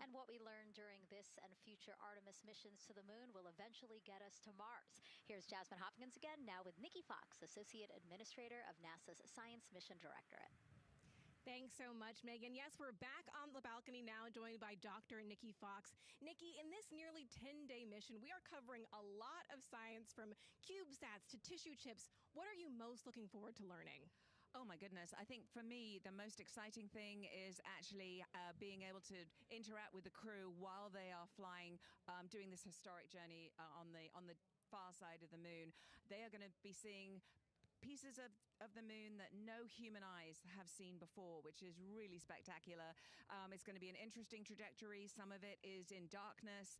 And what we learned during this and future Artemis missions to the moon will eventually get us to Mars. Here's Jasmine Hopkins again, now with Nikki Fox, Associate Administrator of NASA's Science Mission Directorate. Thanks so much, Megan. Yes, we're back on the balcony now, joined by Dr. Nikki Fox. Nikki, in this nearly 10-day mission, we are covering a lot of science from CubeSats to tissue chips. What are you most looking forward to learning? Oh my goodness. I think for me, the most exciting thing is actually being able to interact with the crew while they are flying, doing this historic journey on the far side of the moon. They are going to be seeing pieces of the moon that no human eyes have seen before, which is really spectacular. It's going to be an interesting trajectory. Some of it is in darkness.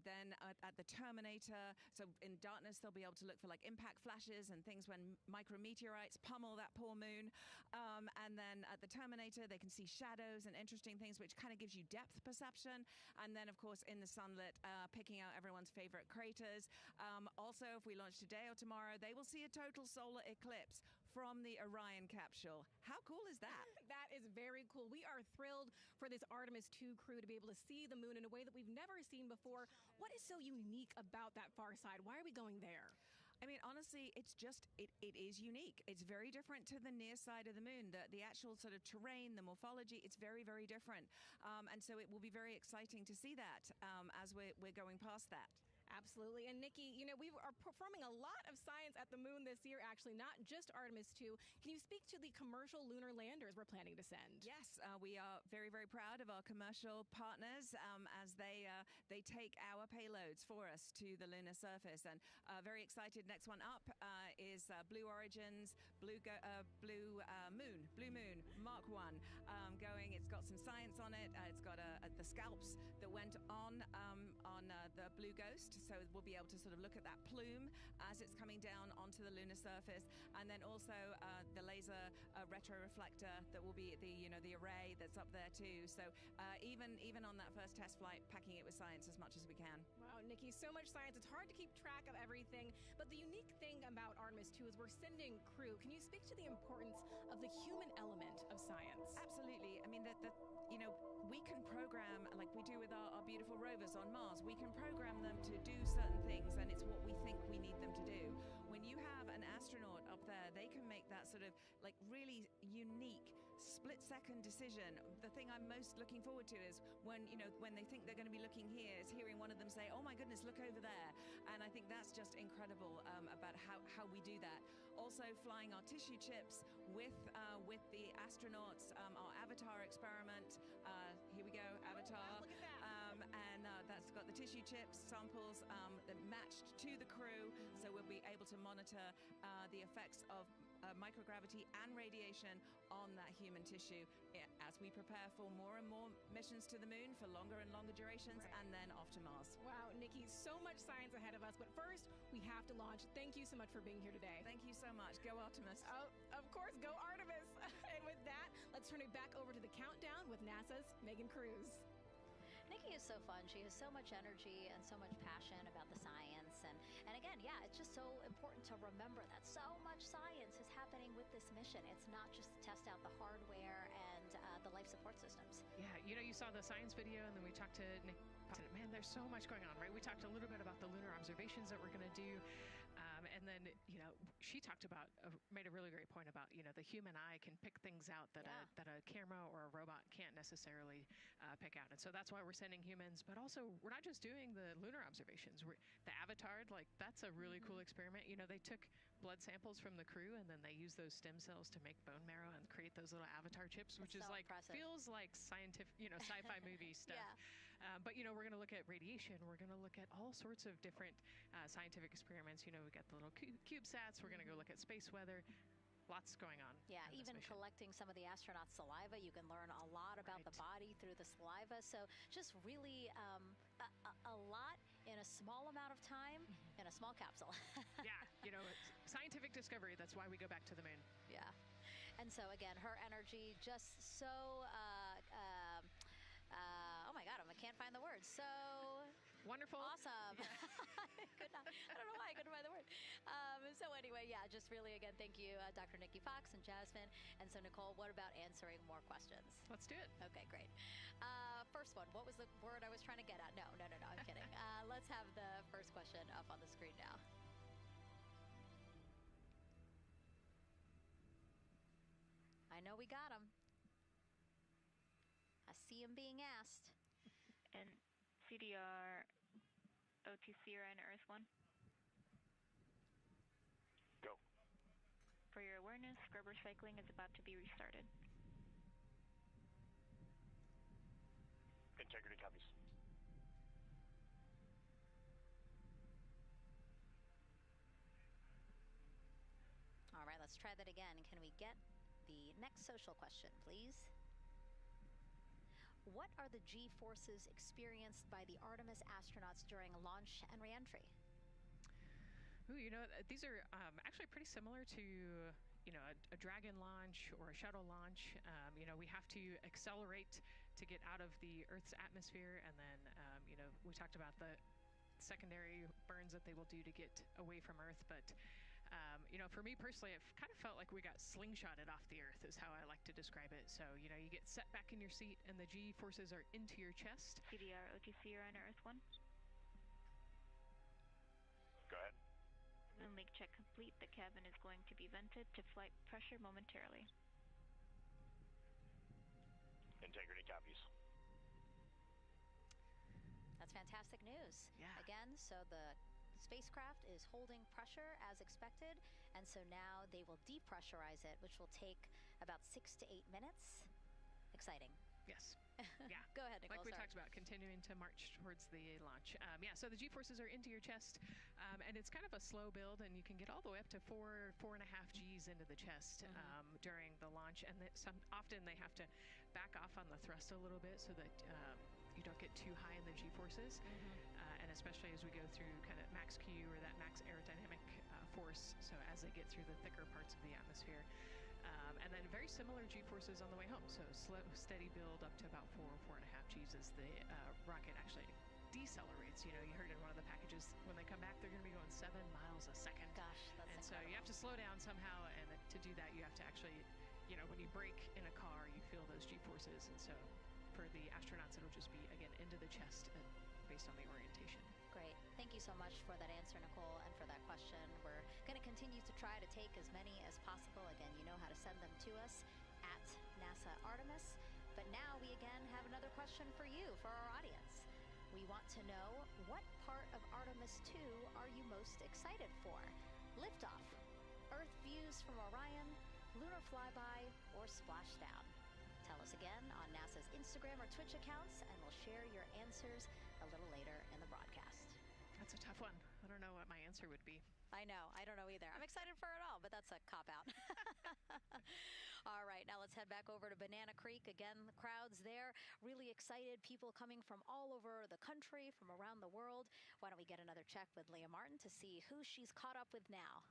Then at the terminator, so in darkness, they'll be able to look for like impact flashes and things when micrometeorites pummel that poor moon. And then at the terminator, they can see shadows and interesting things, which kind of gives you depth perception. And then, of course, in the sunlit, picking out everyone's favorite craters. Also, if we launch today or tomorrow, they will see a total solar eclipse from the Orion capsule. How cool is that? That is very cool. We are thrilled for this Artemis 2 crew to be able to see the moon in a way that we've never seen before. What is so unique about that far side? Why are we going there? I mean, honestly, it's just, it is unique. It's very different to the near side of the moon. The actual sort of terrain, the morphology, it's very, very different. And so it will be very exciting to see that as we're going past that. Absolutely. And Nikki, you know, we are performing a lot of science at the moon this year, actually, not just Artemis 2. Can you speak to the commercial lunar landers we're planning to send? Yes, we are very, very proud of our commercial partners as they take our payloads for us to the lunar surface. And very excited. Next one up is Blue Origin's Blue Moon Mark 1 going. It's got some science on it. It's got the scalps that went on the Blue Ghost. So we'll be able to sort of look at that plume as it's coming down onto the lunar surface, and then also the laser retroreflector that will be the array that's up there too. So even on that first test flight, packing it with science as much as we can. Wow, Nikki, so much science. It's hard to keep track of everything, but the unique thing about Artemis 2 is we're sending crew. Can you speak to the importance of the human element of science? Absolutely. I mean, we can program, like we do with our beautiful rovers on Mars, we can program them to do certain things, and it's what we think we need them to do. When you have an astronaut up there, they can make that sort of like really unique split-second decision. The thing I'm most looking forward to is when they think they're going to be looking here, is hearing one of them say, "Oh my goodness, look over there." And I think that's just incredible about how we do that. Also, flying our tissue chips with the astronauts, our Avatar experiment. Here we go, Avatar. Wow, look at that. And that's got the tissue chips samples that matched to the crew, so we'll be able to monitor the effects of microgravity and radiation on that human tissue as we prepare for more and more missions to the moon for longer and longer durations, right, and then off to Mars. Wow, Nikki, so much science ahead of us, but first we have to launch. Thank you so much for being here today. Thank you so much. Go Artemis. Oh, of course, go Artemis. And with that, let's turn it back over to the countdown with NASA's Megan Cruz. Nikki is so fun. She has so much energy and so much passion about the science. And again, yeah, it's just so important to remember that so much science is happening with this mission. It's not just to test out the hardware and the life support systems. Yeah, you saw the science video, and then we talked to Nick. Man, there's so much going on, right? We talked a little bit about the lunar observations that we're going to do. And then, she talked about, made a really great point about, the human eye can pick things out that, that a camera or a robot can't necessarily pick out. And so that's why we're sending humans, but also we're not just doing the lunar observations. The Avatar, that's a really cool experiment. They took blood samples from the crew, and then they used those stem cells to make bone marrow and create those little Avatar chips, which is so impressive. Feels like scientific, sci-fi movie stuff. Yeah. But, we're going to look at radiation. We're going to look at all sorts of different scientific experiments. We got the little CubeSats. We're going to go look at space weather. Lots going on. Yeah, even collecting some of the astronauts' saliva, you can learn a lot about the body through the saliva. So just really a lot in a small amount of time in a small capsule. Yeah, it's scientific discovery. That's why we go back to the moon. Yeah. And so again, her energy just so oh my God, I can't find the words. So Wonderful. Awesome. I don't know why I couldn't find the word. So anyway, yeah, just really, again, thank you, Dr. Nikki Fox and Jasmine. And so, Nicole, what about answering more questions? Let's do it. Okay, great. First one, what was the word I was trying to get at? No, I'm kidding. Let's have the first question up on the screen now. I know we got him. I see him being asked. And CDR OTC Rhino Earth 1. Go. For your awareness, scrubber cycling is about to be restarted. Integrity copies. All right, let's try that again. Can we get the next social question, please? What are the G-forces experienced by the Artemis astronauts during launch and reentry? Ooh, these are actually pretty similar to, a Dragon launch or a shuttle launch. We have to accelerate to get out of the Earth's atmosphere, and then, we talked about the secondary burns that they will do to get away from Earth, but for me personally, it kind of felt like we got slingshotted off the Earth is how I like to describe it. So, you get set back in your seat and the G-forces are into your chest. CDR OTC Rhino Earth 1. Go ahead. Moon leak check complete. The cabin is going to be vented to flight pressure momentarily. Integrity copies. That's fantastic news. Yeah. Again, so the spacecraft is holding pressure as expected, and so now they will depressurize it, which will take about 6 to 8 minutes. Exciting. Yes. Yeah. Go ahead, Nicole. Like we talked about, continuing to march towards the launch. So the G-forces are into your chest, and it's kind of a slow build, and you can get all the way up to 4.5 Gs into the chest during the launch, and often they have to back off on the thrust a little bit so that you don't get too high in the G-forces, and especially as we go through kind of max Q or that max aerodynamic force, so as they get through the thicker parts of the atmosphere. And then very similar G-forces on the way home, so slow, steady build up to about 4.5 Gs as the rocket actually decelerates. You heard in one of the packages, when they come back, they're going to be going 7 miles a second. Gosh, that's And incredible. so you have to slow down somehow, and to do that, you have to actually, when you brake in a car, you feel those G-forces, and so for the astronauts, it'll just be, again, into the chest and based on the orientation. Great. Thank you so much for that answer, Nicole, and for that question. We're going to continue to try to take as many as possible. Again, you know how to send them to us at NASA Artemis. But now we again have another question for you, for our audience. We want to know, what part of Artemis 2 are you most excited for? Liftoff, Earth views from Orion, lunar flyby, or splashdown? Tell us again on NASA's Instagram or Twitch accounts, and we'll share your answers a little later in the broadcast. That's a tough one. I don't know what my answer would be. I know. I don't know either. I'm excited for it all, but that's a cop-out. All right, now let's head back over to Banana Creek. Again, the crowds there, really excited. People coming from all over the country, from around the world. Why don't we get another check with Leah Martin to see who she's caught up with now?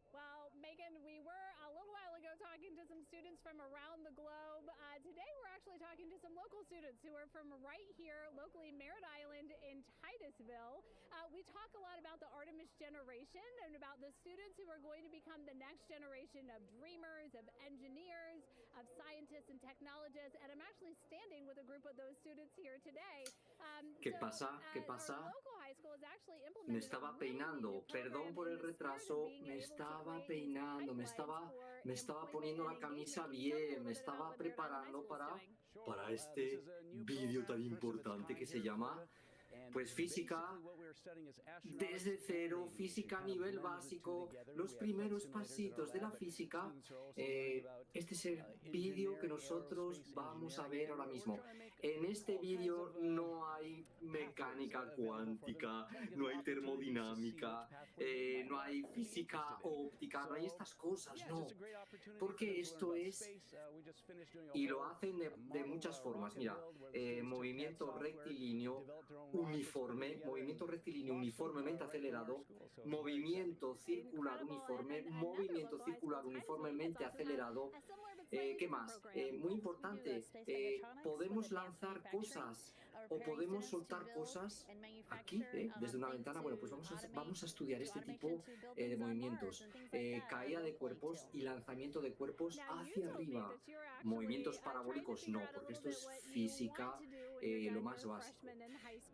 Well, Megan, we were a little while ago talking to some students from around the globe. Today, we're actually talking to some local students who are from right here, locally Merritt Island in Titusville. We talk a lot about the Artemis generation and about the students who are going to become the next generation of dreamers, of engineers, of scientists and technologists. And I'm actually standing with a group of those students here today. ¿Qué pasa? ¿Qué pasa? Me estaba peinando, perdón por el retraso, me estaba peinando, me estaba poniendo la camisa bien, me estaba preparando para este vídeo tan importante que se llama, pues, física desde cero, física a nivel básico, los primeros pasitos de la física. Este es el vídeo que nosotros vamos a ver ahora mismo. En este vídeo no hay mecánica cuántica, no hay termodinámica, no hay física óptica, no hay estas cosas, no. Porque esto es Y lo hacen de muchas formas. Mira, movimiento rectilíneo uniformemente acelerado, movimiento circular uniformemente acelerado. ¿Qué más? Muy importante, podemos lanzar cosas o podemos soltar cosas aquí, desde una ventana. Bueno, pues vamos a estudiar este tipo de movimientos. Caída de cuerpos y lanzamiento de cuerpos hacia arriba. Movimientos parabólicos no, porque esto es física, lo más básico.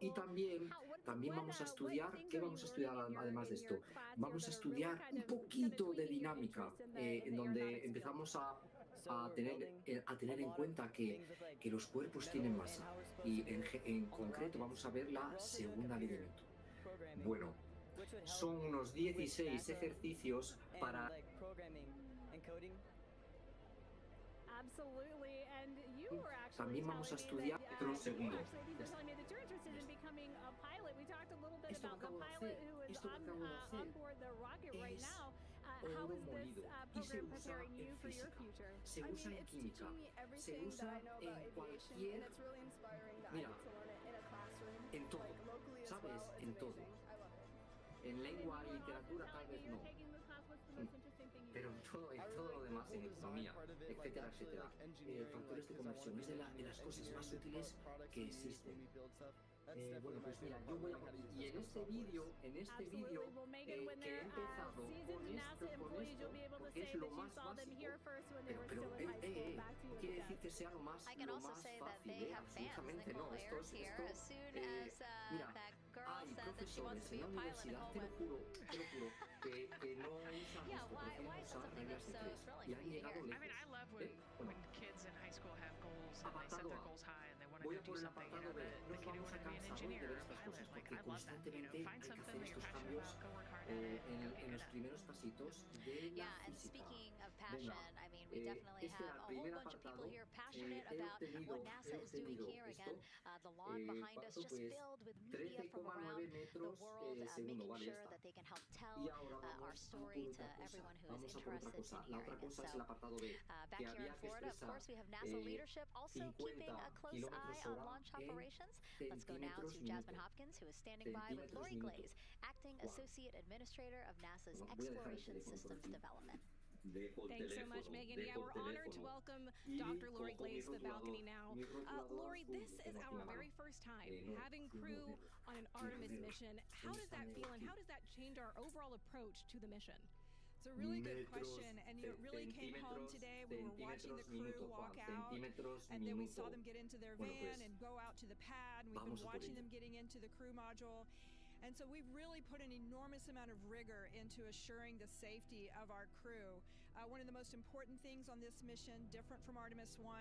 Y también vamos a estudiar, ¿qué vamos a estudiar además de esto? Vamos a estudiar un poquito de dinámica, en donde empezamos a tener en cuenta que los cuerpos tienen masa. Y en concreto vamos a ver la segunda ley de Newton. Bueno, son unos 16 ejercicios para... También vamos a estudiar un segundo. Esto que acabo de hacer es oro molido y se usa en física, se usa en química, se usa en cualquier... Mira, en todo, ¿sabes? En todo. En lengua y literatura tal vez no, pero en todo lo demás, en economía, etcétera, etcétera. Factores de conversión es de las cosas más útiles que existen. Bueno, pues mira, yo voy a... Y en este vídeo que he empezado con esto, porque es lo más básico, pero no quiere decir que sea lo más fácil, absolutamente no. Mira, hay profesores en la universidad, te lo juro, que no usan esto, prefieren usar reglas de tres, y han llegado lejos. Apartado A. Voy a por el apartado B. Nos vamos a cansar de ver estas cosas, porque constantemente hay que hacer estos cambios en los primeros pasitos de la física. Venga, este era el primer apartado. He obtenido esto. ¿Cuánto? Pues 13,9 metros segundo. Vale, ya está. Y ahora vamos a por otra cosa. La otra cosa es el apartado B, que había que expresar 50 kilómetros hora en centímetros minuto. Centímetros minuto. Dejo el Thanks so much, Megan. Yeah, we're honored to welcome Dr. Lori Glaze to the balcony now. Lori, this is our very first time having crew on an Artemis mission. How does that feel, and how does that change our overall approach to the mission? It's a really good question, and it really came home today. We were watching the crew walk out, and then we saw them get into their van and go out to the pad, and we've been watching them getting into the crew module. And so we've really put an enormous amount of rigor into assuring the safety of our crew. One of the most important things on this mission, different from Artemis 1,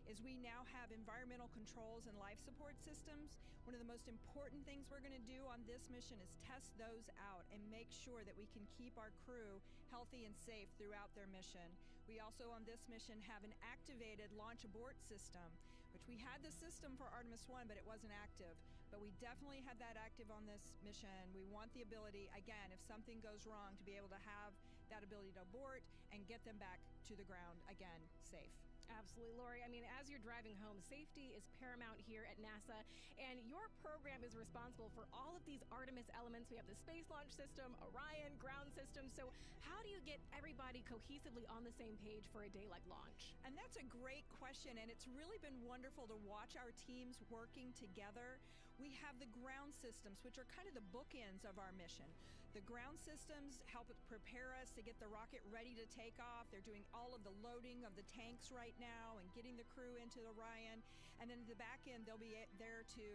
is we now have environmental controls and life support systems. One of the most important things we're going to do on this mission is test those out and make sure that we can keep our crew healthy and safe throughout their mission. We also on this mission have an activated launch abort system, which we had the system for Artemis 1, but it wasn't active. But we definitely have that active on this mission. We want the ability, again, if something goes wrong, to be able to have that ability to abort and get them back to the ground, again, safe. Absolutely, Lori. I mean, as you're driving home, safety is paramount here at NASA, and your program is responsible for all of these Artemis elements. We have the Space Launch System, Orion, ground system. So how do you get everybody cohesively on the same page for a day like launch? And that's a great question, and it's really been wonderful to watch our teams working together. We have the ground systems, which are kind of the bookends of our mission. The ground systems help prepare us to get the rocket ready to take off. They're doing all of the loading of the tanks right now and getting the crew into Orion. And then at the back end, they'll be there to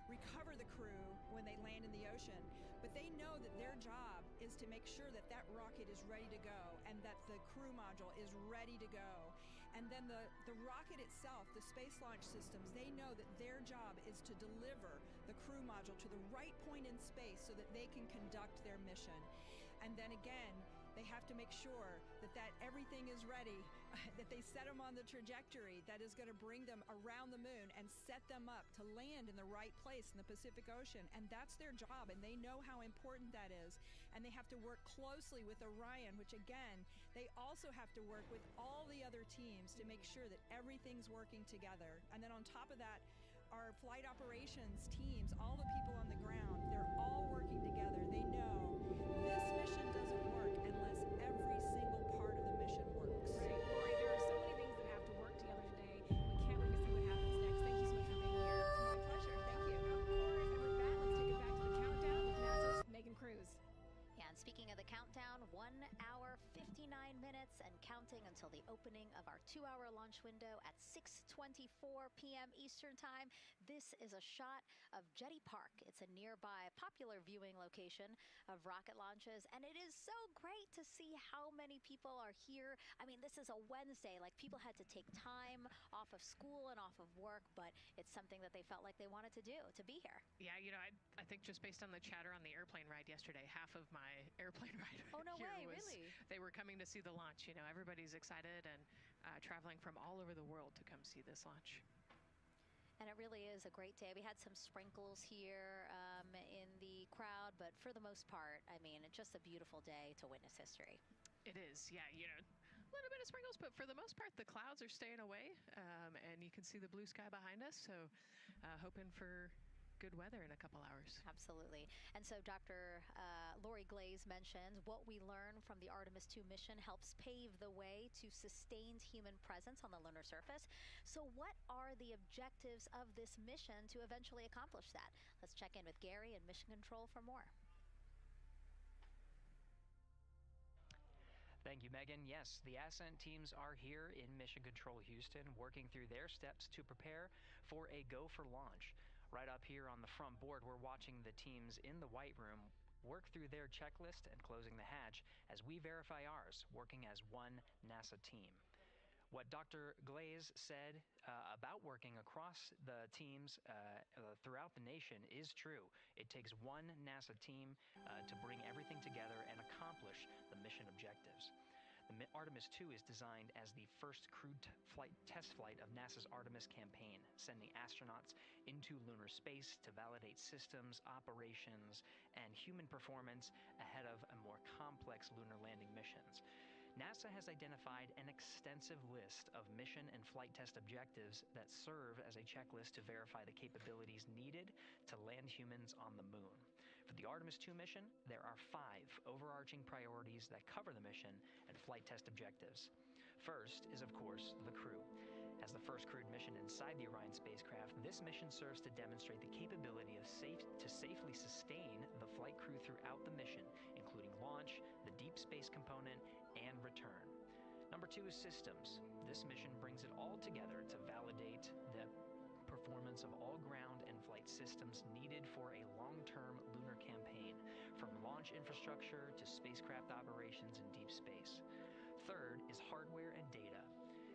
recover the crew when they land in the ocean. But they know that their job is to make sure that that rocket is ready to go and that the crew module is ready to go. And then the rocket itself, the space launch systems, they know that their job is to deliver the crew module to the right point in space so that they can conduct their mission. And then again, They have to make sure that everything is ready, that they set them on the trajectory that is going to bring them around the moon and set them up to land in the right place in the Pacific Ocean. And that's their job, and they know how important that is. And they have to work closely with Orion, which again, they also have to work with all the other teams to make sure that everything's working together. And then on top of that, our flight operations teams, all the people on the ground, they're all working together. They know this mission doesn't work unless every single part of the mission works. Right. Lori, there are so many things that have to work together today. We can't wait to see what happens next. Thank you so much for being here. My pleasure. Thank you. Of course. And with that, let's take it back to the countdown with NASA's Megan Cruz. Yeah, and speaking of the countdown, 1 hour, 59 minutes, and counting until the opening of our 2-hour launch window at 6:24 p.m. Eastern Time. This is a shot of Jetty Park. It's a nearby popular viewing location of rocket launches, and it is so great to see how many people are here. I mean, this is a Wednesday. Like, people had to take time off of school and off of work, but it's something that they felt like they wanted to do, to be here. Yeah, you know, I think just based on the chatter on the airplane ride yesterday, half of my airplane ride Oh, no here way, was really? they were coming to see the launch. You know, everybody's excited and traveling from all over the world to come see this launch. And it really is a great day. We had some sprinkles here in the crowd, but for the most part, I mean, it's just a beautiful day to witness history. It is, yeah, you know, a little bit of sprinkles, but for the most part, the clouds are staying away, and you can see the blue sky behind us, so hoping for good weather in a couple hours. Absolutely. And so Dr. Lori Glaze mentioned what we learned from the Artemis 2 mission helps pave the way to sustained human presence on the lunar surface. So what are the objectives of this mission to eventually accomplish that? Let's check in with Gary in Mission Control for more. Thank you, Megan. Yes, the Ascent teams are here in Mission Control Houston, working through their steps to prepare for a go for launch. Right up here on the front board, we're watching the teams in the White Room work through their checklist and closing the hatch as we verify ours, working as one NASA team. What Dr. Glaze said about working across the teams throughout the nation is true. It takes one NASA team to bring everything together and accomplish the mission objectives. The Artemis 2 is designed as the first crewed test flight of NASA's Artemis campaign, sending astronauts into lunar space to validate systems, operations, and human performance ahead of a more complex lunar landing missions. NASA has identified an extensive list of mission and flight test objectives that serve as a checklist to verify the capabilities needed to land humans on the moon. For the Artemis 2 mission, there are 5 overarching priorities that cover the mission and flight test objectives. First is, of course, the crew. As the first crewed mission inside the Orion spacecraft, this mission serves to demonstrate the capability of safely sustain the flight crew throughout the mission, including launch, the deep space component, and return. Number 2 is systems. This mission brings it all together to validate the performance of all ground and flight systems needed for a long-term lunar campaign, from launch infrastructure to spacecraft operations in deep space. Third is hardware and data.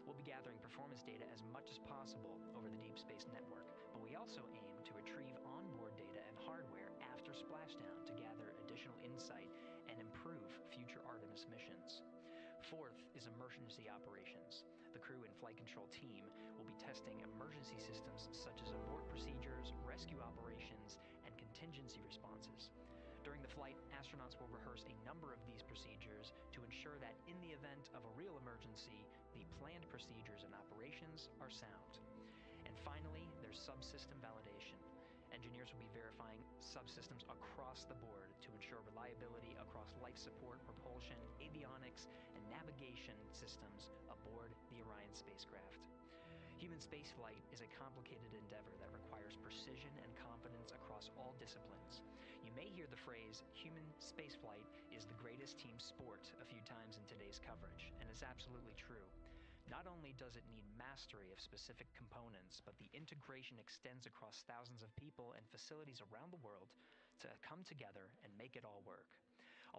We'll be gathering performance data as much as possible over the deep space network, but we also aim to retrieve onboard data and hardware after splashdown to gather additional insight and improve future Artemis missions. Fourth is emergency operations. The crew and flight control team will be testing emergency systems such as abort procedures, rescue operations, and contingency responses. During the flight, astronauts will rehearse a number of these procedures to ensure that in the event of a real emergency, the planned procedures and operations are sound. And finally, there's subsystem validation. Engineers will be verifying subsystems across the board to ensure reliability across life support, propulsion, avionics, and navigation systems aboard the Orion spacecraft. Human spaceflight is a complicated endeavor that requires precision and confidence across all disciplines. You may hear the phrase, human spaceflight is the greatest team sport, a few times in today's coverage, and it's absolutely true. Not only does it need mastery of specific components, but the integration extends across thousands of people and facilities around the world to come together and make it all work.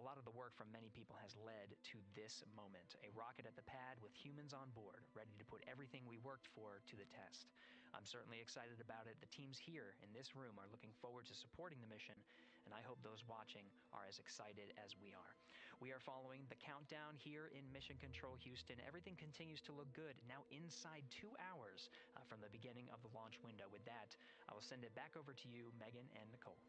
A lot of the work from many people has led to this moment, a rocket at the pad with humans on board, ready to put everything we worked for to the test. I'm certainly excited about it. The teams here in this room are looking forward to supporting the mission and I hope those watching are as excited as we are. We are following the countdown here in Mission Control Houston. Everything continues to look good. Now inside 2 hours from the beginning of the launch window. With that, I will send it back over to you, Megan and Nicole.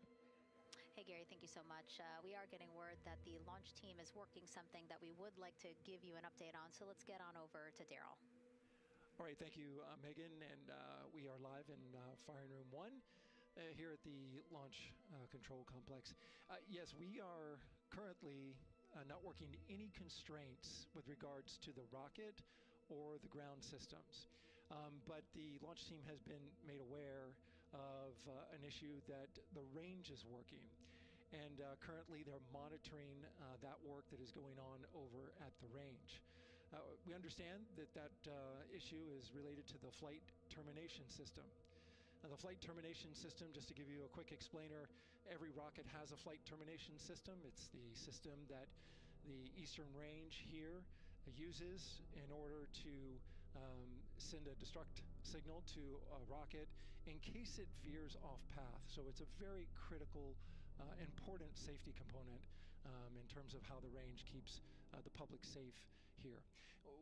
Hey, Gary, thank you so much. We are getting word that the launch team is working something that we would like to give you an update on. So let's get on over to Daryl. All right, thank you, Megan. And we are live in Firing Room 1 here at the Launch Control Complex. Yes, we are currently not working any constraints with regards to the rocket or the ground systems. But the launch team has been made aware of an issue that the range is working. And currently they're monitoring that work that is going on over at the range. We understand that issue is related to the flight termination system. Now, the flight termination system, just to give you a quick explainer, every rocket has a flight termination system. It's the system that the Eastern Range here uses in order to send a destruct signal to a rocket in case it veers off path. So it's a very critical, important safety component in terms of how the range keeps the public safe here.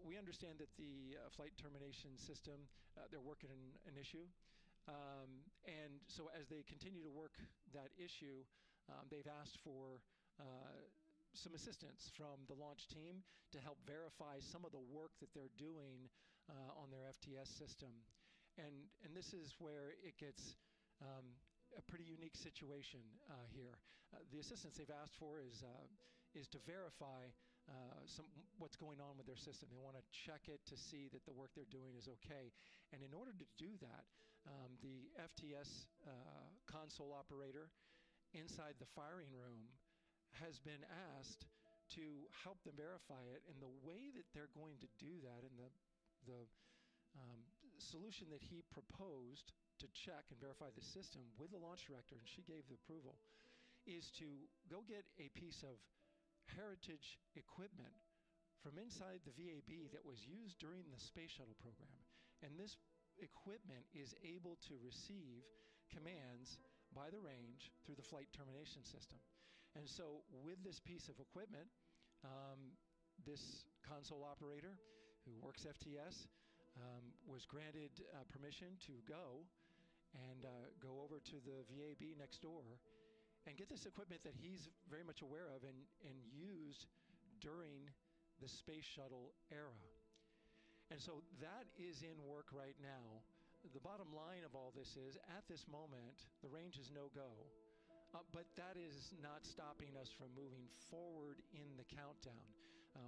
We understand that the flight termination system, they're working an issue. And so as they continue to work that issue, they've asked for some assistance from the launch team to help verify some of the work that they're doing on their FTS system. And this is where it gets a pretty unique situation here. The assistance they've asked for is to verify what's going on with their system. They want to check it to see that the work they're doing is okay. And in order to do that, the FTS console operator inside the firing room has been asked to help them verify it. And the way that they're going to do that, and the solution that he proposed to check and verify the system with the launch director, and she gave the approval, is to go get a piece of heritage equipment from inside the VAB that was used during the space shuttle program. And this equipment is able to receive commands by the range through the flight termination system. And so with this piece of equipment, this console operator who works FTS was granted permission to go over to the VAB next door and get this equipment that he's very much aware of and used during the space shuttle era. And so that is in work right now. The bottom line of all this is, at this moment, the range is no-go. But that is not stopping us from moving forward in the countdown.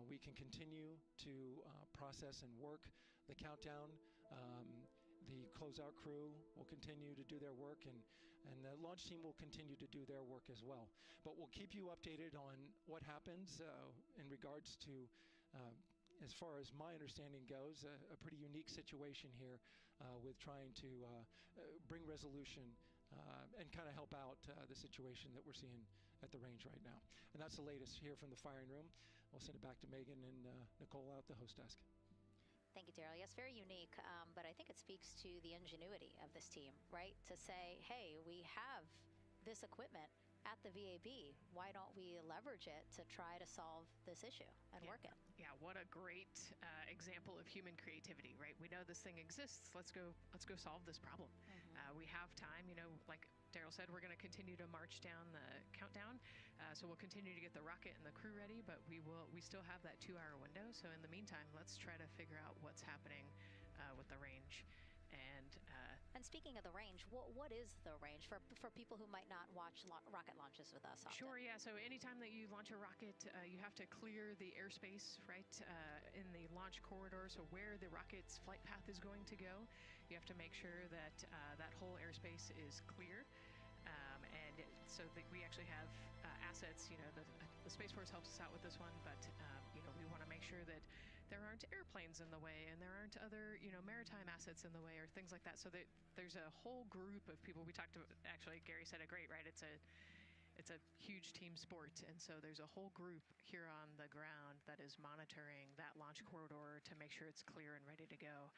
We can continue to process and work the countdown. The closeout crew will continue to do their work, and the launch team will continue to do their work as well. But we'll keep you updated on what happens in regards to, as far as my understanding goes, a pretty unique situation here with trying to bring resolution and kind of help out the situation that we're seeing at the range right now. And that's the latest here from the firing room. We'll send it back to Megan and Nicole out the host desk. Thank you, Daryl. Yes, very unique, but I think it speaks to the ingenuity of this team, right? To say, hey, we have this equipment at the VAB. Why don't we leverage it to try to solve this issue and work it? Yeah, what a great example of human creativity, right? We know this thing exists. Let's go solve this problem. We have time, like Daryl said, we're going to continue to march down the countdown. So we'll continue to get the rocket and the crew ready, but we still have that 2-hour window. So in the meantime, let's try to figure out what's happening with the range. And speaking of the range, what is the range for people who might not watch rocket launches with us often? Sure, yeah. So anytime that you launch a rocket, you have to clear the airspace, right, in the launch corridor. So where the rocket's flight path is going to go, you have to make sure that that whole airspace is clear. And so that we actually have assets, the Space Force helps us out with this one, but we want to make sure that there aren't airplanes in the way and there aren't other, maritime assets in the way or things like that. So that there's a whole group of people. We talked to, actually, Gary said it great, right? It's it's a huge team sport, and so there's a whole group here on the ground that is monitoring that launch corridor to make sure it's clear and ready to go.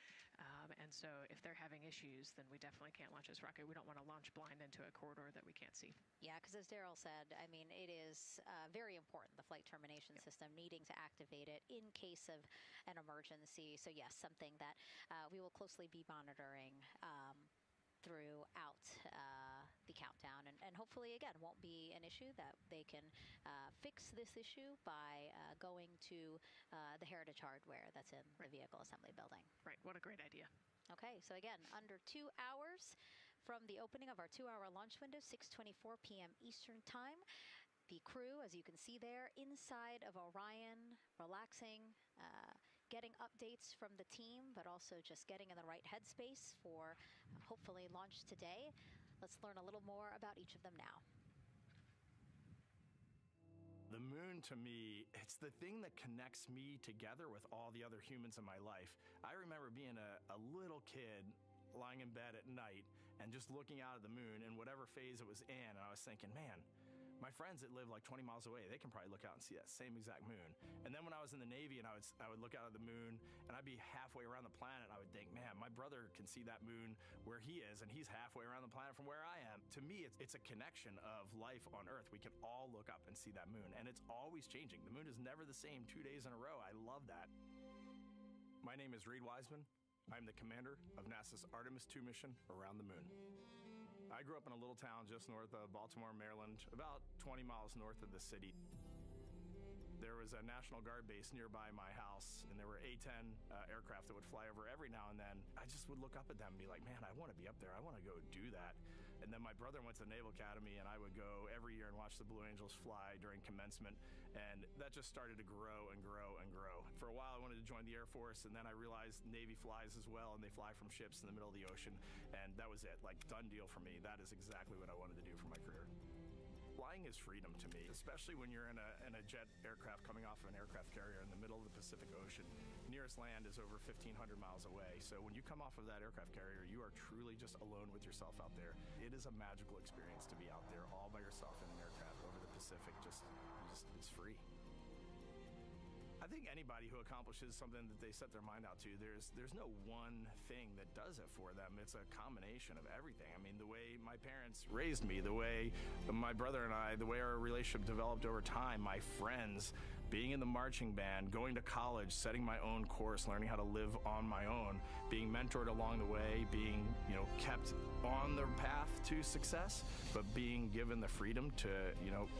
And so if they're having issues, then we definitely can't launch this rocket. We don't want to launch blind into a corridor that we can't see. Yeah, because as Daryl said, I mean, it is very important, the flight termination system, needing to activate it in case of an emergency. So yes, something that we will closely be monitoring throughout the countdown, and hopefully again won't be an issue, that they can fix this issue by going to the heritage hardware that's in the vehicle assembly building. Right, what a great idea. Okay, so again, under 2 hours from the opening of our 2-hour launch window, 6:24 p.m. Eastern Time. The crew, as you can see there, inside of Orion, relaxing, getting updates from the team, but also just getting in the right headspace for hopefully launch today. Let's learn a little more about each of them now. The moon, to me, it's the thing that connects me together with all the other humans in my life. I remember being a little kid lying in bed at night and just looking out at the moon in whatever phase it was in, and I was thinking, man, my friends that live like 20 miles away, they can probably look out and see that same exact moon. And then when I was in the Navy and I would look out at the moon, and I'd be halfway around the planet, I would think, man, my brother can see that moon where he is, and he's halfway around the planet from where I am. To me, it's a connection of life on Earth. We can all look up and see that moon, and it's always changing. The moon is never the same 2 days in a row. I love that. My name is Reed Wiseman. I'm the commander of NASA's Artemis 2 mission around the moon. I grew up in a little town just north of Baltimore, Maryland, about 20 miles north of the city. There was a National Guard base nearby my house, and there were A-10 aircraft that would fly over every now and then. I just would look up at them and be like, man, I want to be up there. I want to go do that. And then my brother went to the Naval Academy, and I would go every year and watch the Blue Angels fly during commencement. And that just started to grow and grow and grow. For a while, I wanted to join the Air Force, and then I realized Navy flies as well, and they fly from ships in the middle of the ocean. And that was it, like, done deal for me. That is exactly what I wanted to do for my career. Flying is freedom to me, especially when you're in a jet aircraft coming off of an aircraft carrier in the middle of the Pacific Ocean. Nearest land is over 1,500 miles away. So when you come off of that aircraft carrier, you are truly just alone with yourself out there. It is a magical experience to be out there all by yourself in an aircraft over the Pacific. Just it's free. I think anybody who accomplishes something that they set their mind out to, there's no one thing that does it for them. It's a combination of everything. I mean, the way my parents raised me, the way my brother and I, the way our relationship developed over time, my friends, being in the marching band, going to college, setting my own course, learning how to live on my own, being mentored along the way, being, kept on the path to success, but being given the freedom to,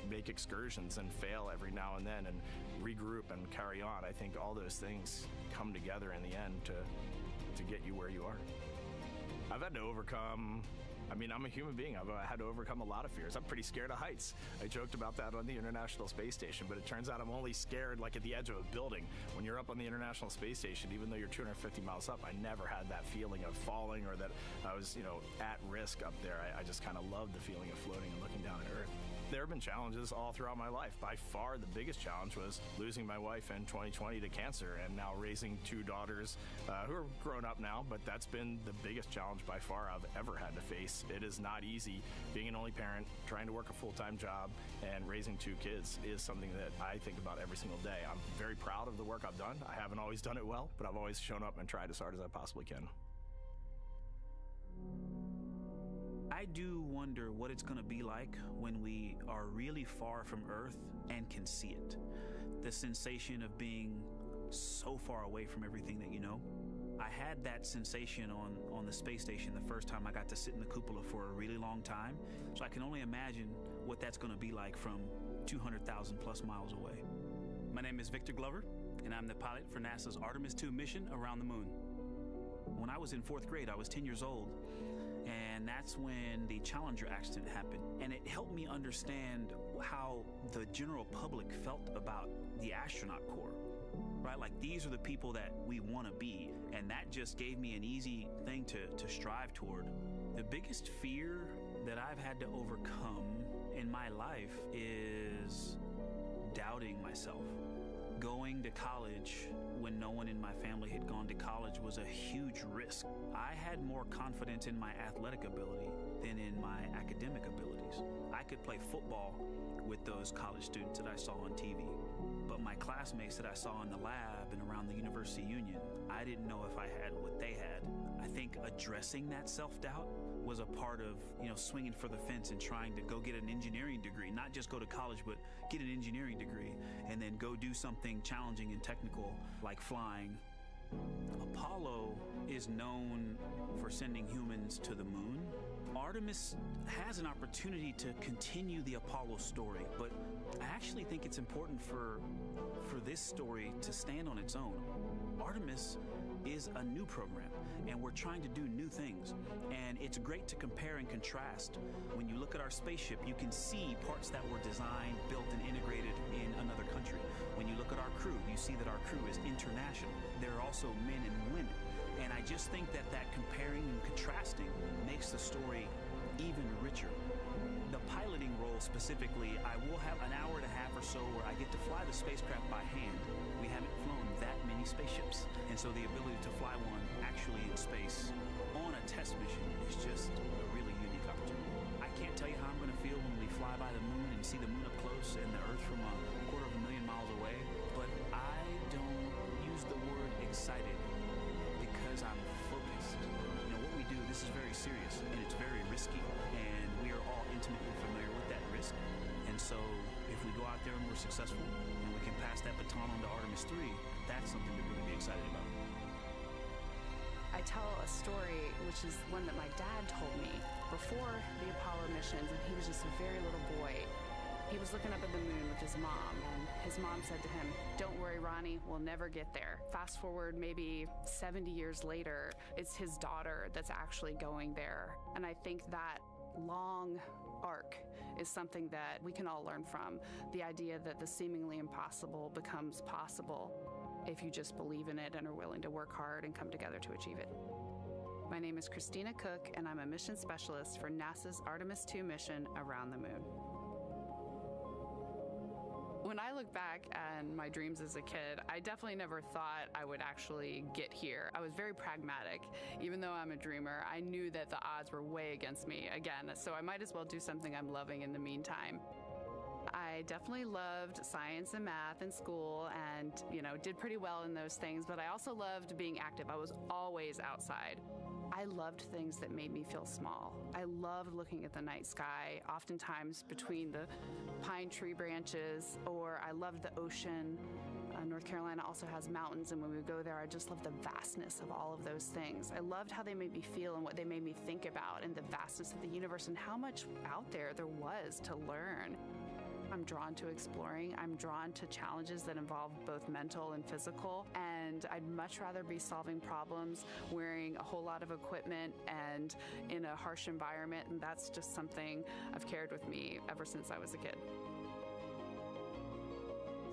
make excursions and fail every now and then and regroup and carry on. I think all those things come together in the end to get you where you are. I've had to overcome, I'm a human being. I've had to overcome a lot of fears. I'm pretty scared of heights. I joked about that on the International Space Station, but it turns out I'm only scared like at the edge of a building. When you're up on the International Space Station, even though you're 250 miles up, I never had that feeling of falling or that I was, at risk up there. I just kind of loved the feeling of floating and looking down at Earth. There have been challenges all throughout my life. By far, the biggest challenge was losing my wife in 2020 to cancer, and now raising 2 daughters who are grown up now, but that's been the biggest challenge by far I've ever had to face. It is not easy. Being an only parent, trying to work a full-time job, and raising 2 kids is something that I think about every single day. I'm very proud of the work I've done. I haven't always done it well, but I've always shown up and tried as hard as I possibly can. I do wonder what it's going to be like when we are really far from Earth and can see it. The sensation of being so far away from everything that you know. I had that sensation on the space station the first time I got to sit in the cupola for a really long time. So I can only imagine what that's going to be like from 200,000 plus miles away. My name is Victor Glover, and I'm the pilot for NASA's Artemis 2 mission around the moon. When I was in 4th grade, I was 10 years old. And that's when the Challenger accident happened. And it helped me understand how the general public felt about the astronaut corps, right? Like, these are the people that we want to be. And that just gave me an easy thing to strive toward. The biggest fear that I've had to overcome in my life is doubting myself. Going to college when no one in my family had gone to college was a huge risk. I had more confidence in my athletic ability than in my academic abilities. I could play football with those college students that I saw on TV. But my classmates that I saw in the lab and around the University Union, I didn't know if I had what they had. I think addressing that self-doubt was a part of, swinging for the fence and trying to go get an engineering degree, not just go to college, but get an engineering degree and then go do something challenging and technical like flying. Apollo is known for sending humans to the moon. Artemis has an opportunity to continue the Apollo story, but I actually think it's important for this story to stand on its own. Artemis is a new program, and we're trying to do new things. And it's great to compare and contrast. When you look at our spaceship, you can see parts that were designed, built, and integrated in another country. When you look at our crew, you see that our crew is international. There are also men and women. And I just think that comparing and contrasting makes the story even richer. The piloting role specifically, I will have an hour and a half or so where I get to fly the spacecraft by hand. We haven't flown that many spaceships. And so the ability to fly one actually in space on a test mission is just a really unique opportunity. I can't tell you how I'm going to feel when we fly by the moon and see the moon up close and the Earth from 250,000 miles away, but I don't use the word excited because I'm focused. What we do, this is very serious and it's very risky, and we are all intimately familiar with that risk. And so if we go out there and we're successful and we can pass that baton on to Artemis 3, that's something to really be excited about. I tell a story, which is one that my dad told me before the Apollo missions, and he was just a very little boy. He was looking up at the moon with his mom, and his mom said to him, "Don't worry, Ronnie, we'll never get there." Fast forward maybe 70 years later, it's his daughter that's actually going there. And I think that long arc is something that we can all learn from. The idea that the seemingly impossible becomes possible if you just believe in it and are willing to work hard and come together to achieve it. My name is Christina Cook, and I'm a mission specialist for NASA's Artemis 2 mission around the moon. When I look back at my dreams as a kid, I definitely never thought I would actually get here. I was very pragmatic. Even though I'm a dreamer, I knew that the odds were way against me again, so I might as well do something I'm loving in the meantime. I definitely loved science and math in school and, did pretty well in those things, but I also loved being active. I was always outside. I loved things that made me feel small. I loved looking at the night sky, oftentimes between the pine tree branches, or I loved the ocean. North Carolina also has mountains, and when we go there, I just loved the vastness of all of those things. I loved how they made me feel and what they made me think about, and the vastness of the universe and how much out there was to learn. I'm drawn to exploring. I'm drawn to challenges that involve both mental and physical, and I'd much rather be solving problems wearing a whole lot of equipment and in a harsh environment, and that's just something I've carried with me ever since I was a kid.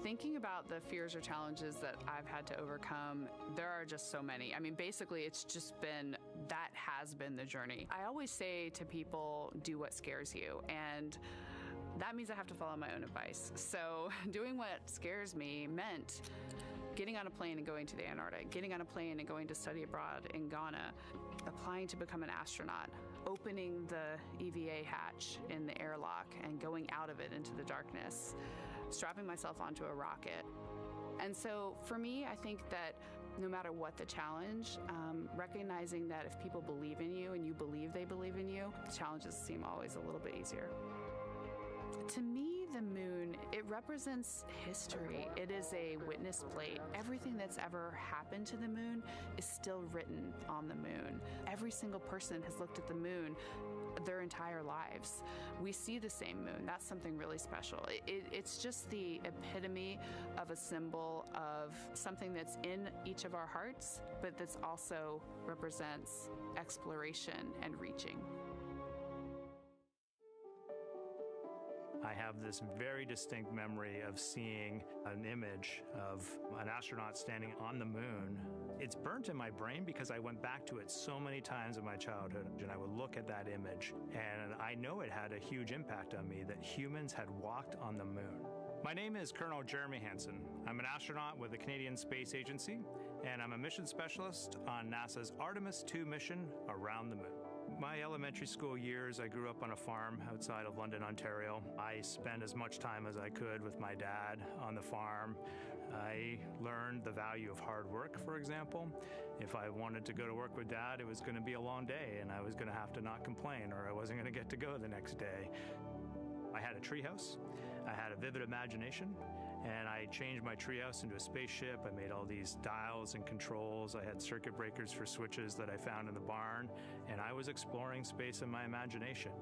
Thinking about the fears or challenges that I've had to overcome, there are just so many. I mean, basically, that has been the journey. I always say to people, do what scares you, and that means I have to follow my own advice. So doing what scares me meant getting on a plane and going to the Antarctic, getting on a plane and going to study abroad in Ghana, applying to become an astronaut, opening the EVA hatch in the airlock and going out of it into the darkness, strapping myself onto a rocket. And so for me, I think that no matter what the challenge, recognizing that if people believe in you and you believe they believe in you, the challenges seem always a little bit easier. To me, the moon, it represents history. It is a witness plate. Everything that's ever happened to the moon is still written on the moon. Every single person has looked at the moon their entire lives. We see the same moon. That's something really special. It's just the epitome of a symbol of something that's in each of our hearts, but that's also represents exploration and reaching. I have this very distinct memory of seeing an image of an astronaut standing on the moon. It's burnt in my brain because I went back to it so many times in my childhood, and I would look at that image, and I know it had a huge impact on me that humans had walked on the moon. My name is Colonel Jeremy Hansen. I'm an astronaut with the Canadian Space Agency, and I'm a mission specialist on NASA's Artemis II mission around the moon. My elementary school years, I grew up on a farm outside of London, Ontario. I spent as much time as I could with my dad on the farm. I learned the value of hard work, for example. If I wanted to go to work with Dad, it was going to be a long day, and I was going to have to not complain, or I wasn't going to get to go the next day. I had a treehouse. I had a vivid imagination, and I changed my treehouse into a spaceship. I made all these dials and controls. I had circuit breakers for switches that I found in the barn, and I was exploring space in my imagination.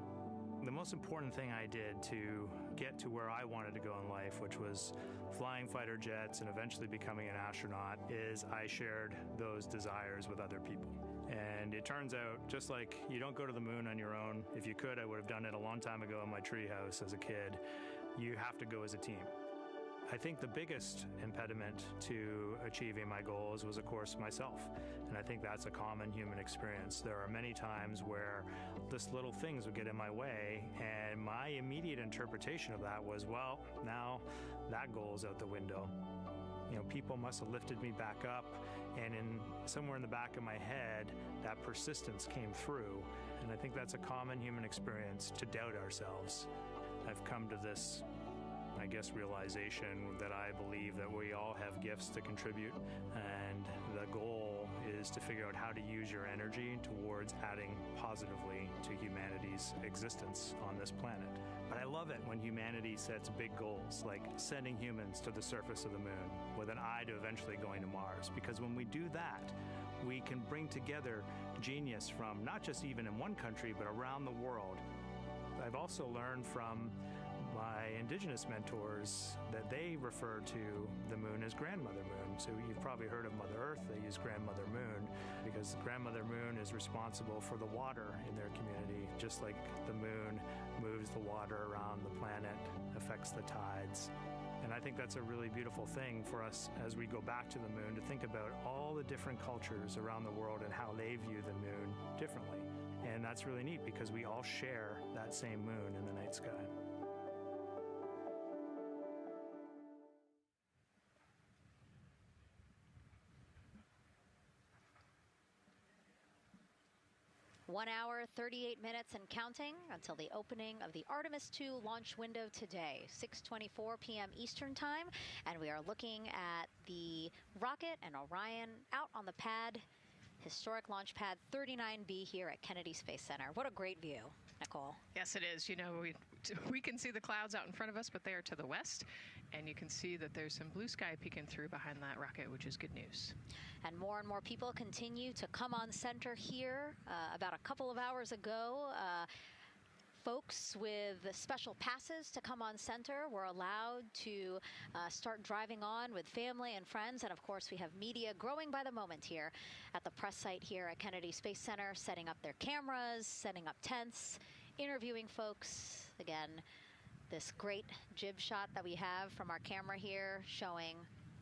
The most important thing I did to get to where I wanted to go in life, which was flying fighter jets and eventually becoming an astronaut, is I shared those desires with other people. And it turns out, just like you don't go to the moon on your own, if you could, I would have done it a long time ago in my treehouse as a kid. You have to go as a team. I think the biggest impediment to achieving my goals was, of course, myself. And I think that's a common human experience. There are many times where just little things would get in my way, and my immediate interpretation of that was, well, now that goal's out the window. You know, people must have lifted me back up, and somewhere in the back of my head, that persistence came through. And I think that's a common human experience, to doubt ourselves. I've come to this, I guess, realization that I believe that we all have gifts to contribute, and the goal is to figure out how to use your energy towards adding positively to humanity's existence on this planet. But I love it when humanity sets big goals, like sending humans to the surface of the moon with an eye to eventually going to Mars, because when we do that, we can bring together genius from not just even in one country, but around the world. I've also learned from my indigenous mentors that they refer to the moon as Grandmother Moon. So you've probably heard of Mother Earth. They use Grandmother Moon because Grandmother Moon is responsible for the water in their community, just like the moon moves the water around the planet, affects the tides. And I think that's a really beautiful thing for us as we go back to the moon, to think about all the different cultures around the world and how they view the moon differently. And that's really neat because we all share that same moon in the night sky. One hour, 38 minutes and counting until the opening of the Artemis II launch window today, 6:24 p.m. Eastern Time. And we are looking at the rocket and Orion out on the pad, historic launch pad 39B here at Kennedy Space Center. What a great view, Nicole. Yes, it is. You know, we can see the clouds out in front of us, but they are to the west. And you can see that there's some blue sky peeking through behind that rocket, which is good news. And more people continue to come on center here. About a couple of hours ago, folks with special passes to come on center were allowed to start driving on with family and friends. And of course, we have media growing by the moment here at the press site here at Kennedy Space Center, setting up their cameras, setting up tents, interviewing folks. Again, this great jib shot that we have from our camera here showing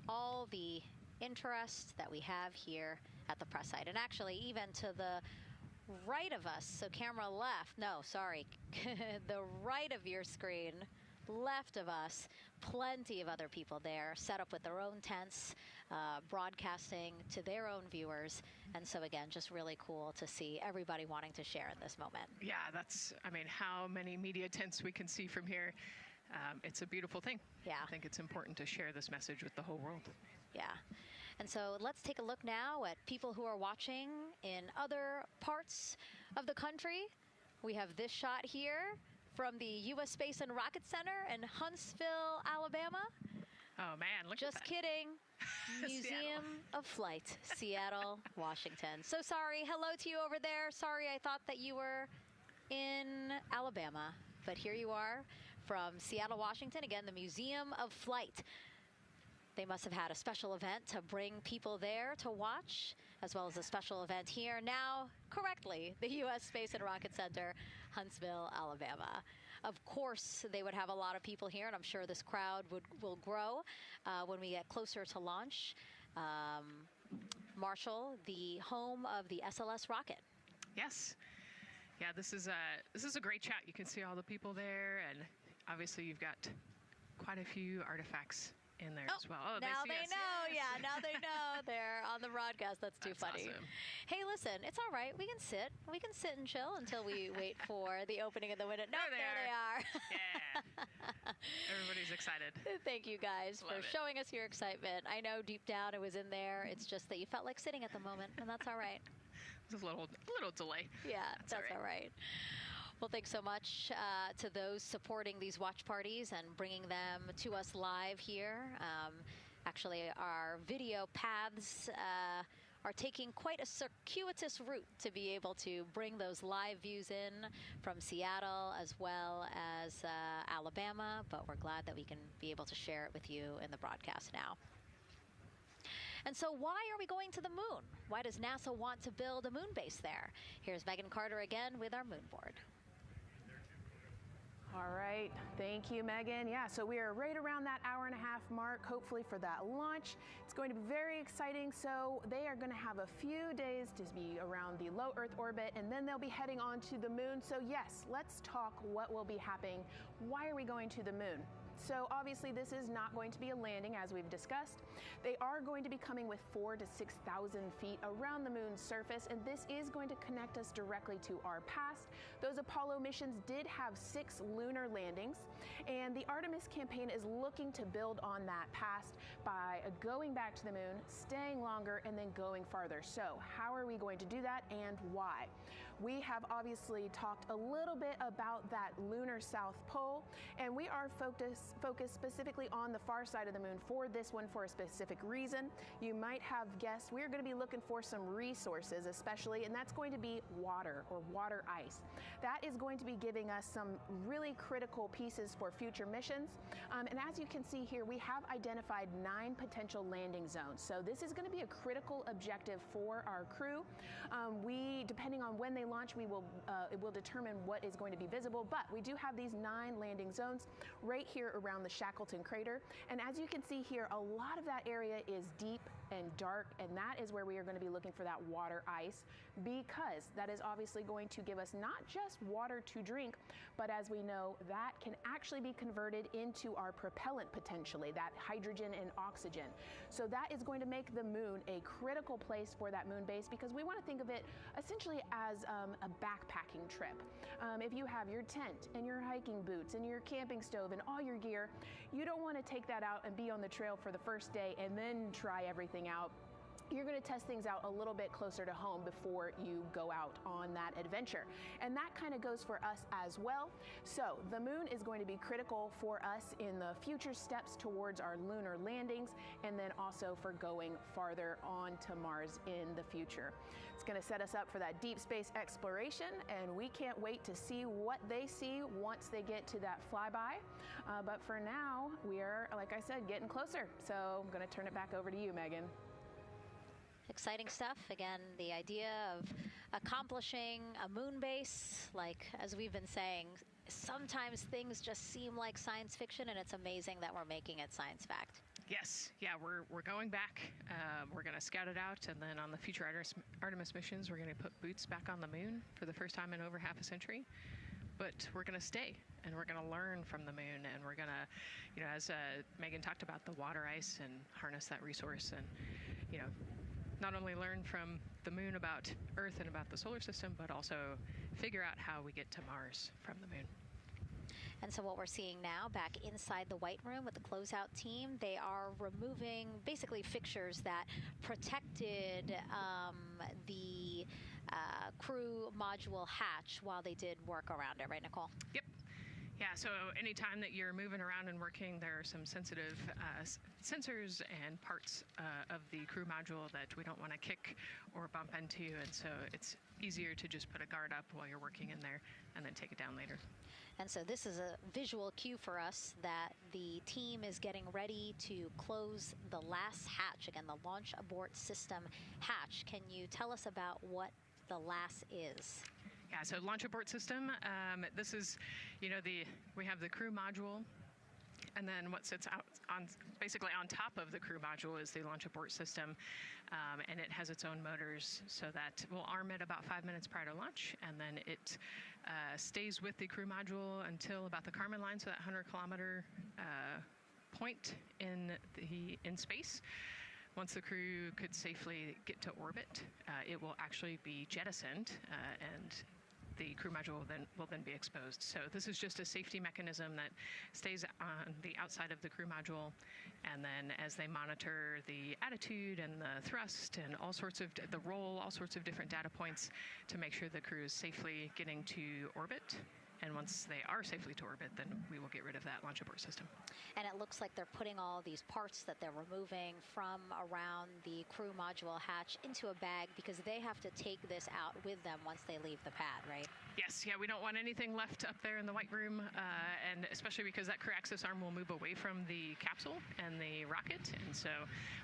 all the interest that we have here at the press site. And actually, even to the right of us, so camera left, no, sorry, the right of your screen, left of us, plenty of other people there, set up with their own tents, broadcasting to their own viewers. And so again, just really cool to see everybody wanting to share in this moment. Yeah, that's, I mean, how many media tents we can see from here. It's a beautiful thing. Yeah. I think it's important to share this message with the whole world. Yeah. And so let's take a look now at people who are watching in other parts of the country. We have this shot here from the U.S. Space and Rocket Center in Huntsville, Alabama. Oh, man, look Just at that. kidding. Museum of Flight, Seattle, Washington. So sorry. Hello to you over there. Sorry, I thought that you were in Alabama. But here you are from Seattle, Washington. Again, the Museum of Flight. They must have had a special event to bring people there to watch, as well as a special event here. Now, correctly, the U.S. Space and Rocket Center, Huntsville, Alabama. Of course, they would have a lot of people here, and I'm sure this crowd will grow when we get closer to launch. Marshall, the home of the SLS rocket. Yes. Yeah, this is a great shot. You can see all the people there, and obviously you've got quite a few artifacts in there as well. Oh, now they know. Yeah, now they know. They're on the broadcast. That's too funny. Awesome. Hey, listen, it's all right. We can sit and chill until we wait for the opening of the window. No, there they are. Yeah. Everybody's excited. Thank you guys for Love it. showing us your excitement. I know deep down it was in there. It's just that you felt like sitting at the moment, and that's all right. There's a little delay. Yeah, that's all right. Well, thanks so much to those supporting these watch parties and bringing them to us live here. Actually, our video paths are taking quite a circuitous route to be able to bring those live views in from Seattle as well as Alabama, but we're glad that we can be able to share it with you in the broadcast now. And so why are we going to the moon? Why does NASA want to build a moon base there? Here's Megan Carter again with our moon board. All right, thank you, Megan. Yeah, so we are right around that hour-and-a-half mark, hopefully for that launch. It's going to be very exciting. So they are going to have a few days to be around the low Earth orbit, and then they'll be heading on to the moon. So yes, let's talk what will be happening. Why are we going to the moon? So obviously this is not going to be a landing, as we've discussed. They are going to be coming with 4,000 to 6,000 feet around the moon's surface, and this is going to connect us directly to our past. Those Apollo missions did have 6 lunar landings, and the Artemis campaign is looking to build on that past by going back to the moon, staying longer, and then going farther. So how are we going to do that, and why? We have obviously talked a little bit about that lunar South Pole, and we are focused specifically on the far side of the moon for this one for a specific reason. You might have guessed we're going to be looking for some resources especially, and that's going to be water or water ice. That is going to be giving us some really critical pieces for future missions. And as you can see here, we have identified 9 potential landing zones. So this is going to be a critical objective for our crew. Depending on when they launch, it will determine what is going to be visible, but we do have these 9 landing zones right here around the Shackleton crater. And as you can see here, a lot of that area is deep and dark, and that is where we are going to be looking for that water ice, because that is obviously going to give us not just water to drink, but as we know, that can actually be converted into our propellant potentially, that hydrogen and oxygen. So that is going to make the moon a critical place for that moon base, because we want to think of it essentially as a backpacking trip. If you have your tent and your hiking boots and your camping stove and all your gear, you don't want to take that out and be on the trail for the first day and then try everything out. You're going to test things out a little bit closer to home before you go out on that adventure. And that kind of goes for us as well. So the moon is going to be critical for us in the future steps towards our lunar landings, and then also for going farther on to Mars in the future. It's going to set us up for that deep space exploration, and we can't wait to see what they see once they get to that flyby. But for now, we are, like I said, getting closer. So I'm going to turn it back over to you, Megan. Exciting stuff. Again, the idea of accomplishing a moon base, like as we've been saying, sometimes things just seem like science fiction, and it's amazing that we're making it science fact. Yes, yeah, we're going back. We're going to scout it out, and then on the future Artemis missions, we're going to put boots back on the moon for the first time in over half a century. But we're going to stay, and we're going to learn from the moon, and we're going to, as Megan talked about, the water ice, and harness that resource, and, not only learn from the moon about Earth and about the solar system, but also figure out how we get to Mars from the moon. And so what we're seeing now back inside the White Room with the closeout team, they are removing basically fixtures that protected the crew module hatch while they did work around it, right, Nicole? Yep. Yeah, so anytime that you're moving around and working, there are some sensitive sensors and parts of the crew module that we don't want to kick or bump into, and so it's easier to just put a guard up while you're working in there and then take it down later. And so this is a visual cue for us that the team is getting ready to close the last hatch, again, the launch abort system hatch. Can you tell us about what the LAS is? Yeah, so launch abort system, this is, we have the crew module, And then what sits out basically on top of the crew module is the launch abort system, and it has its own motors, so that we'll arm it about 5 minutes prior to launch, and then it stays with the crew module until about the Kármán line, so that 100-kilometer point in space. Once the crew could safely get to orbit, it will actually be jettisoned, and the crew module will then be exposed. So this is just a safety mechanism that stays on the outside of the crew module, and then as they monitor the attitude and the thrust and all sorts of the roll, all sorts of different data points to make sure the crew is safely getting to orbit. And once they are safely to orbit, then we will get rid of that launch abort system. And it looks like they're putting all these parts that they're removing from around the crew module hatch into a bag, because they have to take this out with them once they leave the pad, right? Yes, yeah, we don't want anything left up there in the white room, and especially because that crew access arm will move away from the capsule and the rocket, and so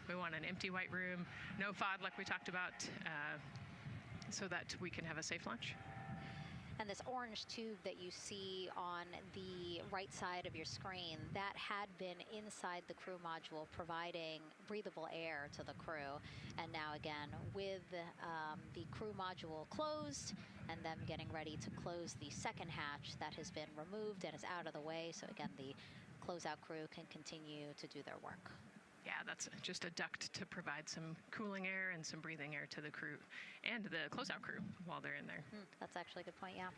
we want an empty white room, no FOD like we talked about, so that we can have a safe launch. And this orange tube that you see on the right side of your screen, that had been inside the crew module providing breathable air to the crew. And now again, with the crew module closed and them getting ready to close the second hatch, that has been removed and is out of the way. So again, the closeout crew can continue to do their work. Yeah, that's just a duct to provide some cooling air and some breathing air to the crew and the closeout crew while they're in there. That's actually a good point, yeah.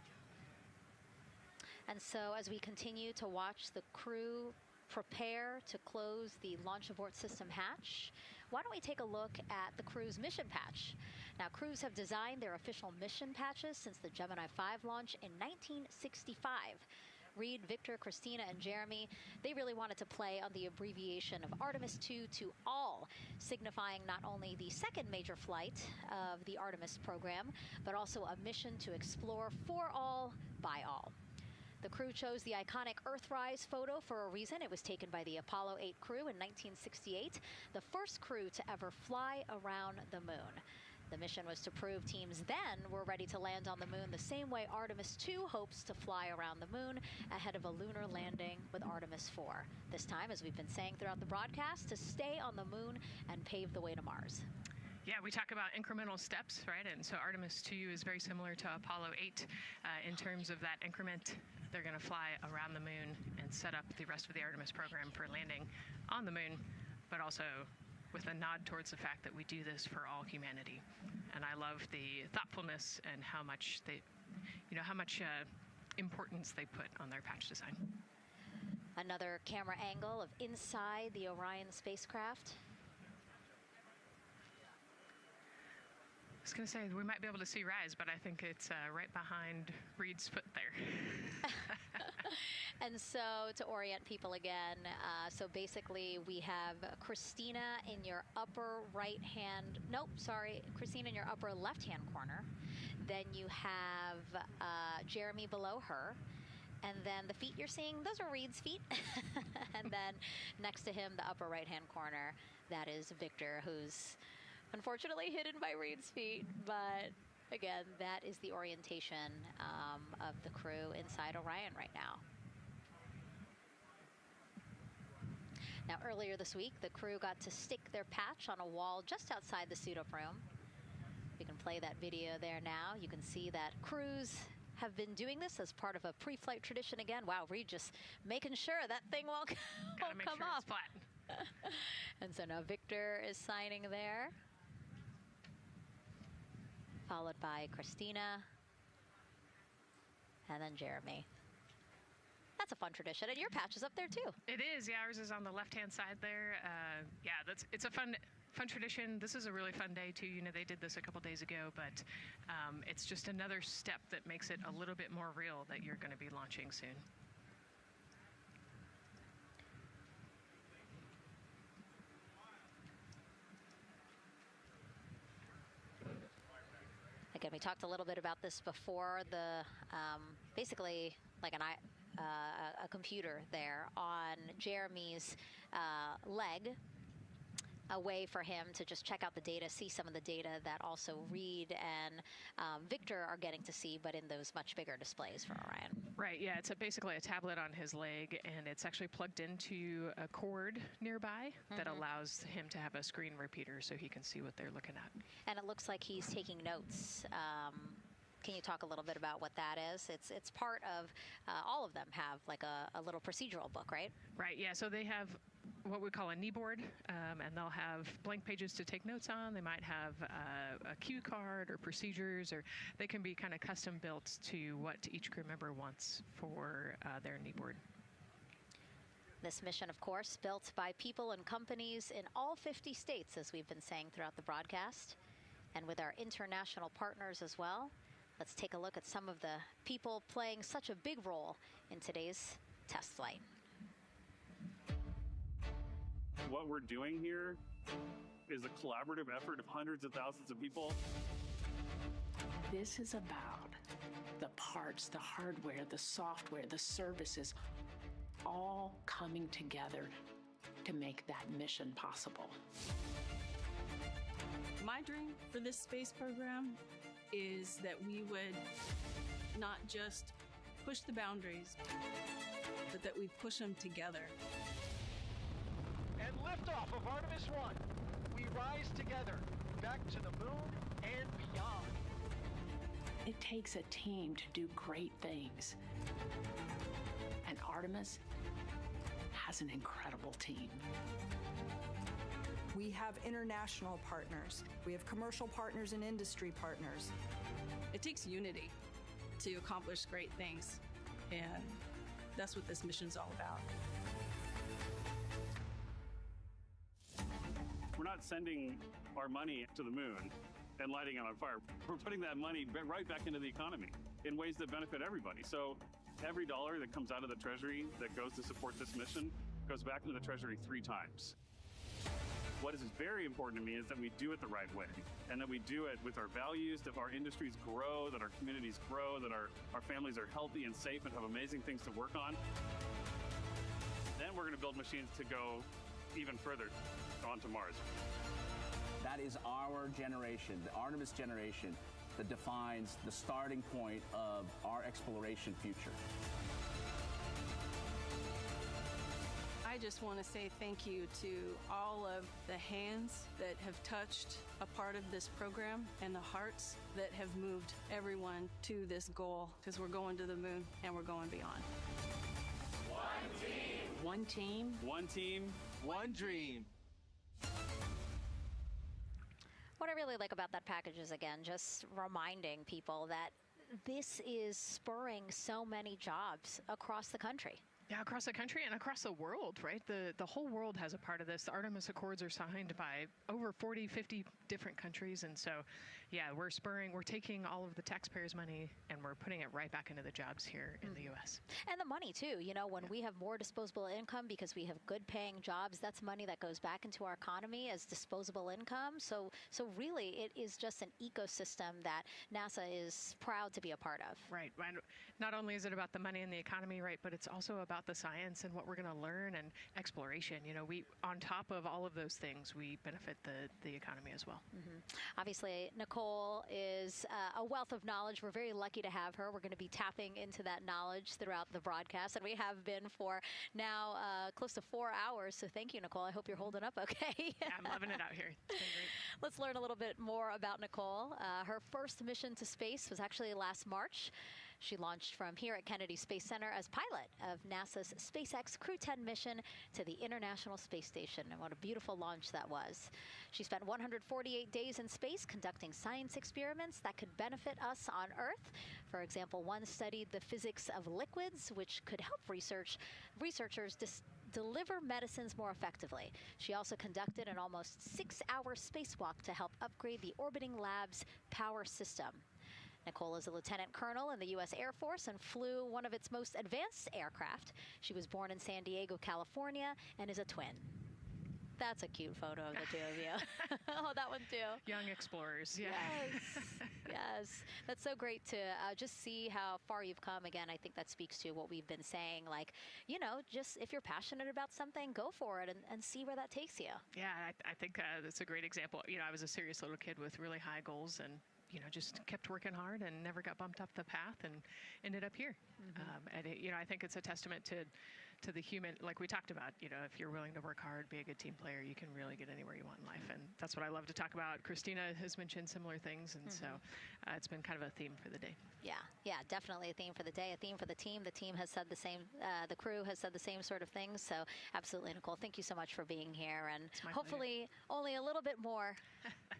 And so as we continue to watch the crew prepare to close the launch abort system hatch, why don't we take a look at the crew's mission patch? Now, crews have designed their official mission patches since the Gemini 5 launch in 1965. Reed, Victor, Christina, and Jeremy, they really wanted to play on the abbreviation of Artemis 2 to all, signifying not only the second major flight of the Artemis program, but also a mission to explore for all, by all. The crew chose the iconic Earthrise photo for a reason. It was taken by the Apollo 8 crew in 1968, the first crew to ever fly around the moon. The mission was to prove teams then were ready to land on the moon the same way Artemis 2 hopes to fly around the moon ahead of a lunar landing with Artemis 4. This time, as we've been saying throughout the broadcast, to stay on the moon and pave the way to Mars. Yeah, we talk about incremental steps, right? And so Artemis 2 is very similar to Apollo 8 in terms of that increment. They're going to fly around the moon and set up the rest of the Artemis program for landing on the moon, but also with a nod towards the fact that we do this for all humanity. And I love the thoughtfulness and how much importance they put on their patch design. Another camera angle of inside the Orion spacecraft. I was going to say, we might be able to see Rise, but I think it's right behind Reed's foot there. And so to orient people again, so basically we have Christina in your upper right hand, Christina in your upper left hand corner. Then you have Jeremy below her. And then the feet you're seeing, those are Reed's feet. And then next to him, the upper right hand corner, that is Victor, who's unfortunately hidden by Reed's feet. But again, that is the orientation of the crew inside Orion right now. Now, earlier this week, the crew got to stick their patch on a wall just outside the suit-up room. You can play that video there now. You can see that crews have been doing this as part of a pre-flight tradition again. Wow, Reed just making sure that thing won't come off. It's flat. And so now Victor is signing there, followed by Christina, and then Jeremy. That's a fun tradition, and your patch is up there too. It is, yeah. Ours is on the left-hand side there. It's a fun tradition. This is a really fun day too. You know, they did this a couple days ago, but it's just another step that makes it a little bit more real that you're going to be launching soon. Again, we talked a little bit about this before. The basically like a computer there on Jeremy's leg. a way for him to just check out the data, see some of the data that also Reed and Victor are getting to see, but in those much bigger displays for Orion. Right, yeah, it's basically a tablet on his leg, and it's actually plugged into a cord nearby that allows him to have a screen repeater so he can see what they're looking at. And it looks like he's taking notes. Can you talk a little bit about what that is? It's part of, all of them have like a little procedural book, right? Right, yeah, so they have what we call a knee board, and they'll have blank pages to take notes on. They might have a cue card or procedures, or they can be kind of custom built to what each crew member wants for their knee board. This mission, of course, built by people and companies in all 50 states, as we've been saying throughout the broadcast, and with our international partners as well. Let's take a look at some of the people playing such a big role in today's test flight. What we're doing here is a collaborative effort of hundreds of thousands of people. This is about the parts, the hardware, the software, the services, all coming together to make that mission possible. My dream for this space program is that we would not just push the boundaries, but that we push them together. And liftoff of Artemis 1. We rise together, back to the moon and beyond. It takes a team to do great things. And Artemis has an incredible team. We have international partners. We have commercial partners and industry partners. It takes unity to accomplish great things, and that's what this mission's all about. We're not sending our money to the moon and lighting it on fire. We're putting that money right back into the economy in ways that benefit everybody. So every dollar that comes out of the Treasury that goes to support this mission goes back into the Treasury 3 times. What is very important to me is that we do it the right way, and that we do it with our values, that our industries grow, that our communities grow, that our families are healthy and safe and have amazing things to work on. Then we're going to build machines to go even further onto Mars. That is our generation, the Artemis generation, that defines the starting point of our exploration future. I just want to say thank you to all of the hands that have touched a part of this program and the hearts that have moved everyone to this goal, because we're going to the moon and we're going beyond. One team. One team. One team. One dream. What I really like about that package is, again, just reminding people that this is spurring so many jobs across the country. Yeah, across the country and across the world, right? The whole world has a part of this. The Artemis Accords are signed by over 40, 50 different countries. And so, yeah, we're taking all of the taxpayers' money and we're putting it right back into the jobs here in the U.S. And the money, too. You know, when we have more disposable income because we have good paying jobs, that's money that goes back into our economy as disposable income. So really, it is just an ecosystem that NASA is proud to be a part of. Right. And not only is it about the money and the economy, right, but it's also about the science and what we're going to learn and exploration. You know, on top of all of those things, we benefit the economy as well. Obviously, Nicole is a wealth of knowledge. We're very lucky to have her. We're going to be tapping into that knowledge throughout the broadcast, and we have been for now close to 4 hours. So thank you, Nicole. I hope you're holding up okay. Yeah, I'm loving it out here. It's been great. Let's learn a little bit more about Nicole. Her first mission to space was actually last March. She launched from here at Kennedy Space Center as pilot of NASA's SpaceX Crew 10 mission to the International Space Station. And what a beautiful launch that was. She spent 148 days in space conducting science experiments that could benefit us on Earth. For example, one studied the physics of liquids, which could help researchers deliver medicines more effectively. She also conducted an almost 6-hour spacewalk to help upgrade the orbiting lab's power system. Nicole is a lieutenant colonel in the U.S. Air Force and flew one of its most advanced aircraft. She was born in San Diego, California, and is a twin. That's a cute photo of the two of you. Oh, that one too. Young explorers, yeah. Yes. Yes, that's so great to just see how far you've come. Again, I think that speaks to what we've been saying. Like, just if you're passionate about something, go for it and see where that takes you. Yeah, I think that's a great example. I was a serious little kid with really high goals and just kept working hard and never got bumped off the path and ended up here. I think it's a testament to the human, like we talked about, if you're willing to work hard, be a good team player, you can really get anywhere you want in life. And that's what I love to talk about. Christina has mentioned similar things. And so it's been kind of a theme for the day. Yeah, definitely a theme for the day, a theme for the team. The team has said the same, the crew has said the same sort of things. So absolutely, Nicole, thank you so much for being here. And hopefully only a little bit more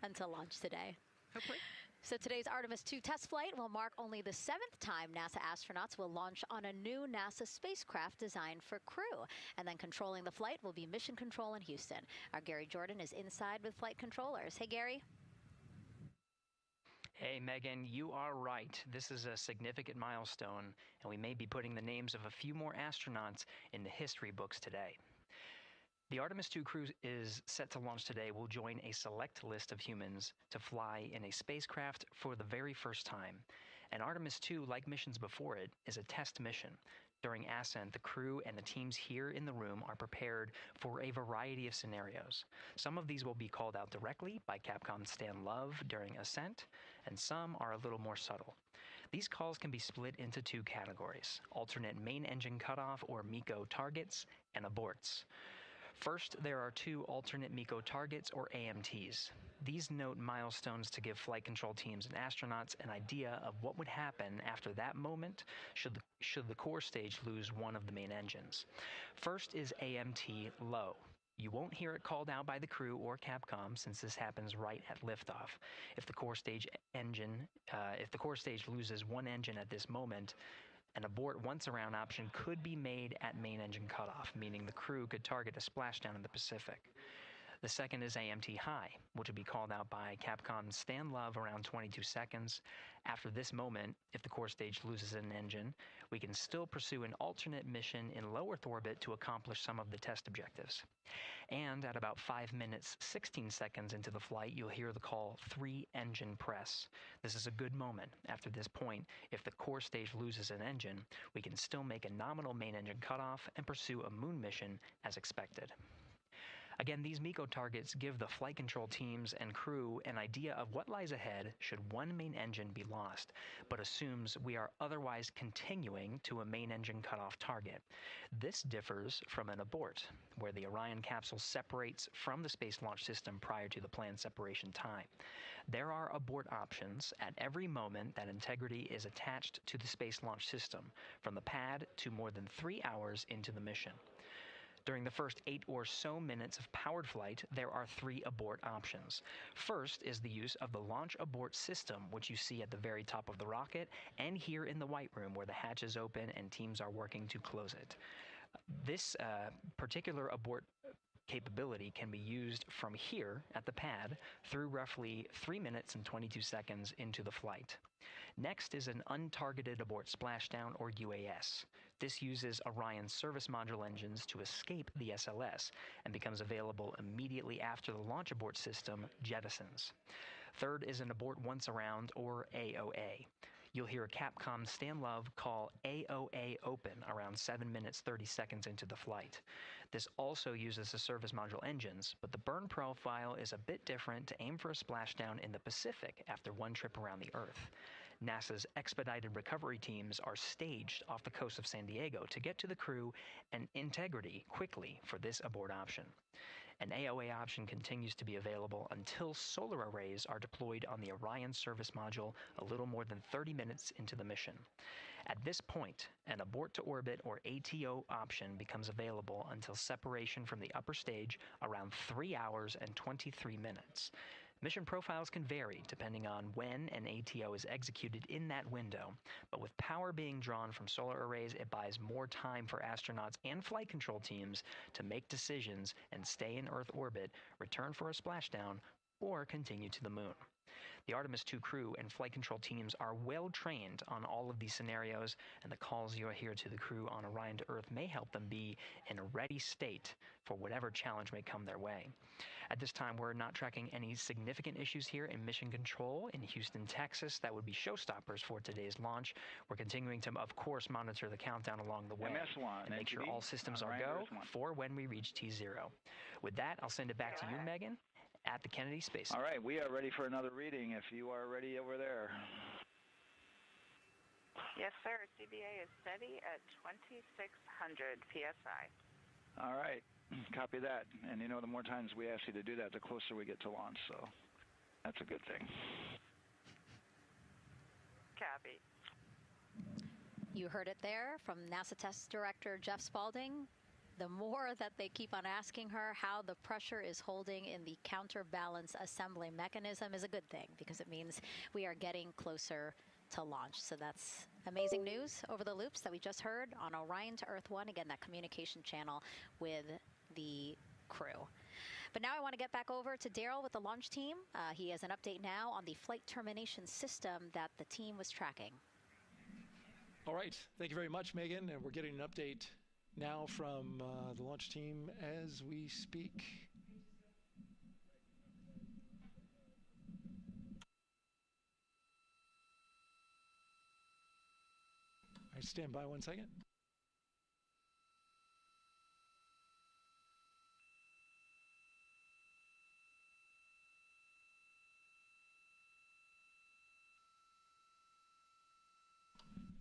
until launch today. Hopefully. So today's Artemis 2 test flight will mark only the 7th time NASA astronauts will launch on a new NASA spacecraft designed for crew. And then controlling the flight will be Mission Control in Houston. Our Gary Jordan is inside with flight controllers. Hey, Gary. Hey, Megan, you are right. This is a significant milestone, and we may be putting the names of a few more astronauts in the history books today. The Artemis 2 crew is set to launch today will join a select list of humans to fly in a spacecraft for the very first time. And Artemis 2, like missions before it, is a test mission. During ascent, the crew and the teams here in the room are prepared for a variety of scenarios. Some of these will be called out directly by Capcom's Stan Love during ascent, and some are a little more subtle. These calls can be split into 2 categories: alternate main engine cutoff or MECO targets and aborts. First, there are 2 alternate MECO targets, or AMTs. These note milestones to give flight control teams and astronauts an idea of what would happen after that moment should the core stage lose one of the main engines. First is AMT low. You won't hear it called out by the crew or Capcom since this happens right at liftoff. If the core stage loses one engine at this moment, an abort once around option could be made at main engine cutoff, meaning the crew could target a splashdown in the Pacific. The second is AMT high, which will be called out by Capcom's Stan Love around 22 seconds. After this moment, if the core stage loses an engine, we can still pursue an alternate mission in low Earth orbit to accomplish some of the test objectives. And at about 5 minutes, 16 seconds into the flight, you'll hear the call 3-engine press. This is a good moment. After this point, if the core stage loses an engine, we can still make a nominal main engine cutoff and pursue a moon mission as expected. Again, these MECO targets give the flight control teams and crew an idea of what lies ahead should one main engine be lost, but assumes we are otherwise continuing to a main engine cutoff target. This differs from an abort, where the Orion capsule separates from the Space Launch System prior to the planned separation time. There are abort options at every moment that integrity is attached to the Space Launch System, from the pad to more than 3 hours into the mission. During the first 8 or so minutes of powered flight, there are 3 abort options. First is the use of the launch abort system, which you see at the very top of the rocket and here in the White Room where the hatch is open and teams are working to close it. This particular abort capability can be used from here at the pad through roughly 3 minutes and 22 seconds into the flight. Next is an untargeted abort splashdown, or UAS. This uses Orion's service module engines to escape the SLS and becomes available immediately after the launch abort system jettisons. Third is an abort once around, or AOA. You'll hear Capcom's Stan Love call AOA open around 7 minutes 30 seconds into the flight. This also uses the service module engines, but the burn profile is a bit different to aim for a splashdown in the Pacific after one trip around the Earth. NASA's expedited recovery teams are staged off the coast of San Diego to get to the crew and integrity quickly for this abort option. An AOA option continues to be available until solar arrays are deployed on the Orion service module a little more than 30 minutes into the mission. At this point, an abort to orbit, or ATO option, becomes available until separation from the upper stage around 3 hours and 23 minutes. Mission profiles can vary depending on when an ATO is executed in that window, but with power being drawn from solar arrays, it buys more time for astronauts and flight control teams to make decisions and stay in Earth orbit, return for a splashdown, or continue to the moon. The Artemis 2 crew and flight control teams are well trained on all of these scenarios, and the calls you'll hear to the crew on Orion to Earth may help them be in a ready state for whatever challenge may come their way. At this time, we're not tracking any significant issues here in Mission Control in Houston, Texas. That would be showstoppers for today's launch. We're continuing to, of course, monitor the countdown along the way MS1, and make sure all systems are go for when we reach T0. With that, I'll send it back to you, Megan, at the Kennedy Space Center. All right, we are ready for another reading if you are ready over there. Yes, sir. CBA is steady at 2,600 PSI. All right, copy that. And you know, the more times we ask you to do that, the closer we get to launch, so that's a good thing. Copy. You heard it there from NASA Test Director Jeff Spaulding. The more that they keep on asking her how the pressure is holding in the counterbalance assembly mechanism is a good thing, because it means we are getting closer to launch. So that's amazing news over the loops that we just heard on Orion to Earth 1. Again, that communication channel with the crew. But now I want to get back over to Daryl with the launch team. He has an update now on the flight termination system that the team was tracking. All right. Thank you very much, Megan. And we're getting an update now from the launch team as we speak. All right, stand by 1 second.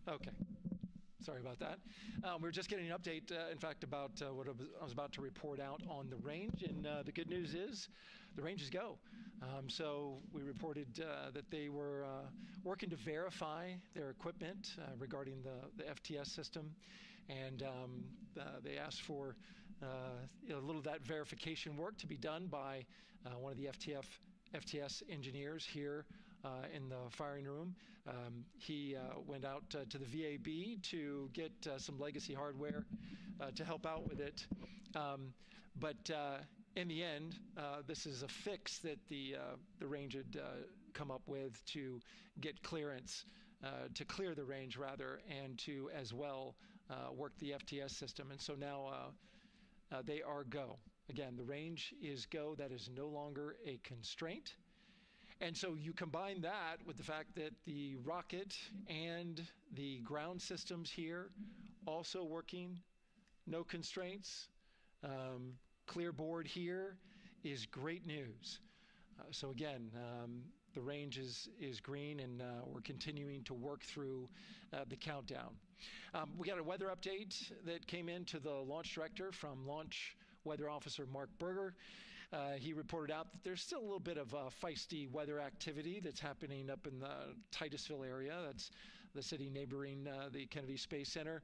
Okay. Sorry about that. We're just getting an update, in fact, about what I was about to report out on the range. And the good news is the range is go. So we reported that they were working to verify their equipment regarding the FTS system. And they asked for a little of that verification work to be done by one of the FTS engineers here in the firing room. He went out to the VAB to get some legacy hardware to help out with it. But in the end, this is a fix that the range had come up with to get clearance, to clear the range rather, and to as well work the FTS system. And so now they are go. Again, the range is go. That is no longer a constraint. And so you combine that with the fact that the rocket and the ground systems here also working, no constraints, clear board here is great news. So again, the range is green, and we're continuing to work through the countdown. We got a weather update that came in to the launch director from Launch Weather Officer Mark Berger. He reported out that there's still a little bit of feisty weather activity that's happening up in the Titusville area. That's the city neighboring the Kennedy Space Center.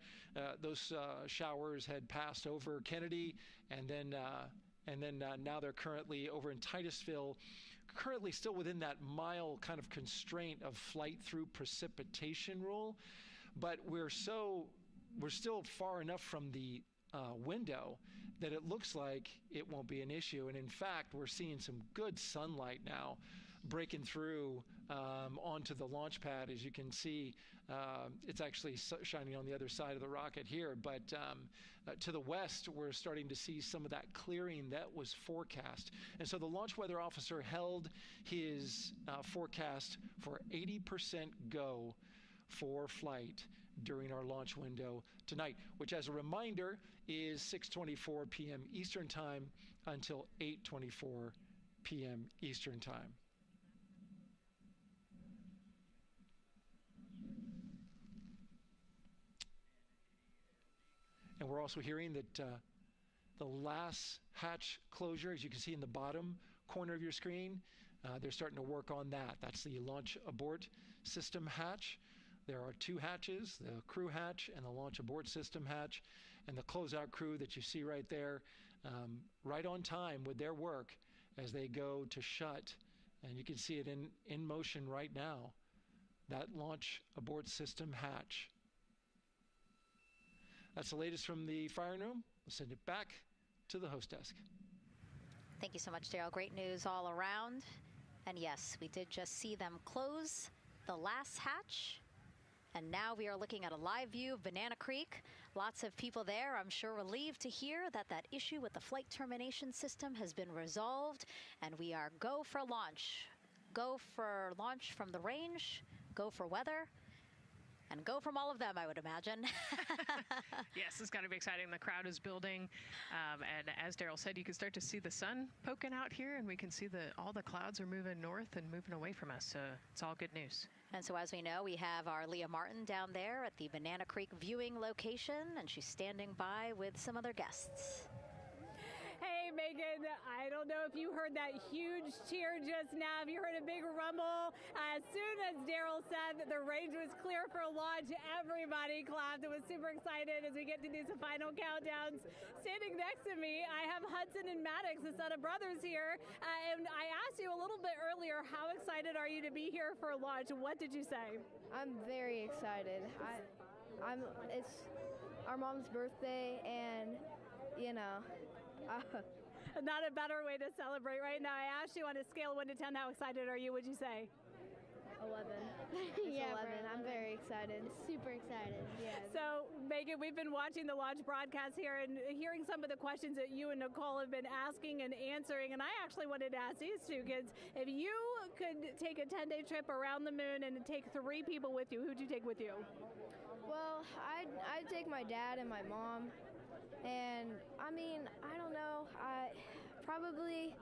Those showers had passed over Kennedy, and then now they're currently over in Titusville, currently still within that mile kind of constraint of flight through precipitation rule. But we're still far enough from the window that it looks like it won't be an issue. And in fact, we're seeing some good sunlight now breaking through onto the launch pad. As you can see, it's actually shining on the other side of the rocket here. But to the west, we're starting to see some of that clearing that was forecast. And so the launch weather officer held his forecast for 80% go for flight during our launch window tonight, which, as a reminder, is 6:24 p.m. Eastern Time until 8:24 p.m. Eastern Time. And we're also hearing that the last hatch closure, as you can see in the bottom corner of your screen, they're starting to work on that. That's the launch abort system hatch. There are two hatches, the crew hatch and the launch abort system hatch, and the closeout crew that you see right there, right on time with their work as they go to shut. And you can see it in motion right now, that launch abort system hatch. That's the latest from the firing room. We'll send it back to the host desk. Thank you so much, Daryl. Great news all around. And yes, we did just see them close the last hatch. And now we are looking at a live view of Banana Creek. Lots of people there, I'm sure, relieved to hear that that issue with the flight termination system has been resolved. And we are go for launch. Go for launch from the range, go for weather, and go from all of them, I would imagine. Yes, it's got to be exciting. The crowd is building. And as Daryl said, you can start to see the sun poking out here, and we can see all the clouds are moving north and moving away from us. So it's all good news. And so as we know, we have our Leah Martin down there at the Banana Creek viewing location, and she's standing by with some other guests. Hey, Megan, I don't know if you heard that huge cheer just now. If you heard a big rumble, as soon as Daryl said that the range was clear for launch, everybody clapped. It was super excited as we get to these final countdowns. Standing next to me, I have Hudson and Maddox, the son of brothers here. And I asked you a little bit earlier, how excited are you to be here for launch? What did you say? I'm very excited. It's our mom's birthday, and, you know, not a better way to celebrate right now. I asked you on a scale of 1 to 10, how excited are you? Would you say? 11. Yeah, 11. I'm very excited. Super excited. Yeah. So, Megan, we've been watching the launch broadcast here and hearing some of the questions that you and Nicole have been asking and answering. And I actually wanted to ask these two kids, if you could take a 10-day trip around the moon and take 3 people with you, who'd you take with you? Well, I'd take my dad and my mom. And I mean, I don't know. Probably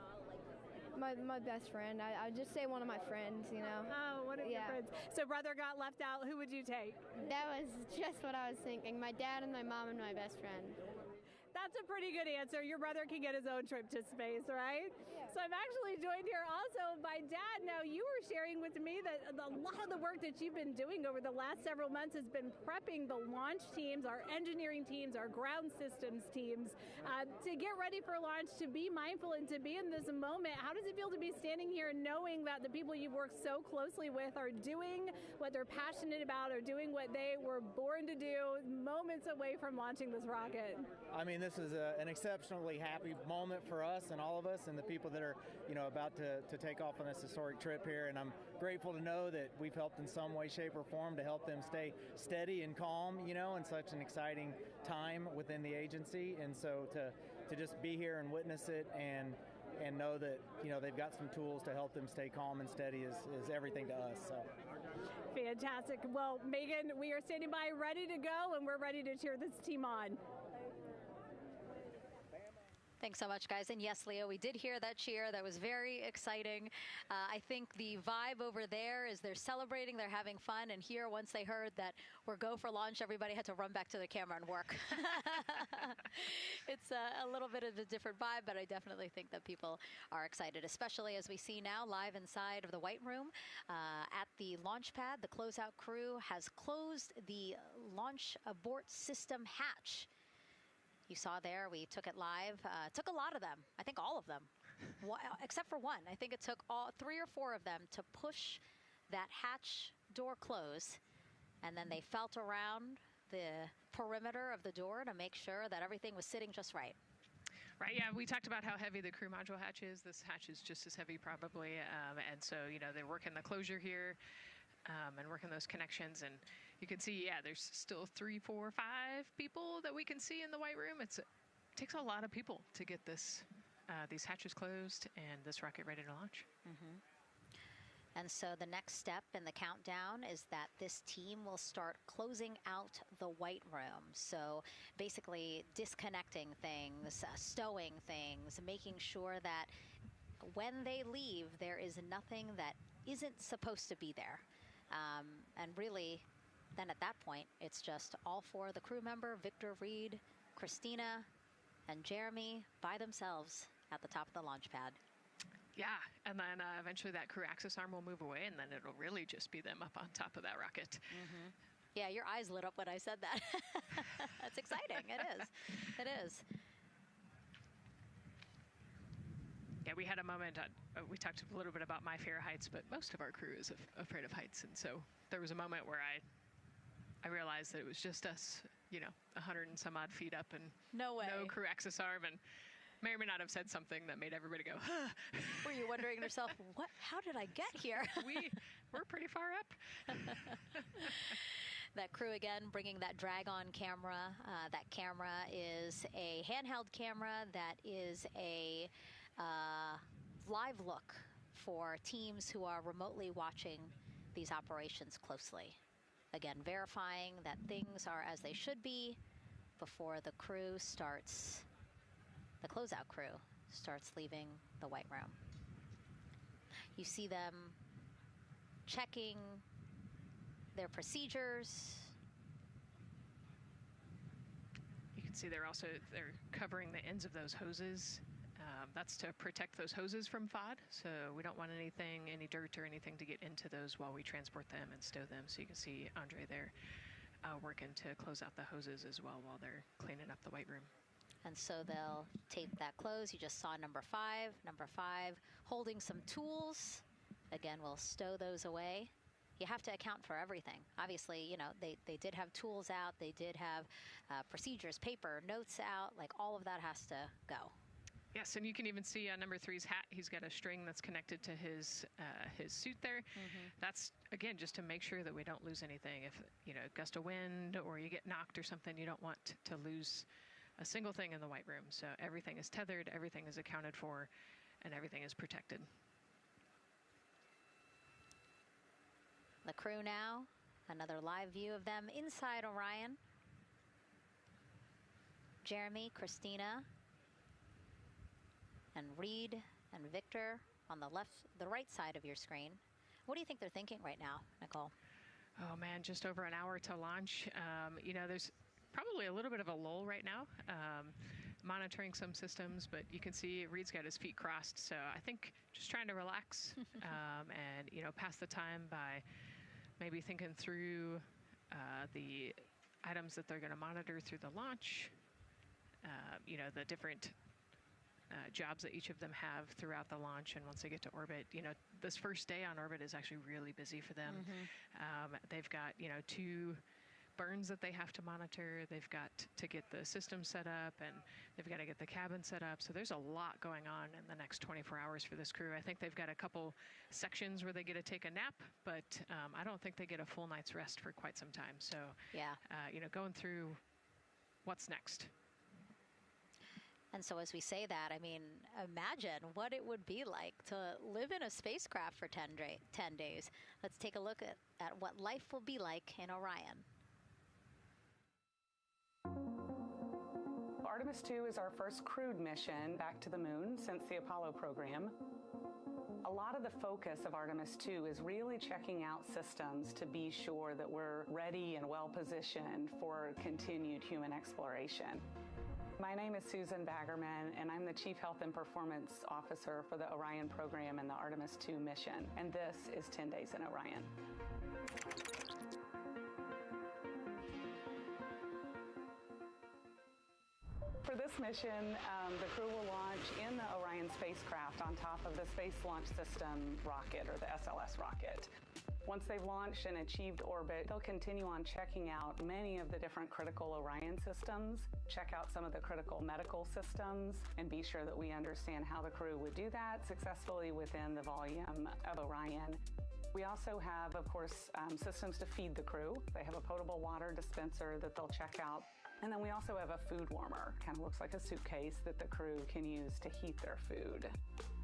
my best friend. I'd just say one of my friends, you know. Oh, one of your friends. So brother got left out. Who would you take? That was just what I was thinking. My dad and my mom and my best friend. That's a pretty good answer. Your brother can get his own trip to space, right? Yeah. So I'm actually joined here also by Dad. Now, you were sharing with me that a lot of the work that you've been doing over the last several months has been prepping the launch teams, our engineering teams, our ground systems teams to get ready for launch, to be mindful and to be in this moment. How does it feel to be standing here knowing that the people you've worked so closely with are doing what they're passionate about, or doing what they were born to do, moments away from launching this rocket? I mean, this is an exceptionally happy moment for us and all of us and the people that are, about to take off on this historic trip here. And I'm grateful to know that we've helped in some way, shape, or form to help them stay steady and calm, in such an exciting time within the agency. And so to just be here and witness it and know that, they've got some tools to help them stay calm and steady is everything to us. So. Fantastic. Well, Megan, we are standing by ready to go, and we're ready to cheer this team on. Thanks so much, guys. And yes, Leo, we did hear that cheer. That was very exciting. I think the vibe over there is they're celebrating, they're having fun. And here, once they heard that we're go for launch, everybody had to run back to the camera and work. It's a little bit of a different vibe, but I definitely think that people are excited, especially as we see now live inside of the White Room at the launch pad. The closeout crew has closed the launch abort system hatch. You saw there, we took it live. Took a lot of them, I think all of them, except for one. I think it took 3 or 4 of them to push that hatch door close. And then they felt around the perimeter of the door to make sure that everything was sitting just right. Right, yeah, we talked about how heavy the crew module hatch is. This hatch is just as heavy probably. And so, they're working the closure here and working those connections. And you can see, there's still 3, 4, 5 people that we can see in the White Room. It takes a lot of people to get these hatches closed and this rocket ready to launch. Mm-hmm. And so the next step in the countdown is that this team will start closing out the White Room. So basically disconnecting things, stowing things, making sure that when they leave, there is nothing that isn't supposed to be there. And really, then at that point, it's just all 4 of the crew member, Victor, Reed, Christina, and Jeremy by themselves at the top of the launch pad. Yeah, and then eventually that crew access arm will move away, and then it'll really just be them up on top of that rocket. Mm-hmm. Yeah, your eyes lit up when I said that. That's exciting. It is. It is. Yeah, we had a moment, we talked a little bit about my fear of heights, but most of our crew is afraid of heights. And so there was a moment where I realized that it was just us, 100 and some odd feet up and no way, no crew access arm. And may or may not have said something that made everybody go, huh. Were you wondering to yourself, how did I get here? We're pretty far up. That crew again bringing that drag-on camera. That camera is a handheld camera that is a live look for teams who are remotely watching these operations closely. Again, verifying that things are as they should be before the crew starts, the closeout crew starts leaving the white room. You see them checking their procedures. You can see they're covering the ends of those hoses. That's to protect those hoses from FOD. So we don't want any dirt or anything to get into those while we transport them and stow them. So you can see Andre there working to close out the hoses as well while they're cleaning up the white room. And so they'll tape that close. You just saw number 5. Number 5 holding some tools. Again, we'll stow those away. You have to account for everything. Obviously, you know, they did have tools out. They did have procedures, paper, notes out. Like all of that has to go. Yes, and you can even see on number 3's hat, he's got a string that's connected to his suit there. That's, again, just to make sure that we don't lose anything. If, you know, gust of wind or you get knocked or something, you don't want to lose a single thing in the white room. So everything is tethered, everything is accounted for, and everything is protected. The crew now, another live view of them inside Orion. Jeremy, Christina, and Reed and Victor on the right side of your screen. What do you think they're thinking right now, Nicole? Oh man, just over an hour to launch. You know, there's probably a little bit of a lull right now, monitoring some systems, but you can see Reed's got his feet crossed. So I think just trying to relax and, you know, pass the time by maybe thinking through the items that they're going to monitor through the launch, you know, the different jobs that each of them have throughout the launch. And once they get to orbit, you know, this first day on orbit is actually really busy for them. They've got, you know, 2 burns that they have to monitor. They've got to get the system set up, and they've got to get the cabin set up. So there's a lot going on in the next 24 hours for this crew. I think they've got a couple sections where they get to take a nap, but I don't think they get a full night's rest for quite some time. So, yeah, you know, going through what's next. And so as we say that, I mean, imagine what it would be like to live in a spacecraft for 10 days. Let's take a look at what life will be like in Orion. Artemis 2 is our first crewed mission back to the moon since the Apollo program. A lot of the focus of Artemis 2 is really checking out systems to be sure that we're ready and well positioned for continued human exploration. My name is Susan Baggerman, and I'm the Chief Health and Performance Officer for the Orion program and the Artemis 2 mission. And this is 10 Days in Orion. For this mission, the crew will launch in the Orion spacecraft on top of the Space Launch System rocket, or the SLS rocket. Once they've launched and achieved orbit, they'll continue on checking out many of the different critical Orion systems, check out some of the critical medical systems, and be sure that we understand how the crew would do that successfully within the volume of Orion. We also have, of course, systems to feed the crew. They have a potable water dispenser that they'll check out. And then we also have a food warmer, kind of looks like a suitcase that the crew can use to heat their food.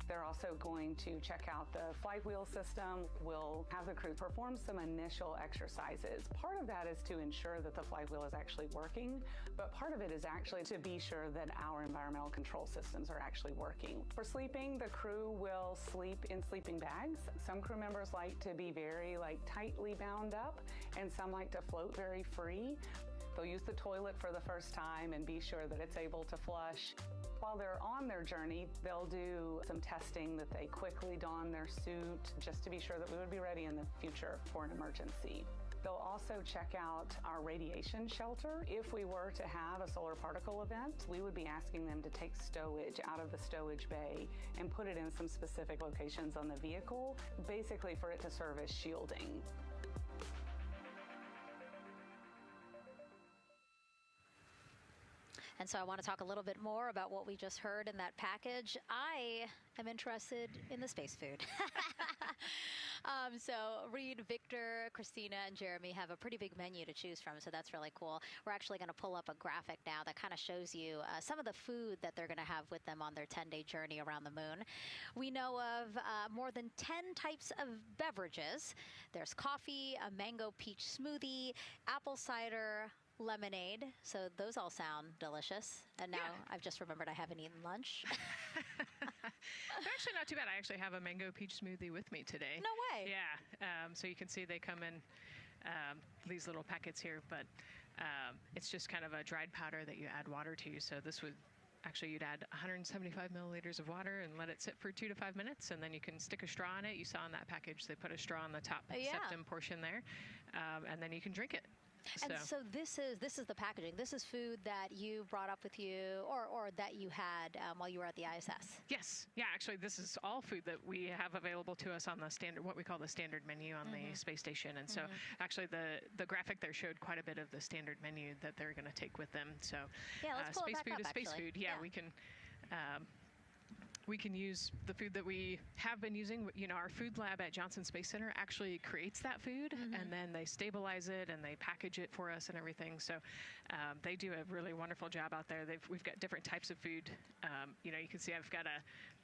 They're also going to check out the flight wheel system. We'll have the crew perform some initial exercises. Part of that is to ensure that the flight wheel is actually working, but part of it is actually to be sure that our environmental control systems are actually working. For sleeping, the crew will sleep in sleeping bags. Some crew members like to be very tightly bound up, and some like to float very free. They'll use the toilet for the first time and be sure that it's able to flush. While they're on their journey, they'll do some testing that they quickly don their suit just to be sure that we would be ready in the future for an emergency. They'll also check out our radiation shelter. If we were to have a solar particle event, we would be asking them to take stowage out of the stowage bay and put it in some specific locations on the vehicle, basically for it to serve as shielding. And so I want to talk a little bit more about what we just heard in that package. I am interested in the space food. So Reed, Victor, Christina, and Jeremy have a pretty big menu to choose from, so that's really cool. We're actually going to pull up a graphic now that kind of shows you some of the food that they're going to have with them on their 10-day journey around the moon. We know of more than 10 types of beverages. There's coffee, a mango peach smoothie, apple cider, lemonade. So those all sound delicious. And now I've just remembered I haven't eaten lunch. They're actually not too bad. I actually have a mango peach smoothie with me today. No way. Yeah. So you can see they come in these little packets here, but it's just kind of a dried powder that you add water to. So this would actually, you'd add 175 milliliters of water and let it sit for 2 to 5 minutes, and then you can stick a straw in it. You saw in that package they put a straw on the top septum portion there, and then you can drink it. And so this is the packaging. This is food that you brought up with you, or that you had while you were at the ISS. Yes. Yeah, actually, this is all food that we have available to us on the standard, what we call the standard menu on the space station. And so actually the graphic there showed quite a bit of the standard menu that they're going to take with them. So let's pull space it back food up, is space actually. food. Yeah, we can use the food that we have been using. You know, our food lab at Johnson Space Center actually creates that food, and then they stabilize it and they package it for us and everything. So they do a really wonderful job out there. We've got different types of food. You know, you can see I've got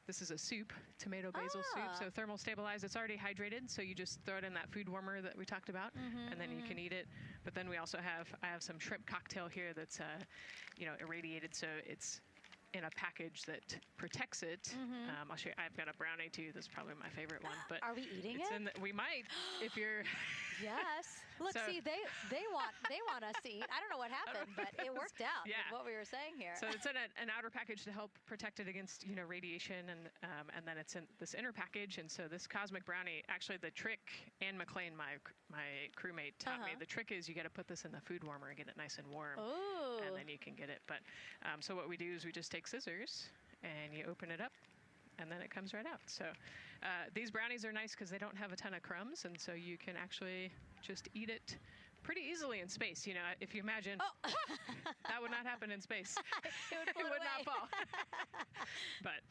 this is a soup, tomato basil soup, so thermal stabilized. It's already hydrated, so you just throw it in that food warmer that we talked about, and then you can eat it. But then we also I have some shrimp cocktail here that's, you know, irradiated, so it's in a package that protects it. I'll show you. I've got a brownie too. That's probably my favorite one. But are we eating it? We might, if you're. Yes. Look, see, they want us to eat. I don't know what happened, but it worked out with what we were saying here. So it's in an outer package to help protect it against, you know, radiation, and then it's in this inner package. And so this cosmic brownie, actually the trick, Ann McLean, my crewmate, taught me. The trick is you got to put this in the food warmer and get it nice and warm, and then you can get it. But so what we do is we just take scissors and you open it up, and then it comes right out. So these brownies are nice because they don't have a ton of crumbs, and so you can actually just eat it pretty easily in space. You know, if you imagine, that would not happen in space. It would not fall. But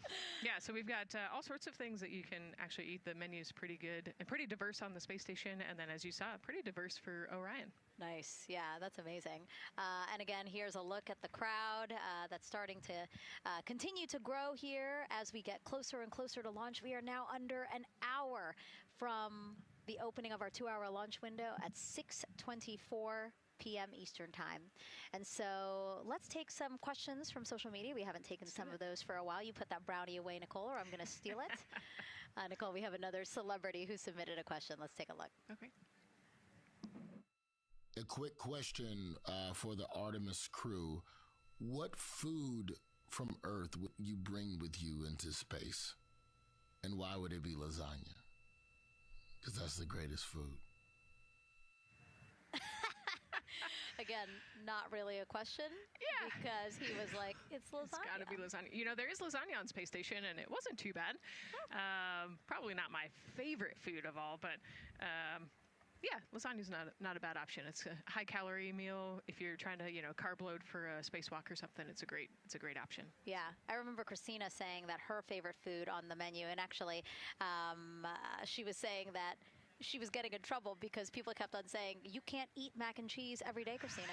yeah, so we've got all sorts of things that you can actually eat. The menu's pretty good and pretty diverse on the space station, and then as you saw, pretty diverse for Orion. Nice. Yeah, that's amazing. And again, here's a look at the crowd that's starting to continue to grow here as we get closer and closer to launch. We are now under an hour from the opening of our 2-hour launch window at 6:24 p.m. Eastern Time. And so let's take some questions from social media. We haven't taken some of those for a while. You put that brownie away, Nicole, or I'm going to steal it. Nicole, we have another celebrity who submitted a question. Let's take a look. Okay. A quick question for the Artemis crew. What food from Earth would you bring with you into space? And why would it be lasagna? Because that's the greatest food. Again, not really a question. Yeah. Because he was like, it's lasagna. It's got to be lasagna. You know, there is lasagna on space station, and it wasn't too bad. Probably not my favorite food of all, but yeah, lasagna's not a bad option. It's a high-calorie meal. If you're trying to, you know, carb load for a spacewalk or something, it's a great option. Yeah, I remember Christina saying that her favorite food on the menu, and actually, she was saying that she was getting in trouble because people kept on saying, you can't eat mac and cheese every day, Christina.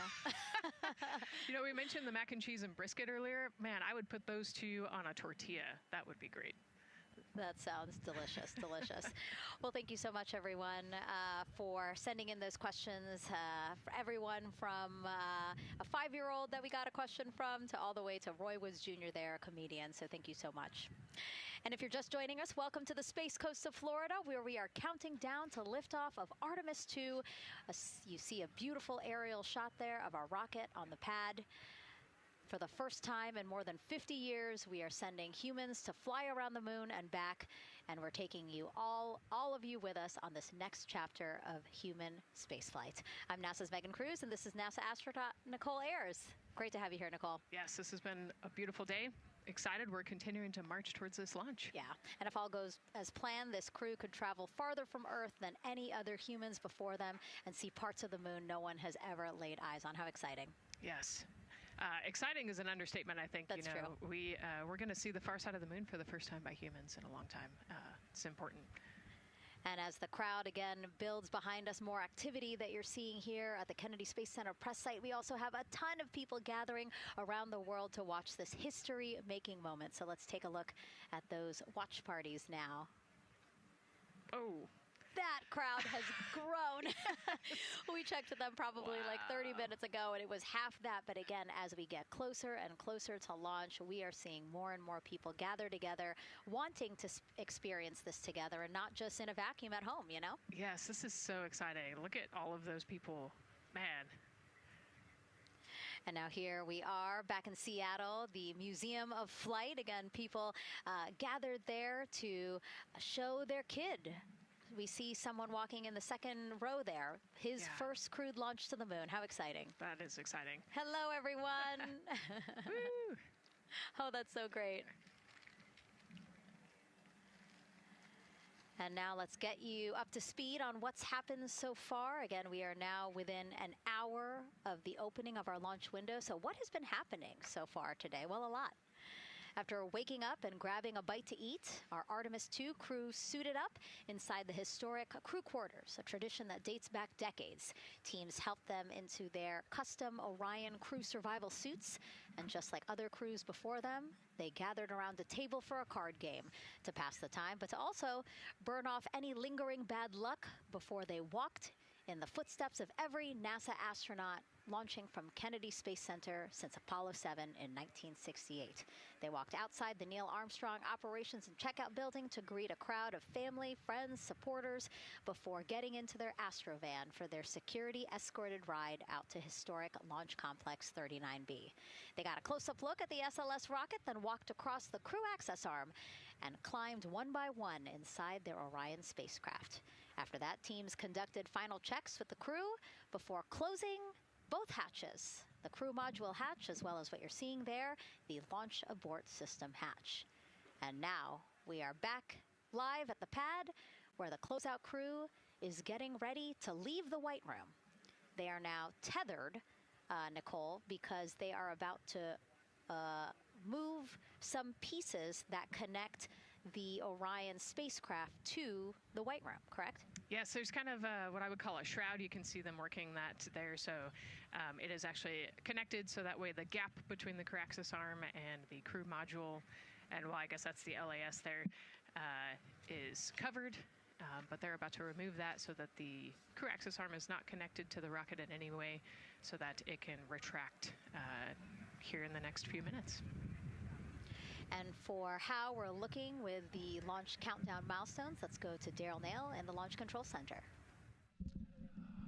You know, we mentioned the mac and cheese and brisket earlier. Man, I would put those two on a tortilla. That would be great. That sounds delicious, delicious. Well, thank you so much, everyone, for sending in those questions. For everyone from a 5-year-old that we got a question from to all the way to Roy Woods Jr. there, a comedian. So thank you so much. And if you're just joining us, welcome to the Space Coast of Florida, where we are counting down to liftoff of Artemis 2. You see a beautiful aerial shot there of our rocket on the pad. For the first time in more than 50 years, we are sending humans to fly around the moon and back, and we're taking you all of you with us on this next chapter of human spaceflight. I'm NASA's Megan Cruz, and this is NASA astronaut Nicole Ayers. Great to have you here, Nicole. Yes, this has been a beautiful day. Excited. We're continuing to march towards this launch. Yeah, and if all goes as planned, this crew could travel farther from Earth than any other humans before them and see parts of the moon no one has ever laid eyes on. How exciting. Yes. Exciting is an understatement, I think. That's true. We're going to see the far side of the moon for the first time by humans in a long time. It's important. And as the crowd again builds behind us, more activity that you're seeing here at the Kennedy Space Center press site. We also have a ton of people gathering around the world to watch this history-making moment. So let's take a look at those watch parties now. Oh. That crowd has grown. We checked with them probably like 30 minutes ago, and it was half that. But again, as we get closer and closer to launch, we are seeing more and more people gather together, wanting to experience this together and not just in a vacuum at home, you know? Yes, this is so exciting. Look at all of those people. Man. And now here we are back in Seattle, the Museum of Flight. Again, people gathered there to show their kid. We see someone walking in the second row there. His first crewed launch to the moon. How exciting. That is exciting. Hello, everyone. Woo. Oh, that's so great. And now let's get you up to speed on what's happened so far. Again, we are now within an hour of the opening of our launch window. So what has been happening so far today? Well, a lot. After waking up and grabbing a bite to eat, our Artemis II crew suited up inside the historic crew quarters, a tradition that dates back decades. Teams helped them into their custom Orion crew survival suits, and just like other crews before them, they gathered around a table for a card game to pass the time, but to also burn off any lingering bad luck before they walked in the footsteps of every NASA astronaut launching from Kennedy Space Center since Apollo 7 in 1968. They walked outside the Neil Armstrong Operations and Checkout Building to greet a crowd of family, friends, supporters before getting into their Astrovan for their security-escorted ride out to historic Launch Complex 39B. They got a close-up look at the SLS rocket, then walked across the crew access arm and climbed one by one inside their Orion spacecraft. After that, teams conducted final checks with the crew before closing both hatches, the crew module hatch, as well as what you're seeing there, the launch abort system hatch. And now we are back live at the pad where the closeout crew is getting ready to leave the White Room. They are now tethered, Nicole, because they are about to move some pieces that connect the Orion spacecraft to the White Room, correct? Yes, there's kind of what I would call a shroud. You can see them working that there. So it is actually connected, so that way the gap between the crew access arm and the crew module, and well, I guess that's the LAS there, is covered. But they're about to remove that so that the crew access arm is not connected to the rocket in any way, so that it can retract here in the next few minutes. And for how we're looking with the launch countdown milestones, let's go to Daryl Nail in the Launch Control Center.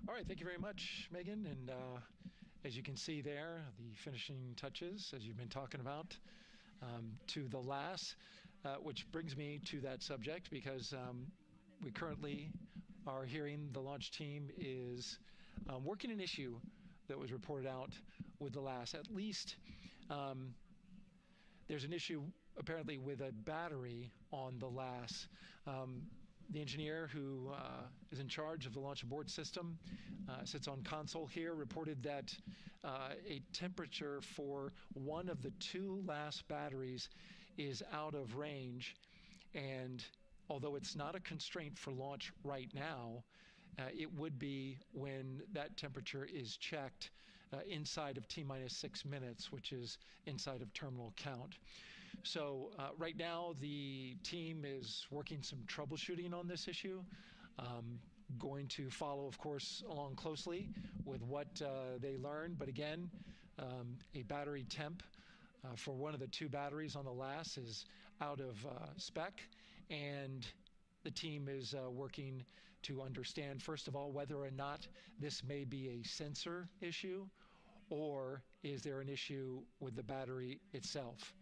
All right, thank you very much, Megan. And as you can see there, the finishing touches, as you've been talking about, to the LAS, which brings me to that subject, because we currently are hearing the launch team is working an issue that was reported out with the LAS. At least there's an issue apparently with a battery on the LAS. The engineer who is in charge of the launch abort system sits on console here, reported that a temperature for one of the two LAS batteries is out of range, and although it's not a constraint for launch right now, it would be when that temperature is checked inside of T-minus 6 minutes, which is inside of terminal count. So right now the team is working some troubleshooting on this issue. Going to follow, of course, along closely with what they learn. But again, a battery temp for one of the two batteries on the LAS is out of spec, and the team is working to understand, first of all, whether or not this may be a sensor issue, or is there an issue with the battery itself.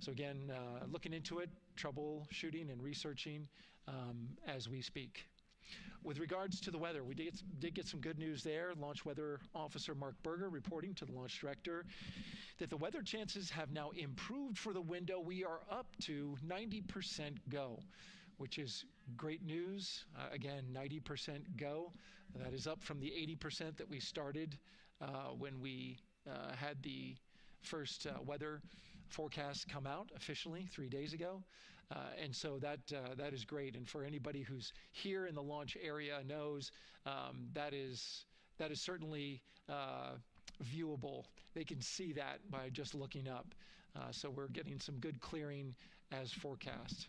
So again, looking into it, troubleshooting and researching as we speak. With regards to the weather, we did get some good news there. Launch Weather Officer Mark Berger reporting to the launch director that the weather chances have now improved for the window. We are up to 90% go, which is great news. Again, 90% go. That is up from the 80% that we started when we had the first weather forecasts come out officially 3 days ago. And so that is great. And for anybody who's here in the launch area knows that is certainly viewable. They can see that by just looking up. So we're getting some good clearing as forecast.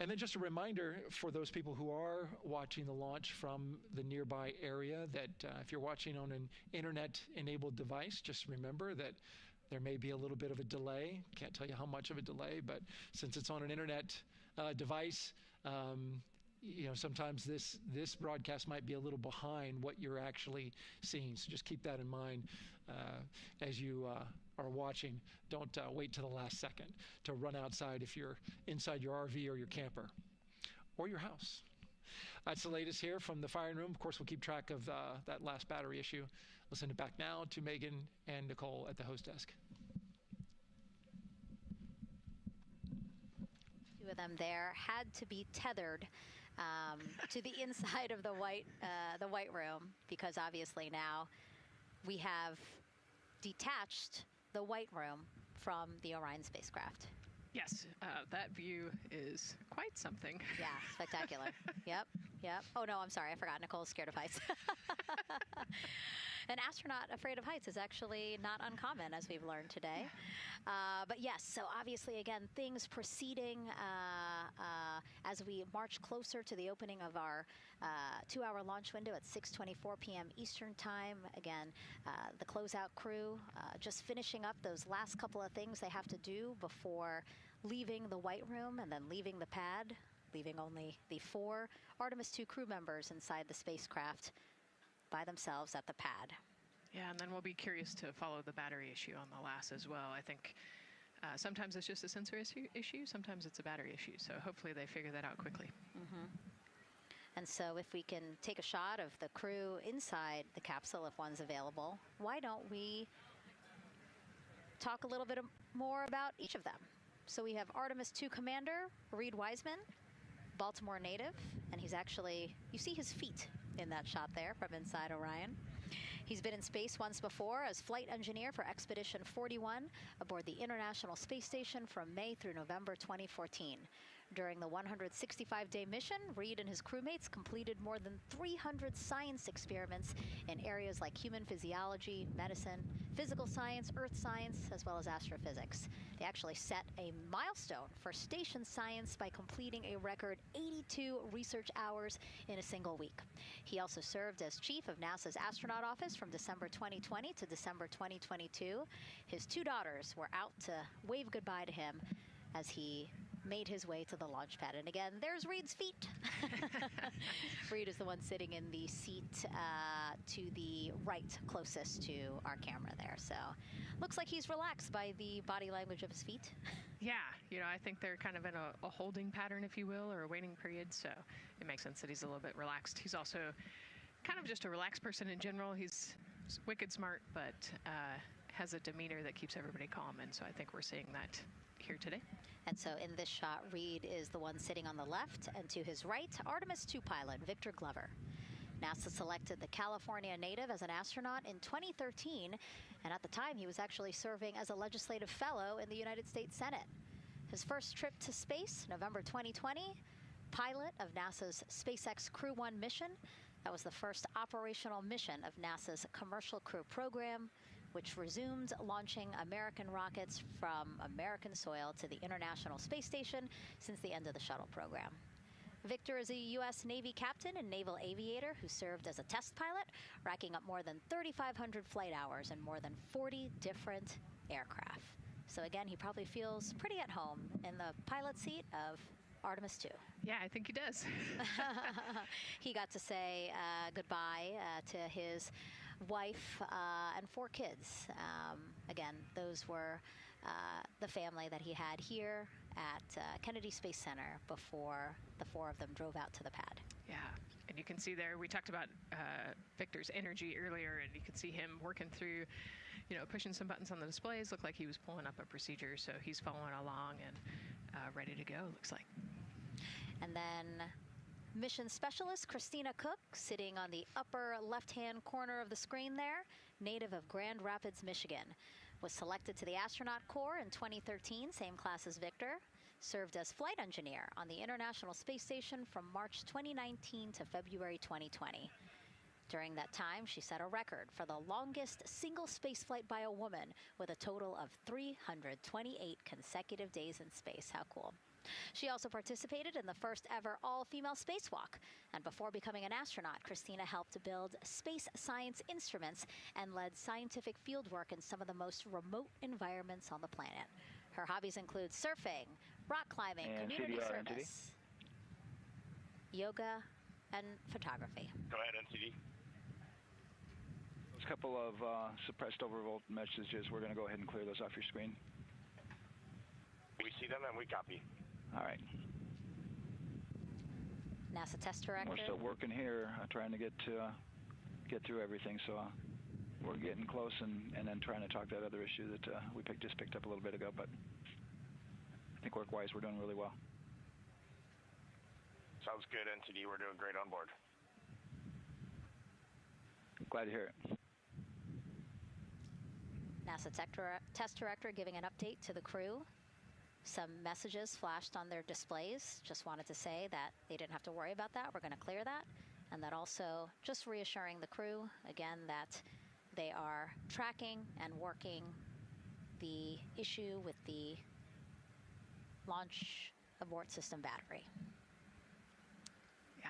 And then just a reminder for those people who are watching the launch from the nearby area that if you're watching on an internet-enabled device, just remember that there may be a little bit of a delay. Can't tell you how much of a delay, but since it's on an internet device, sometimes this broadcast might be a little behind what you're actually seeing. So just keep that in mind as you are watching. Don't wait to the last second to run outside if you're inside your RV or your camper or your house. That's the latest here from the firing room. Of course, we'll keep track of that last battery issue. We'll send it back now to Megan and Nicole at the host desk. Two of them there had to be tethered to the inside of the white room, because obviously now we have detached the white room from the Orion spacecraft. Yes, that view is quite something. Yeah, spectacular. Yep. Oh, no, I'm sorry. I forgot. Nicole's scared of heights. An astronaut afraid of heights is actually not uncommon, as we've learned today. But yes, so obviously, again, things proceeding as we march closer to the opening of our 2-hour launch window at 6:24 p.m. Eastern Time. Again, the closeout crew just finishing up those last couple of things they have to do before leaving the white room and then leaving the pad, leaving only the 4 Artemis 2 crew members inside the spacecraft by themselves at the pad. Yeah, and then we'll be curious to follow the battery issue on the last as well. I think sometimes it's just a sensor issue, sometimes it's a battery issue. So hopefully they figure that out quickly. Mm-hmm. And so if we can take a shot of the crew inside the capsule, if one's available, why don't we talk a little bit more about each of them? So we have Artemis 2 Commander Reed Wiseman, Baltimore native, and he's actually, you see his feet in that shot there from inside Orion. He's been in space once before as flight engineer for Expedition 41 aboard the International Space Station from May through November 2014. During the 165-day mission, Reed and his crewmates completed more than 300 science experiments in areas like human physiology, medicine, physical science, earth science, as well as astrophysics. They actually set a milestone for station science by completing a record 82 research hours in a single week. He also served as chief of NASA's astronaut office from December 2020 to December 2022. His 2 daughters were out to wave goodbye to him as he made his way to the launch pad. And again, there's Reed's feet. Reed is the one sitting in the seat to the right, closest to our camera there. So looks like he's relaxed by the body language of his feet. Yeah, I think they're kind of in a holding pattern, if you will, or a waiting period. So it makes sense that he's a little bit relaxed. He's also kind of just a relaxed person in general. He's wicked smart, but has a demeanor that keeps everybody calm. And so I think we're seeing that here today. And so in this shot, Reed is the one sitting on the left, and to his right, Artemis 2 pilot Victor Glover. NASA selected the California native as an astronaut in 2013, and at the time he was actually serving as a legislative fellow in the United States Senate. His first trip to space, November 2020, pilot of NASA's SpaceX Crew 1 mission. That was the first operational mission of NASA's Commercial Crew program, which resumed launching American rockets from American soil to the International Space Station since the end of the shuttle program. Victor is a U.S. Navy captain and naval aviator who served as a test pilot, racking up more than 3,500 flight hours in more than 40 different aircraft. So again, he probably feels pretty at home in the pilot seat of Artemis 2. Yeah, I think he does. He got to say goodbye to his wife and 4 kids. Again, those were the family that he had here at Kennedy Space Center before the 4 of them drove out to the pad. Yeah, and you can see there, we talked about Victor's energy earlier, and you can see him working through, pushing some buttons on the displays. Looked like he was pulling up a procedure, so he's following along and ready to go, looks like. And then mission specialist Christina Cook, sitting on the upper left-hand corner of the screen there, native of Grand Rapids, Michigan. Was selected to the astronaut corps in 2013, same class as Victor. Served as flight engineer on the International Space Station from March 2019 to February 2020. During that time, she set a record for the longest single spaceflight by a woman with a total of 328 consecutive days in space. How cool. She also participated in the first ever all-female spacewalk. And before becoming an astronaut, Christina helped build space science instruments and led scientific fieldwork in some of the most remote environments on the planet. Her hobbies include surfing, rock climbing, and community CDR, service, yoga, and photography. Go ahead, NCD. There's a couple of suppressed overvolt messages. We're going to go ahead and clear those off your screen. We see them and we copy. All right. NASA test director. We're still working here, trying to get through everything. So we're getting close, and then trying to talk that other issue that we just picked up a little bit ago. But I think work-wise, we're doing really well. Sounds good, NTD. We're doing great on board. Glad to hear it. NASA test director giving an update to the crew. Some messages flashed on their displays. Just wanted to say that they didn't have to worry about that. We're going to clear that. And that also just reassuring the crew, again, that they are tracking and working the issue with the launch abort system battery. Yeah.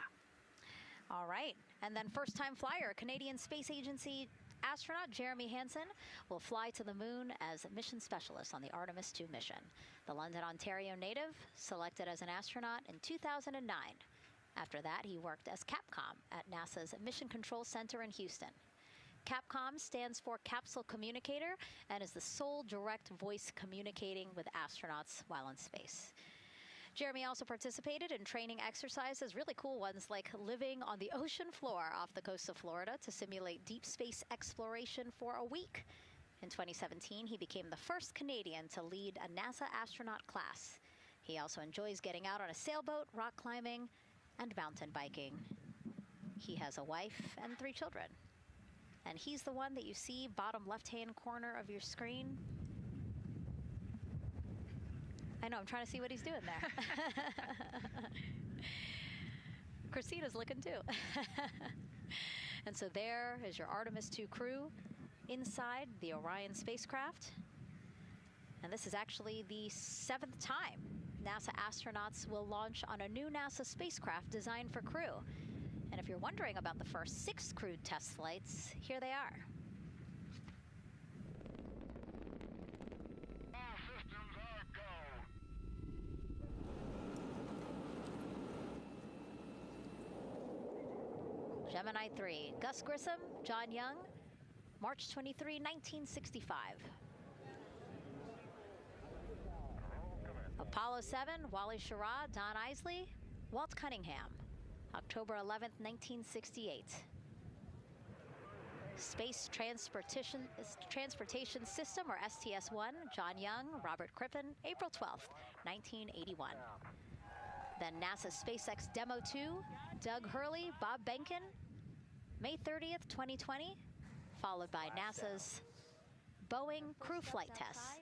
All right. And then first-time flyer, Canadian Space Agency astronaut Jeremy Hansen will fly to the moon as mission specialist on the Artemis 2 mission. The London, Ontario native selected as an astronaut in 2009. After that, he worked as Capcom at NASA's Mission Control Center in Houston. Capcom stands for Capsule Communicator and is the sole direct voice communicating with astronauts while in space. Jeremy also participated in training exercises, really cool ones, like living on the ocean floor off the coast of Florida to simulate deep space exploration for a week. In 2017, he became the first Canadian to lead a NASA astronaut class. He also enjoys getting out on a sailboat, rock climbing, and mountain biking. He has a wife and 3 children. And he's the one that you see bottom left-hand corner of your screen. I know, I'm trying to see what he's doing there. Christina's looking too. And so there is your Artemis 2 crew inside the Orion spacecraft. And this is actually the 7th time NASA astronauts will launch on a new NASA spacecraft designed for crew. And if you're wondering about the first 6 crewed test flights, here they are. Gemini 3, Gus Grissom, John Young, March 23, 1965. Apollo 7, Wally Schirra, Don Isley, Walt Cunningham, October 11, 1968. Space Transportation System, or STS-1, John Young, Robert Crippen, April 12, 1981. Then NASA SpaceX Demo 2, Doug Hurley, Bob Behnken, May 30th, 2020, followed by NASA's Boeing crew flight tests.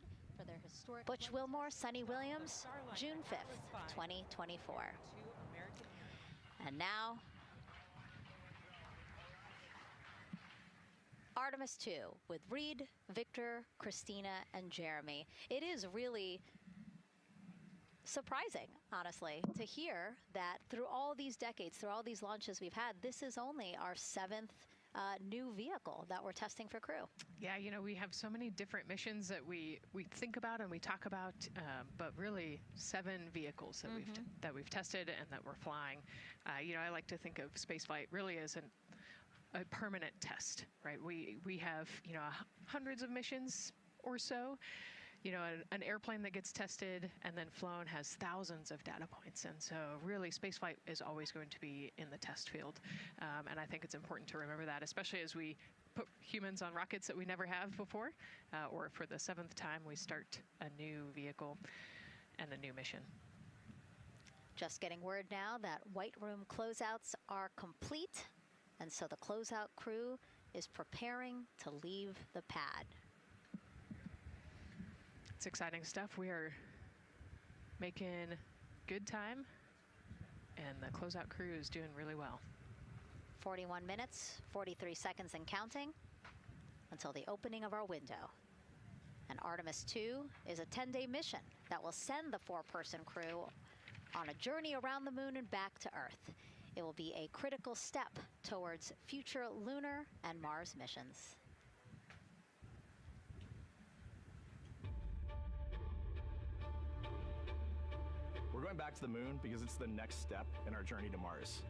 Butch Wilmore, Sonny Williams, June 5th, 2024. And now, Artemis 2 with Reed, Victor, Christina, and Jeremy. It is really surprising, honestly, to hear that through all these decades, through all these launches we've had, this is only our 7th new vehicle that we're testing for crew. Yeah, you know, we have so many different missions that we think about and we talk about, but really 7 vehicles that we've tested and that we're flying. You know, I like to think of spaceflight really as a permanent test, right? We have, you know, hundreds of missions or so. You know, an airplane that gets tested and then flown has thousands of data points. And so really spaceflight is always going to be in the test field. And I think it's important to remember that, especially as we put humans on rockets that we never have before, or for the 7th time we start a new vehicle and a new mission. Just getting word now that White Room closeouts are complete. And so the closeout crew is preparing to leave the pad. It's exciting stuff. We are making good time, and the closeout crew is doing really well. 41 minutes, 43 seconds and counting until the opening of our window. And Artemis 2 is a 10-day mission that will send the 4-person crew on a journey around the moon and back to Earth. It will be a critical step towards future lunar and Mars missions. We're going back to the moon because it's the next step in our journey to Mars.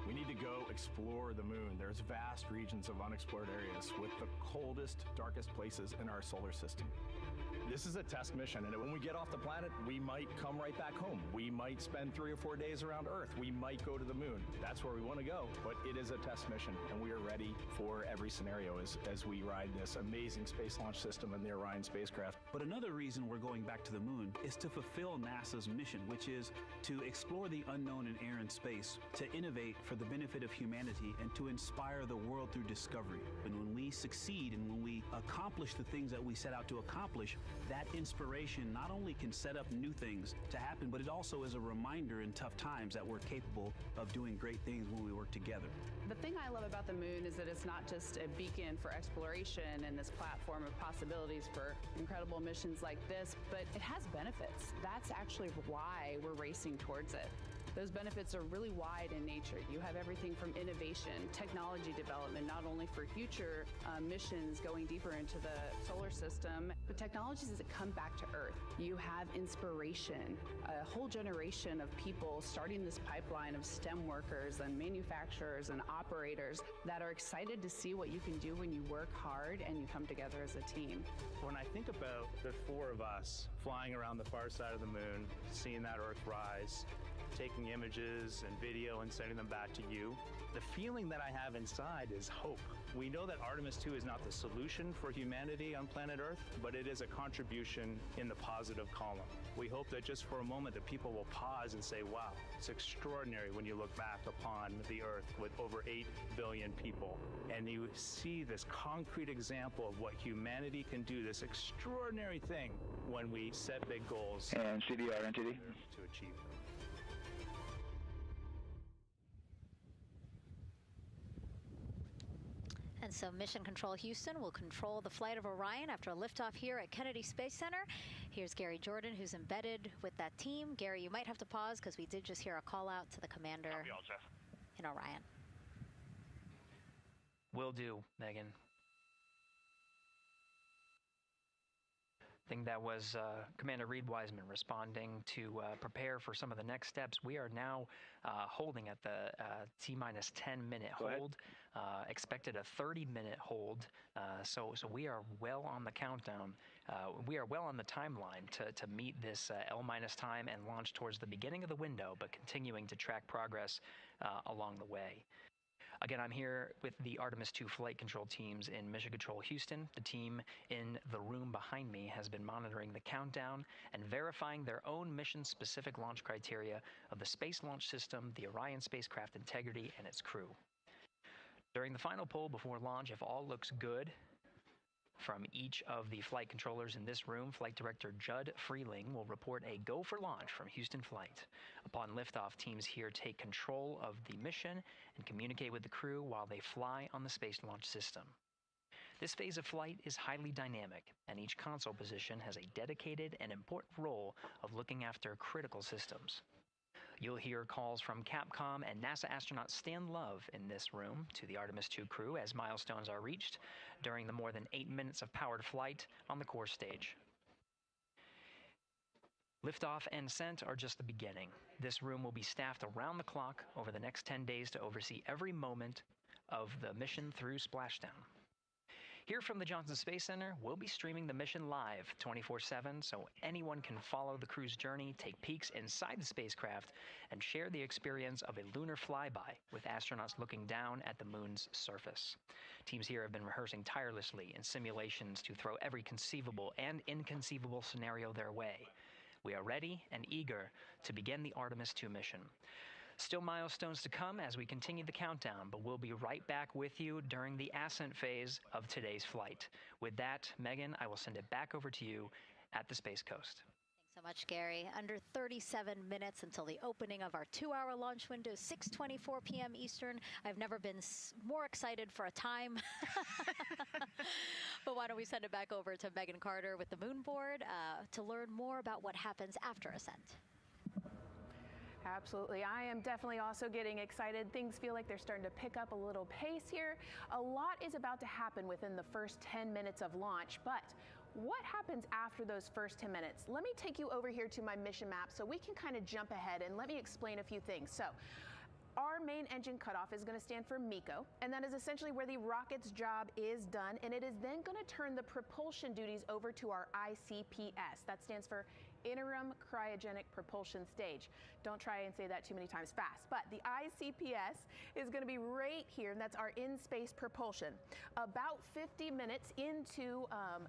We need to go explore the moon. There's vast regions of unexplored areas with the coldest, darkest places in our solar system. This is a test mission, and when we get off the planet, we might come right back home. We might spend 3 or 4 days around Earth. We might go to the moon. That's where we want to go, but it is a test mission, and we are ready for every scenario as we ride this amazing space launch system in the Orion spacecraft. But another reason we're going back to the moon is to fulfill NASA's mission, which is to explore the unknown in air and space, to innovate for the benefit of humanity, and to inspire the world through discovery. And when we succeed and when we accomplish the things that we set out to accomplish, that inspiration not only can set up new things to happen, but it also is a reminder in tough times that we're capable of doing great things when we work together. The thing I love about the moon is that it's not just a beacon for exploration and this platform of possibilities for incredible missions like this, but it has benefits. That's actually why we're racing towards it. Those benefits are really wide in nature. You have everything from innovation, technology development, not only for future missions going deeper into the solar system, but technologies that come back to Earth. You have inspiration, a whole generation of people starting this pipeline of STEM workers and manufacturers and operators that are excited to see what you can do when you work hard and you come together as a team. When I think about the 4 of us flying around the far side of the moon, seeing that Earth rise, taking images and video and sending them back to you, the feeling that I have inside is hope. We know that Artemis 2 is not the solution for humanity on planet Earth, but it is a contribution in the positive column. We hope that just for a moment that people will pause and say, wow, it's extraordinary when you look back upon the Earth with over 8 billion people, and you see this concrete example of what humanity can do, this extraordinary thing when we set big goals and CDR NTD to achieve them. And so Mission Control Houston will control the flight of Orion after a liftoff here at Kennedy Space Center. Here's Gary Jordan, who's embedded with that team. Gary, you might have to pause because we did just hear a call out to the commander in Orion. Will do, Megan. I think that was Commander Reed Wiseman responding to prepare for some of the next steps. We are now holding at the T-minus 10-minute hold. Expected a 30-minute hold. So we are well on the countdown. We are well on the timeline to meet this L-minus time and launch towards the beginning of the window, but continuing to track progress along the way. Again, I'm here with the Artemis 2 flight control teams in Mission Control Houston. The team in the room behind me has been monitoring the countdown and verifying their own mission-specific launch criteria of the Space Launch System, the Orion spacecraft integrity, and its crew. During the final poll before launch, if all looks good from each of the flight controllers in this room, Flight Director Judd Freeling will report a go for launch from Houston Flight. Upon liftoff, teams here take control of the mission and communicate with the crew while they fly on the Space Launch System. This phase of flight is highly dynamic, and each console position has a dedicated and important role of looking after critical systems. You'll hear calls from Capcom and NASA astronaut Stan Love in this room to the Artemis 2 crew as milestones are reached during the more than 8 minutes of powered flight on the core stage. Liftoff and ascent are just the beginning. This room will be staffed around the clock over the next 10 days to oversee every moment of the mission through splashdown. Here from the Johnson Space Center, we'll be streaming the mission live 24/7 so anyone can follow the crew's journey, take peeks inside the spacecraft, and share the experience of a lunar flyby with astronauts looking down at the moon's surface. Teams here have been rehearsing tirelessly in simulations to throw every conceivable and inconceivable scenario their way. We are ready and eager to begin the Artemis 2 mission. Still milestones to come as we continue the countdown, but we'll be right back with you during the ascent phase of today's flight. With that, Megan, I will send it back over to you at the Space Coast. Thanks so much, Gary. Under 37 minutes until the opening of our 2-hour launch window, 6:24 p.m. Eastern. I've never been more excited for a time. But why don't we send it back over to Megan Carter with the Moon Board to learn more about what happens after ascent. Absolutely. I am definitely also getting excited. Things feel like they're starting to pick up a little pace here. A lot is about to happen within the first 10 minutes of launch, but what happens after those first 10 minutes? Let me take you over here to my mission map so we can kind of jump ahead and let me explain a few things. So, our main engine cutoff is going to stand for MECO, and that is essentially where the rocket's job is done, and it is then going to turn the propulsion duties over to our ICPS. That stands for Interim Cryogenic Propulsion Stage. Don't try and say that too many times fast, but the ICPS is going to be right here, and that's our in-space propulsion. About 50 minutes into,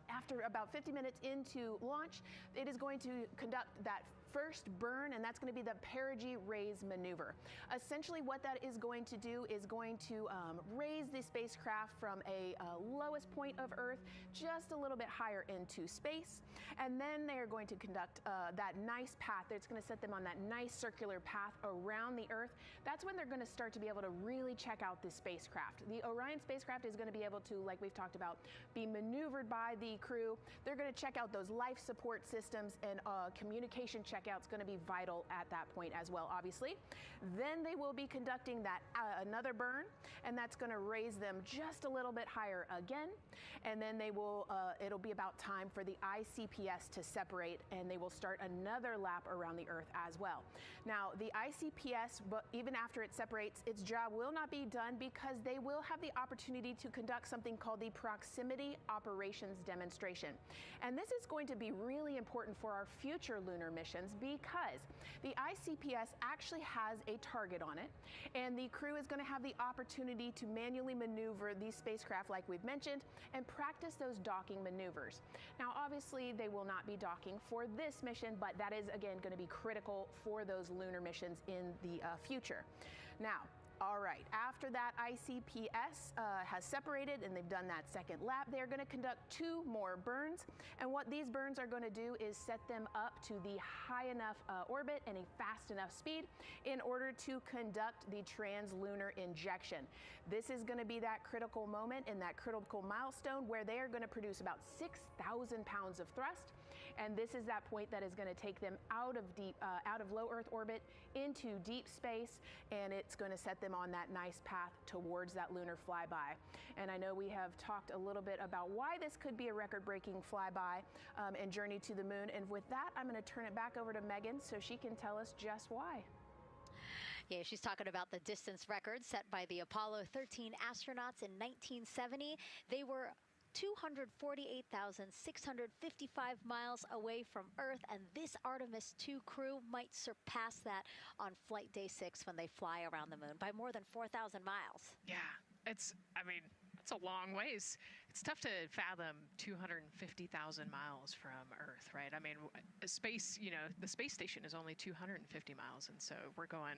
after about 50 minutes into launch, it is going to conduct that first burn, and that's going to be the perigee raise maneuver. Essentially what that is going to do is going to raise the spacecraft from a lowest point of Earth just a little bit higher into space, and then they are going to conduct that nice path. It's going to set them on that nice circular path around the Earth. That's when they're going to start to be able to really check out the spacecraft. The Orion spacecraft is going to be able to, like we've talked about, be maneuvered by the crew. They're going to check out those life support systems, and communication checkout's going to be vital at that point as well, obviously. Then they will be conducting that another burn, and that's going to raise them just a little bit higher again. And then they will, it'll be about time for the ICPS to separate, and they will start another lap around the Earth as well. Now, the ICPS, but even after it separates, its job will not be done because they will have the opportunity to conduct something called the Proximity Operations Demonstration. And this is going to be really important for our future lunar missions because the ICPS actually has a target on it, and the crew is going to have the opportunity to manually maneuver these spacecraft like we've mentioned and practice those docking maneuvers. Now, obviously, they will not be docking for this mission, but that is, again, going to be critical for those lunar missions in the future. Now, all right, after that ICPS has separated and they've done that second lap, they're going to conduct 2 more burns. And what these burns are going to do is set them up to the high enough orbit and a fast enough speed in order to conduct the translunar injection. This is going to be that critical moment and that critical milestone where they are going to produce about 6,000 pounds of thrust. And this is that point that is going to take them out of low Earth orbit into deep space, and it's going to set them on that nice path towards that lunar flyby. And I know we have talked a little bit about why this could be a record-breaking flyby and journey to the moon. And with that, I'm going to turn it back over to Megan so she can tell us just why. Yeah, she's talking about the distance record set by the Apollo 13 astronauts in 1970. They were 248,655 miles away from Earth, and this Artemis 2 crew might surpass that on flight day 6 when they fly around the moon by more than 4,000 miles. Yeah, it's a long ways. It's tough to fathom 250,000 miles from Earth, right? I mean, space, the space station is only 250 miles, and so we're going,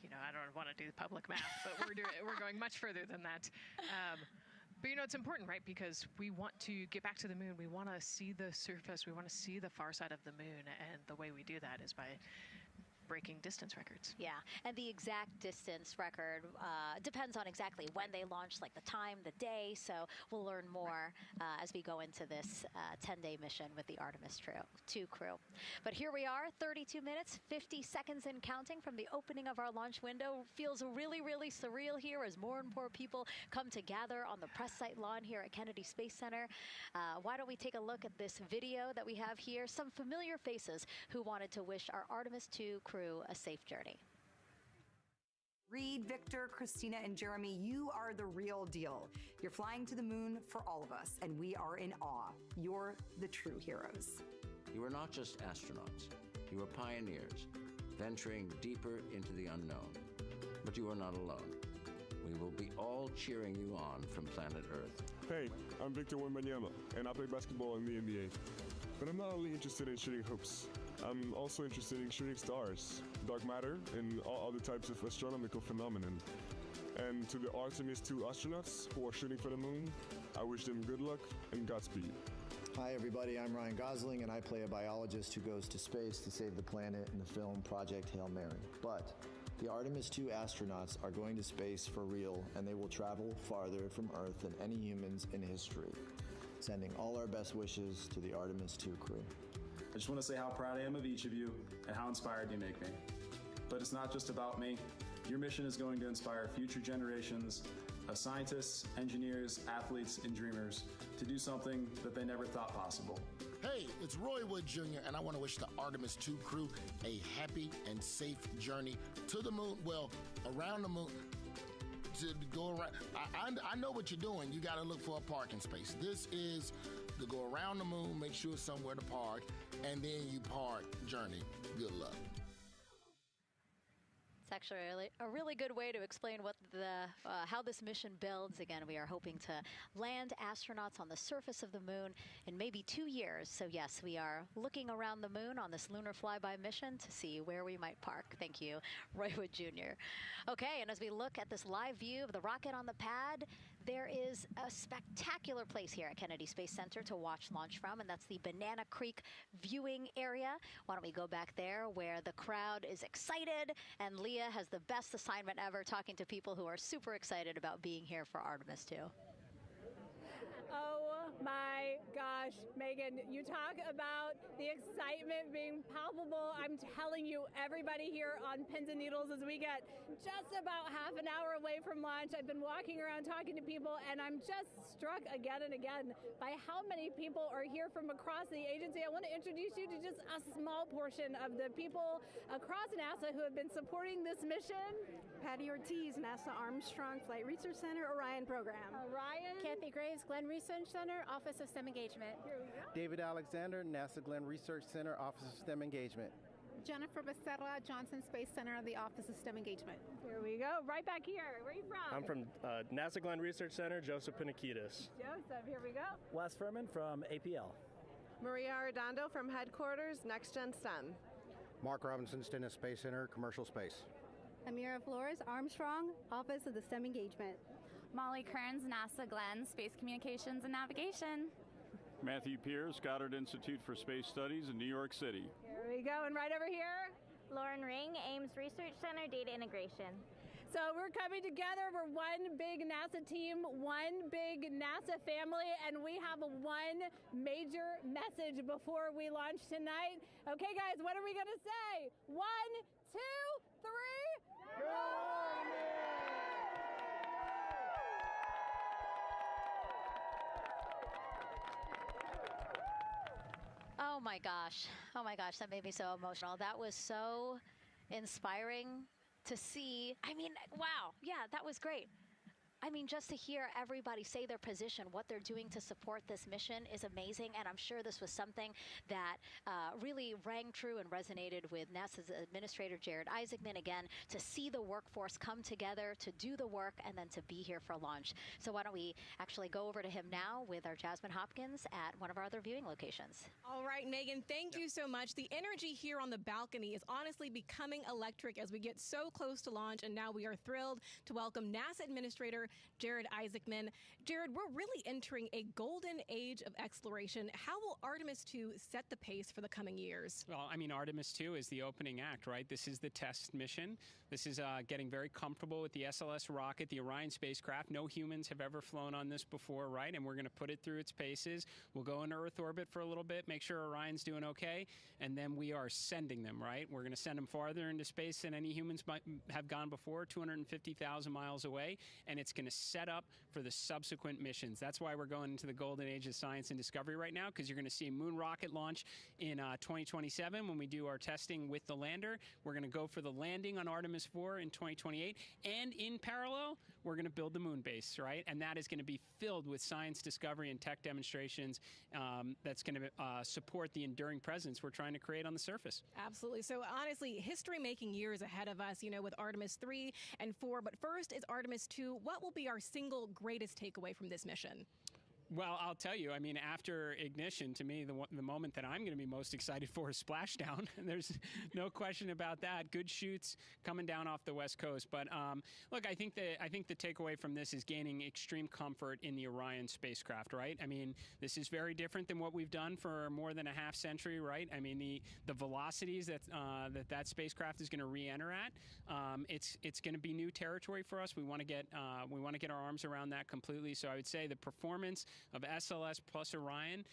I don't want to do the public math, but we're going much further than that. But it's important, right? Because we want to get back to the moon. We want to see the surface. We want to see the far side of the moon. And the way we do that is by breaking distance records. Yeah, and the exact distance record depends on exactly when they launch, like the time, the day. So we'll learn more as we go into this 10-day mission with the Artemis 2 crew. But here we are, 32 minutes, 50 seconds and counting from the opening of our launch window. Feels really, really surreal here as more and more people come to gather on the press site lawn here at Kennedy Space Center. Why don't we take a look at this video that we have here? Some familiar faces who wanted to wish our Artemis 2 crew a safe journey. Reed, Victor, Christina, and Jeremy, you are the real deal. You're flying to the moon for all of us, and we are in awe. You're the true heroes. You are not just astronauts. You are pioneers, venturing deeper into the unknown. But you are not alone. We will be all cheering you on from planet Earth. Hey, I'm Victor Wembanyama, and I play basketball in the NBA. But I'm not only interested in shooting hoops. I'm also interested in shooting stars, dark matter, and all other types of astronomical phenomenon. And to the Artemis 2 astronauts who are shooting for the moon, I wish them good luck and Godspeed. Hi everybody, I'm Ryan Gosling and I play a biologist who goes to space to save the planet in the film Project Hail Mary. But the Artemis 2 astronauts are going to space for real and they will travel farther from Earth than any humans in history. Sending all our best wishes to the Artemis 2 crew. I just want to say how proud I am of each of you and how inspired you make me. But it's not just about me. Your mission is going to inspire future generations of scientists, engineers, athletes, and dreamers to do something that they never thought possible. Hey, it's Roy Wood Jr., and I want to wish the Artemis 2 crew a happy and safe journey to the moon, well, around the moon, to go around. I know what you're doing. You got to look for a parking space. This is to go around the moon, make sure somewhere to park, and then you park journey. Good luck. It's actually a really good way to explain what how this mission builds. Again, we are hoping to land astronauts on the surface of the moon in maybe 2 years. So yes, we are looking around the moon on this lunar flyby mission to see where we might park. Thank you, Roy Wood Jr. Okay, and as we look at this live view of the rocket on the pad, there is a spectacular place here at Kennedy Space Center to watch launch from, and that's the Banana Creek viewing area. Why don't we go back there where the crowd is excited, and Leah has the best assignment ever, talking to people who are super excited about being here for Artemis 2. Oh my gosh, Megan, you talk about the excitement being palpable. I'm telling you, everybody here on pins and needles as we get just about half an hour away from launch. I've been walking around talking to people, and I'm just struck again and again by how many people are here from across the agency. I want to introduce you to just a small portion of the people across NASA who have been supporting this mission. Patty Ortiz, NASA Armstrong Flight Research Center, Orion Program. Orion. Kathy Graves, Glenn Research Center, Office of STEM Engagement. David Alexander, NASA Glenn Research Center, Office of STEM Engagement. Jennifer Becerra, Johnson Space Center, the Office of STEM Engagement. Here we go, right back here. Where are you from? I'm from NASA Glenn Research Center, Joseph Panakitis. Joseph, here we go. Wes Furman from APL. Maria Arredondo from Headquarters, Next Gen STEM. Mark Robinson, Stennis Space Center, Commercial Space. Amira Flores, Armstrong, Office of the STEM Engagement. Molly Kearns, NASA Glenn, Space Communications and Navigation. Matthew Pierce, Goddard Institute for Space Studies in New York City. Here we go, and right over here. Lauren Ring, Ames Research Center, Data Integration. So we're coming together. We're one big NASA team, one big NASA family, and we have one major message before we launch tonight. Okay, guys, what are we going to say? 1, 2, 3. Go Army! Oh my gosh, that made me so emotional. That was so inspiring to see. I mean, wow, yeah, that was great. I mean, just to hear everybody say their position, what they're doing to support this mission is amazing, and I'm sure this was something that really rang true and resonated with NASA's Administrator Jared Isaacman, again, to see the workforce come together to do the work and then to be here for launch. So why don't we actually go over to him now with our Jasmine Hopkins at one of our other viewing locations. All right, Megan, thank you so much. The energy here on the balcony is honestly becoming electric as we get so close to launch, and now we are thrilled to welcome NASA Administrator Jared Isaacman. Jared, we're really entering a golden age of exploration. How will Artemis 2 set the pace for the coming years? Well, I mean, Artemis 2 is the opening act, right? This is the test mission. This is getting very comfortable with the SLS rocket, the Orion spacecraft. No humans have ever flown on this before, right? And we're going to put it through its paces. We'll go into Earth orbit for a little bit, make sure Orion's doing okay, and then we are sending them, right? We're going to send them farther into space than any humans might have gone before, 250,000 miles away, and it's going to set up for the subsequent missions. That's why we're going into the golden age of science and discovery right now, because you're going to see a moon rocket launch in 2027 when we do our testing with the lander. We're going to go for the landing on Artemis 4 in 2028, and in parallel, we're going to build the moon base, right? And that is going to be filled with science discovery and tech demonstrations that's going to support the enduring presence we're trying to create on the surface. Absolutely. So honestly, history-making years ahead of us, you know, with Artemis 3 and 4. But first is Artemis 2. What will be our single greatest takeaway from this mission? Well, I'll tell you, I mean, after ignition, to me, the moment that I'm going to be most excited for is splashdown. There's no question about that. Good shoots coming down off the West Coast. But look, I think the takeaway from this is gaining extreme comfort in the Orion spacecraft, right? I mean, this is very different than what we've done for more than a half century, right? I mean, the velocities that spacecraft is going to re-enter at, it's going to be new territory for us. We want to get our arms around that completely. So I would say the performance of SLS plus Orion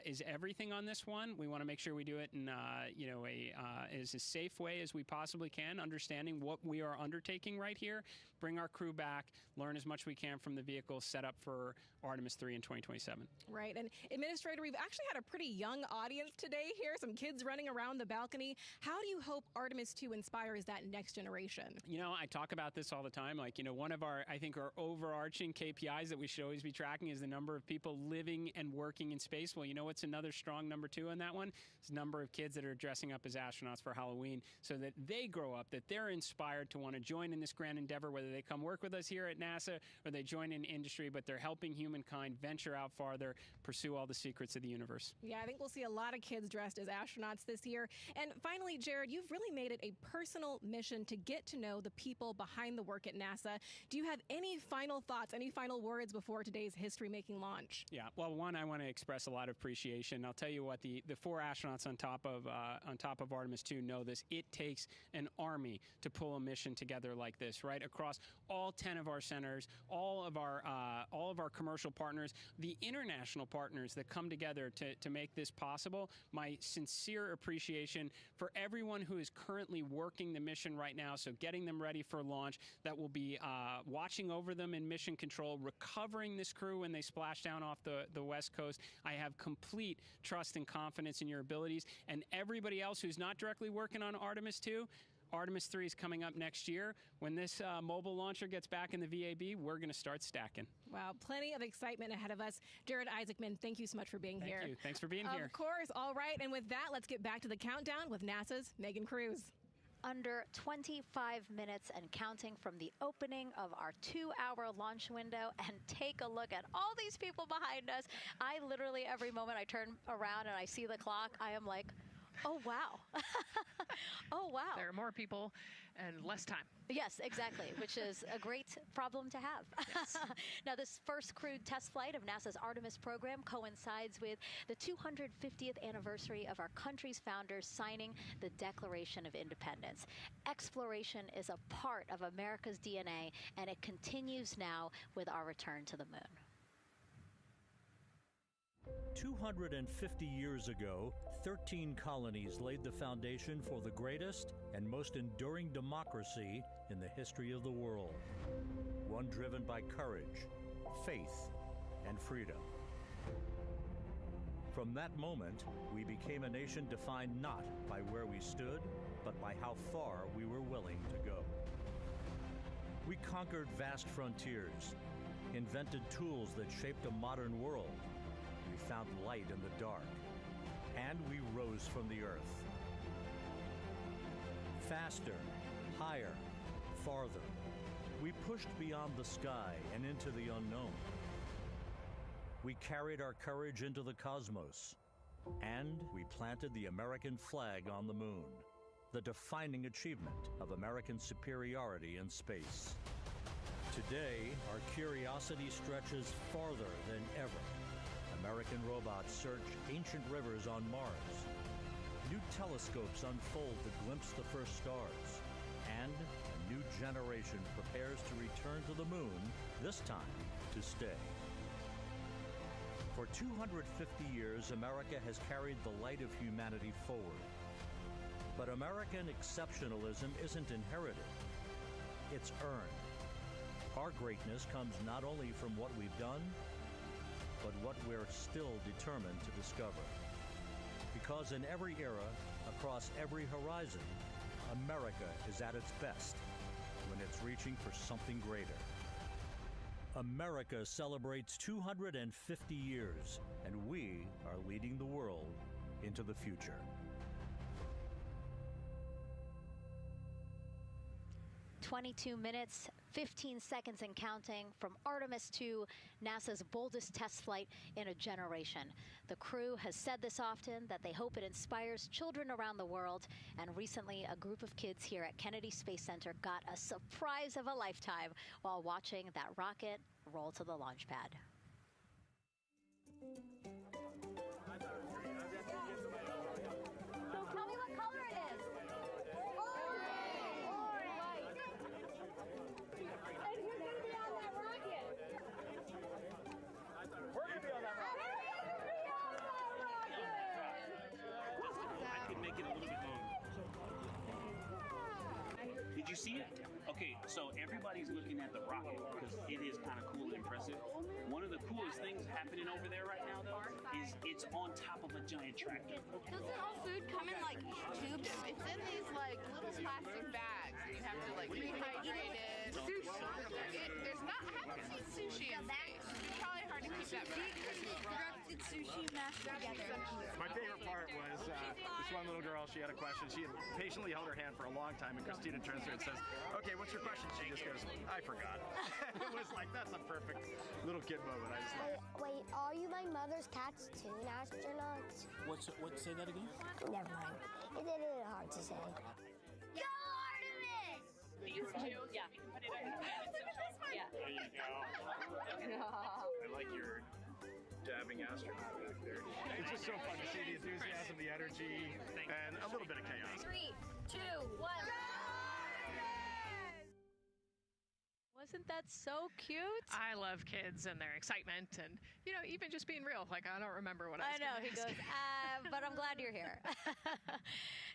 is everything on this one. We want to make sure we do it in as a safe way as we possibly can, understanding what we are undertaking right here, bring our crew back, learn as much we can from the vehicle, set up for Artemis 3 in 2027. Right. And Administrator, we've actually had a pretty young audience today here, some kids running around the balcony. How do you hope Artemis 2 inspires that next generation? You know, I talk about this all the time. Like, one of our overarching KPIs that we should always be tracking is the number of people living and working in space. Well, you know what's another strong number 2 on that one? It's the number of kids that are dressing up as astronauts for Halloween, so that they grow up, that they're inspired to want to join in this grand endeavor, whether they come work with us here at NASA or they join in industry, but they're helping humankind venture out farther, pursue all the secrets of the universe. Yeah, I think we'll see a lot of kids dressed as astronauts this year. And finally, Jared, you've really made it a personal mission to get to know the people behind the work at NASA. Do you have any final thoughts, any final words before today's history-making launch? Yeah, well, one, I want to express a lot of appreciation. I'll tell you what, the 4 astronauts on top of Artemis 2 know this. It takes an army to pull a mission together like this, right? Across all 10 of our centers, all of our commercial partners, the international partners that come together to make this possible. My sincere appreciation for everyone who is currently working the mission right now, so getting them ready for launch, that will be watching over them in mission control, recovering this crew when they splash down off the West Coast. I have complete trust and confidence in your abilities. And everybody else who's not directly working on Artemis 2, Artemis 3 is coming up next year. When this mobile launcher gets back in the VAB, we're going to start stacking. Wow, plenty of excitement ahead of us. Jared Isaacman, thank you so much for being here. Thank you. Thanks for being here. Of course. All right. And with that, let's get back to the countdown with NASA's Megan Cruz. Under 25 minutes and counting from the opening of our 2-hour launch window, and take a look at all these people behind us. I literally, every moment I turn around and I see the clock, I am like, oh, wow. Oh, wow. There are more people and less time. Yes, exactly, which is a great problem to have. Yes. Now, this first crewed test flight of NASA's Artemis program coincides with the 250th anniversary of our country's founders signing the Declaration of Independence. Exploration is a part of America's DNA, and it continues now with our return to the moon. 250 years ago, 13 colonies laid the foundation for the greatest and most enduring democracy in the history of the world. One driven by courage, faith, and freedom. From that moment, we became a nation defined not by where we stood, but by how far we were willing to go. We conquered vast frontiers, invented tools that shaped a modern world. We found light in the dark, and we rose from the earth. Faster, higher, farther. We pushed beyond the sky and into the unknown. We carried our courage into the cosmos, and we planted the American flag on the moon, the defining achievement of American superiority in space. Today, our curiosity stretches farther than ever. American robots search ancient rivers on Mars. New telescopes unfold to glimpse the first stars. And a new generation prepares to return to the moon, this time to stay. For 250 years, America has carried the light of humanity forward. But American exceptionalism isn't inherited, it's earned. Our greatness comes not only from what we've done, but what we're still determined to discover. Because in every era, across every horizon, America is at its best when it's reaching for something greater. America celebrates 250 years, and we are leading the world into the future. 22 minutes, 15 seconds and counting from Artemis 2, NASA's boldest test flight in a generation. The crew has said this often, that they hope it inspires children around the world. And recently, a group of kids here at Kennedy Space Center got a surprise of a lifetime while watching that rocket roll to the launch pad. So tell me what color it is. Orange. And who's going to be on that rocket? We're going to be on that rocket. I could make it a little bit longer. Did you see it? Okay, so everybody's looking at the rocket because it is kind of cool and impressive. One of the coolest things happening over there right now, though, is it's on top of a giant tractor. Doesn't all food come in like tubes? It's in these like little plastic bags. You have to like rehydrate it. Sushi. There's not. I haven't seen sushi in space. It's probably hard to keep that back. Constructed sushi mashed together. My favorite part was this one little girl. She had a question. She had patiently held her hand for a long time, and Christina turns to her and says, "Okay, what's your question?" She just goes, "I forgot." It was like, that's a perfect little kid moment. I just love it. Wait, are you my mother's cats too, astronauts? Say that again? Never mind. It is really hard to say. Go Artemis! These two? Yeah. You can put it on your head. Yeah. There you go. I like your dabbing astronaut back there. It's just so fun to see the enthusiasm, the energy, and a little bit of chaos. 3, 2, 1. Wasn't that so cute? I love kids and their excitement and, you know, even just being real. Like, I don't remember what I was know, he ask. goes, but I'm glad you're here.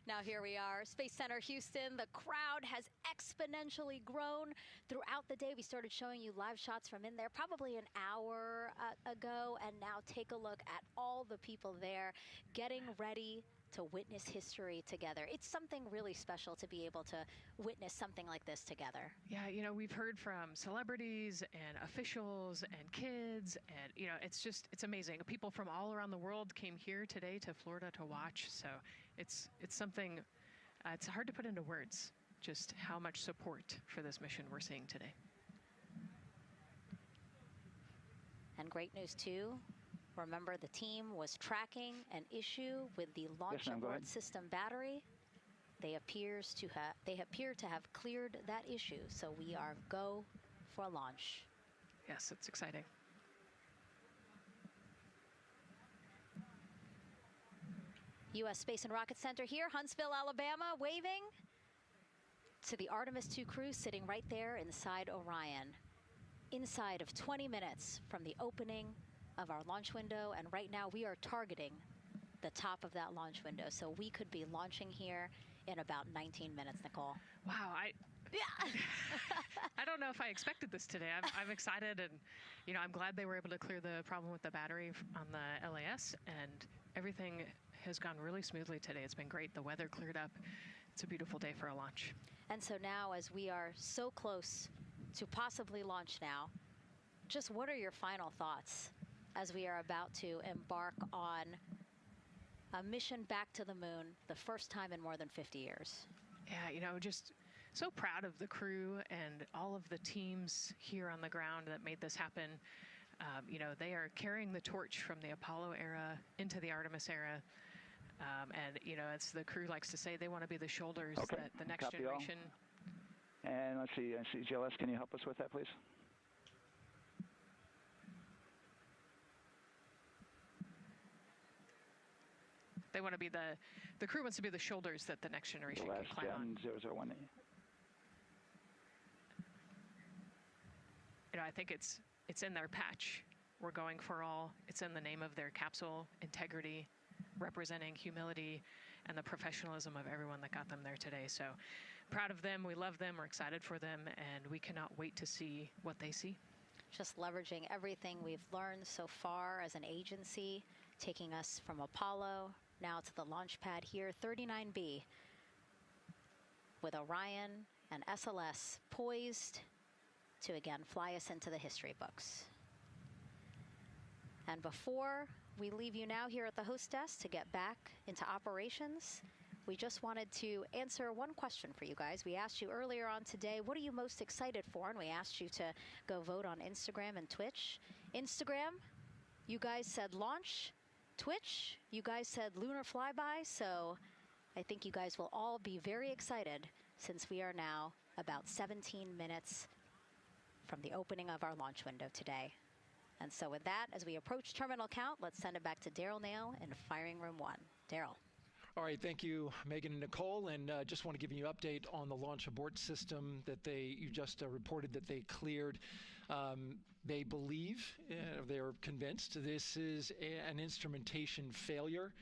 Now here we are, Space Center Houston. The crowd has exponentially grown throughout the day. We started showing you live shots from in there probably an hour ago. And now take a look at all the people there getting ready to witness history together. It's something really special to be able to witness something like this together. Yeah, you know, we've heard from celebrities and officials and kids, and, you know, it's amazing. People from all around the world came here today to Florida to watch, so it's something, it's hard to put into words, just how much support for this mission we're seeing today. And great news, too. Remember, the team was tracking an issue with the launch abort system battery. They appear to have cleared that issue, so we are go for launch. Yes, it's exciting. U.S. Space and Rocket Center here, Huntsville, Alabama, waving to the Artemis 2 crew sitting right there inside Orion. Inside of 20 minutes from the opening of our launch window, and right now we are targeting the top of that launch window, so we could be launching here in about 19 minutes, Nicole. Wow, I don't know if I expected this today. I'm excited, and, you know, I'm glad they were able to clear the problem with the battery on the LAS, and everything has gone really smoothly today. It's been great. The weather cleared up. It's a beautiful day for a launch. And so now, as we are so close to possibly launch now, just what are your final thoughts as we are about to embark on a mission back to the moon, the first time in more than 50 years? Yeah, you know, just so proud of the crew and all of the teams here on the ground that made this happen. You know, they are carrying the torch from the Apollo era into the Artemis era. And, you know, as the crew likes to say, they want to be the shoulders that the next generation. And let's see, GLS, can you help us with that, please? They want to be the crew wants to be the shoulders that the next generation can climb on. 001. You know, I think it's in their patch. We're going for all. It's in the name of their capsule, integrity, representing humility and the professionalism of everyone that got them there today. So proud of them. We love them. We're excited for them, and we cannot wait to see what they see. Just leveraging everything we've learned so far as an agency, taking us from Apollo now to the launch pad here, 39B, with Orion and SLS poised to again fly us into the history books. And before we leave you now here at the host desk to get back into operations, we just wanted to answer one question for you guys. We asked you earlier on today, what are you most excited for? And we asked you to go vote on Instagram and Twitch. Instagram, you guys said launch. Twitch, you guys said lunar flyby. So I think you guys will all be very excited since we are now about 17 minutes from the opening of our launch window today. And so with that, as we approach terminal count, let's send it back to Daryl Nail in firing room 1. Daryl. All right, thank you, Megan and Nicole, and just want to give you an update on the launch abort system that you just reported that they cleared. They believe, they're convinced, this is an instrumentation failure.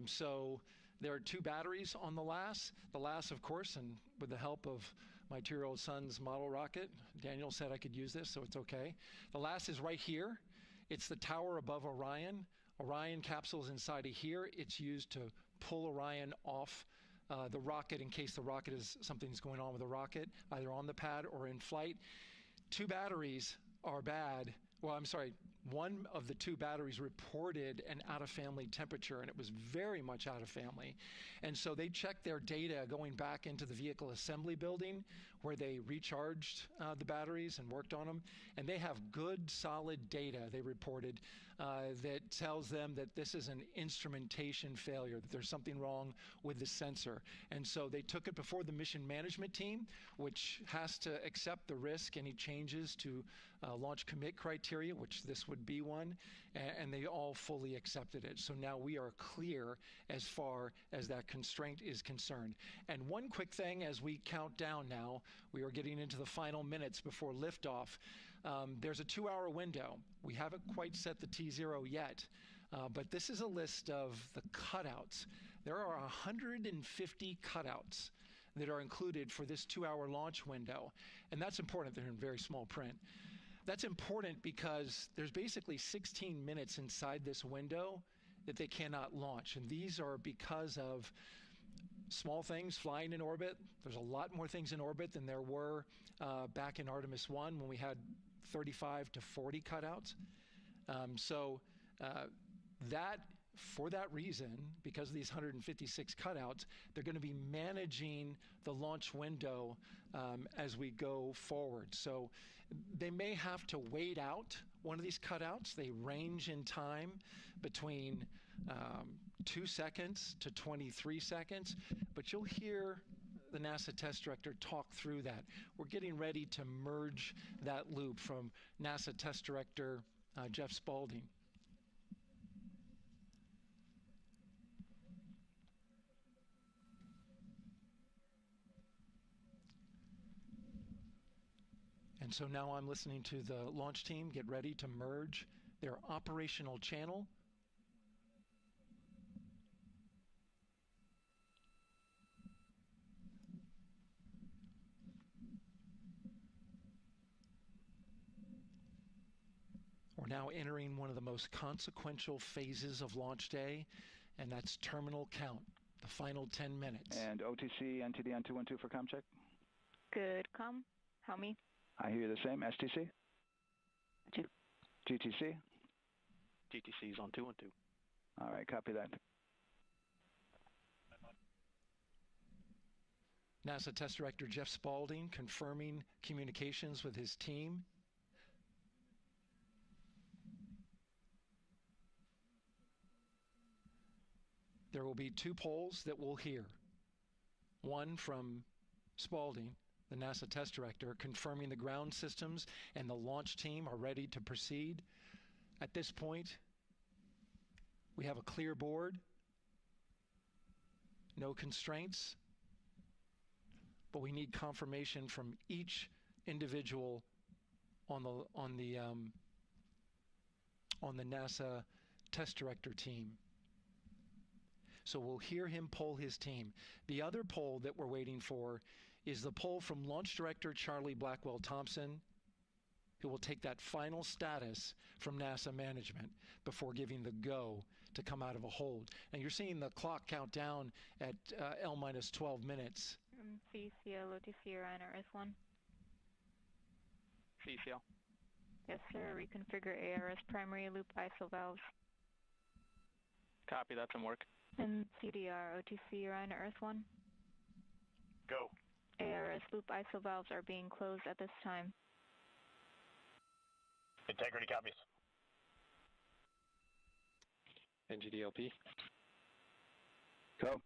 So there are 2 batteries on the LAS. The LAS, of course, and with the help of my 2-year-old son's model rocket, Daniel said I could use this, so it's okay. The LAS is right here. It's the tower above Orion. Orion capsule's inside of here. It's used to pull Orion off the rocket in case something's going on with the rocket, either on the pad or in flight. 2 batteries are bad. Well, I'm sorry, one of the 2 batteries reported an out-of-family temperature, and it was very much out of family. And so they checked their data going back into the vehicle assembly building where they recharged the batteries and worked on them. And they have good, solid data, they reported, that tells them that this is an instrumentation failure, that there's something wrong with the sensor. And so they took it before the mission management team, which has to accept the risk, any changes to launch commit criteria, which this would be one, and they all fully accepted it. So now we are clear as far as that constraint is concerned. And one quick thing as we count down now, we are getting into the final minutes before liftoff. There's a 2-hour window. We haven't quite set the T0 yet, but this is a list of the cutouts. There are 150 cutouts that are included for this 2-hour launch window, and that's important. They're in very small print. That's important because there's basically 16 minutes inside this window that they cannot launch, and these are because of small things flying in orbit. There's a lot more things in orbit than there were back in Artemis 1 when we had 35 to 40 cutouts. For that reason, because of these 156 cutouts, they're going to be managing the launch window as we go forward. So they may have to wait out one of these cutouts. They range in time between 2 seconds to 23 seconds, but you'll hear the NASA test director talk through that. We're getting ready to merge that loop from NASA test director Jeff Spaulding. And so now I'm listening to the launch team get ready to merge their operational channel We're now entering one of the most consequential phases of launch day, and that's terminal count, the final 10 minutes. And OTC, NTD on 212 for comm check. Good, comm. How me? I hear the same. STC? 2. GTC? GTC is on 212. All right, copy that. NASA Test Director Jeff Spaulding confirming communications with his team. There will be 2 polls that we'll hear. One from Spaulding, the NASA Test Director, confirming the ground systems and the launch team are ready to proceed. At this point, we have a clear board, no constraints, but we need confirmation from each individual on the NASA Test Director team. So we'll hear him poll his team. The other poll that we're waiting for is the poll from Launch Director Charlie Blackwell Thompson, who will take that final status from NASA management before giving the go to come out of a hold. And you're seeing the clock count down at L-12 minutes. CCL, OTC, Orion, RS1. CCL. Yes, sir. Reconfigure ARS primary loop ISO valves. Copy, that's in work. And CDR, OTC, Orion, Earth 1. Go. ARS loop ISO valves are being closed at this time. Integrity copies. NGDLP. Go.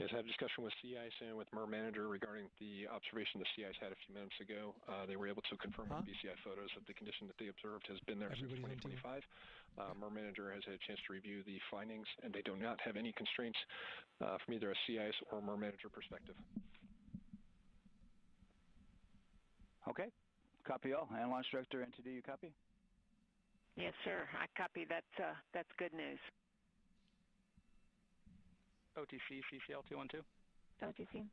Yes, I had a discussion with Sea Ice and with MER Manager regarding the observation the Sea Ice had a few minutes ago. They were able to confirm with BCI photos that the condition that they observed has been there since 2025. MER Manager has had a chance to review the findings, and they do not have any constraints from either a Sea Ice or MER Manager perspective. Okay. Copy all. And Launch Director, NTD, you copy? Yes, sir. I copy. That's good news. OTC, CCL 212. OTC.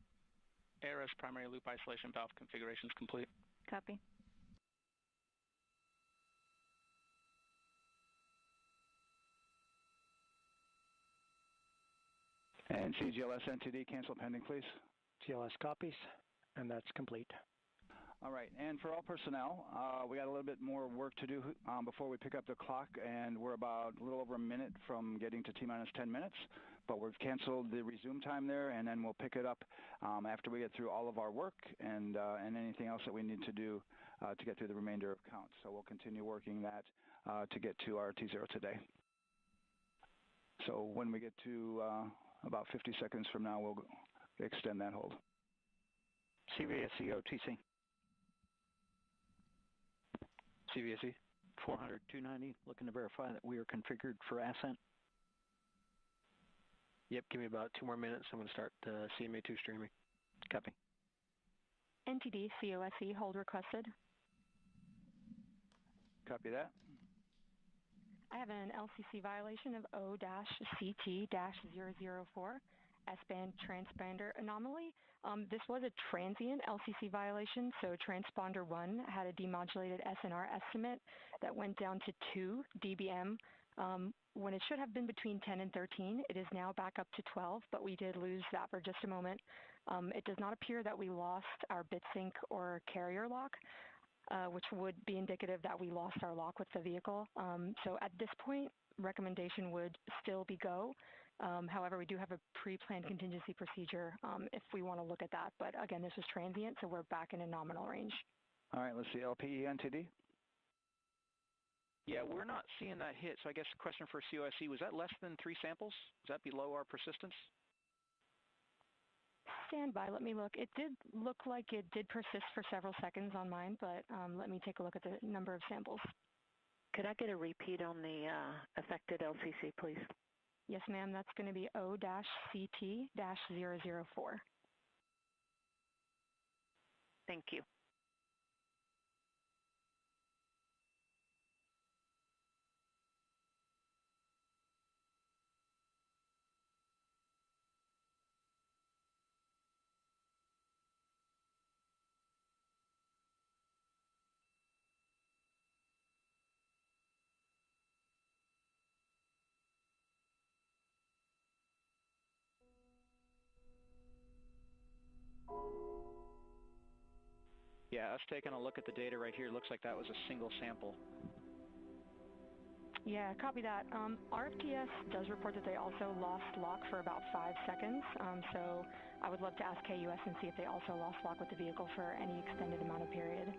ARS primary loop isolation valve configurations complete. Copy. And CGLS NTD, cancel pending, please. GLS copies, and that's complete. All right, and for all personnel, we got a little bit more work to do before we pick up the clock, and we're about a little over a minute from getting to T-minus 10 minutes, but we've canceled the resume time there, and then we'll pick it up after we get through all of our work and anything else that we need to do to get through the remainder of count. So we'll continue working that to get to our T0 today. So when we get to about 50 seconds from now, we'll extend that hold. CVSE OTC. CVSE 400 290, looking to verify that we are configured for ascent. Yep, give me about 2 more minutes. I'm going to start CMA2 streaming. Copy. NTD, COSE, hold requested. Copy that. I have an LCC violation of O-CT-004, S-band transponder anomaly. This was a transient LCC violation, so transponder 1 had a demodulated SNR estimate that went down to 2 dBm when it should have been between 10 and 13. It is now back up to 12, but we did lose that for just a moment. It does not appear that we lost our bit sync or carrier lock, which would be indicative that we lost our lock with the vehicle. So at this point, recommendation would still be go. However, we do have a pre-planned contingency procedure if we want to look at that. But again, this was transient, so we're back in a nominal range. All right, let's see, LPE NTD. Yeah, we're not seeing that hit. So I guess the question for COSE, was that less than 3 samples? Is that below our persistence? Stand by, let me look. It did look like it did persist for several seconds on mine, but let me take a look at the number of samples. Could I get a repeat on the affected LCC, please? Yes, ma'am. That's going to be O-CT-004. Thank you. Yeah, us taking a look at the data right here, looks like that was a single sample. Yeah, copy that. RFTS does report that they also lost lock for about 5 seconds, so I would love to ask KUS and see if they also lost lock with the vehicle for any extended amount of period.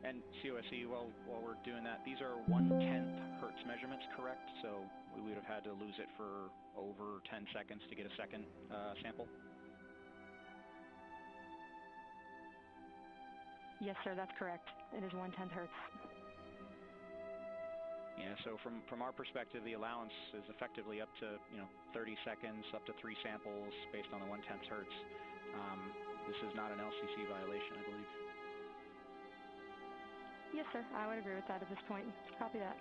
And COSE, while we're doing that, these are 1/10 hertz measurements, correct? So we would have had to lose it for over 10 seconds to get a second sample? Yes, sir, that's correct. It is 1/10 hertz. Yeah, so from our perspective, the allowance is effectively up to 30 seconds, up to 3 samples based on the 1/10 hertz. This is not an LCC violation, I believe. Yes, sir. I would agree with that at this point. Copy that.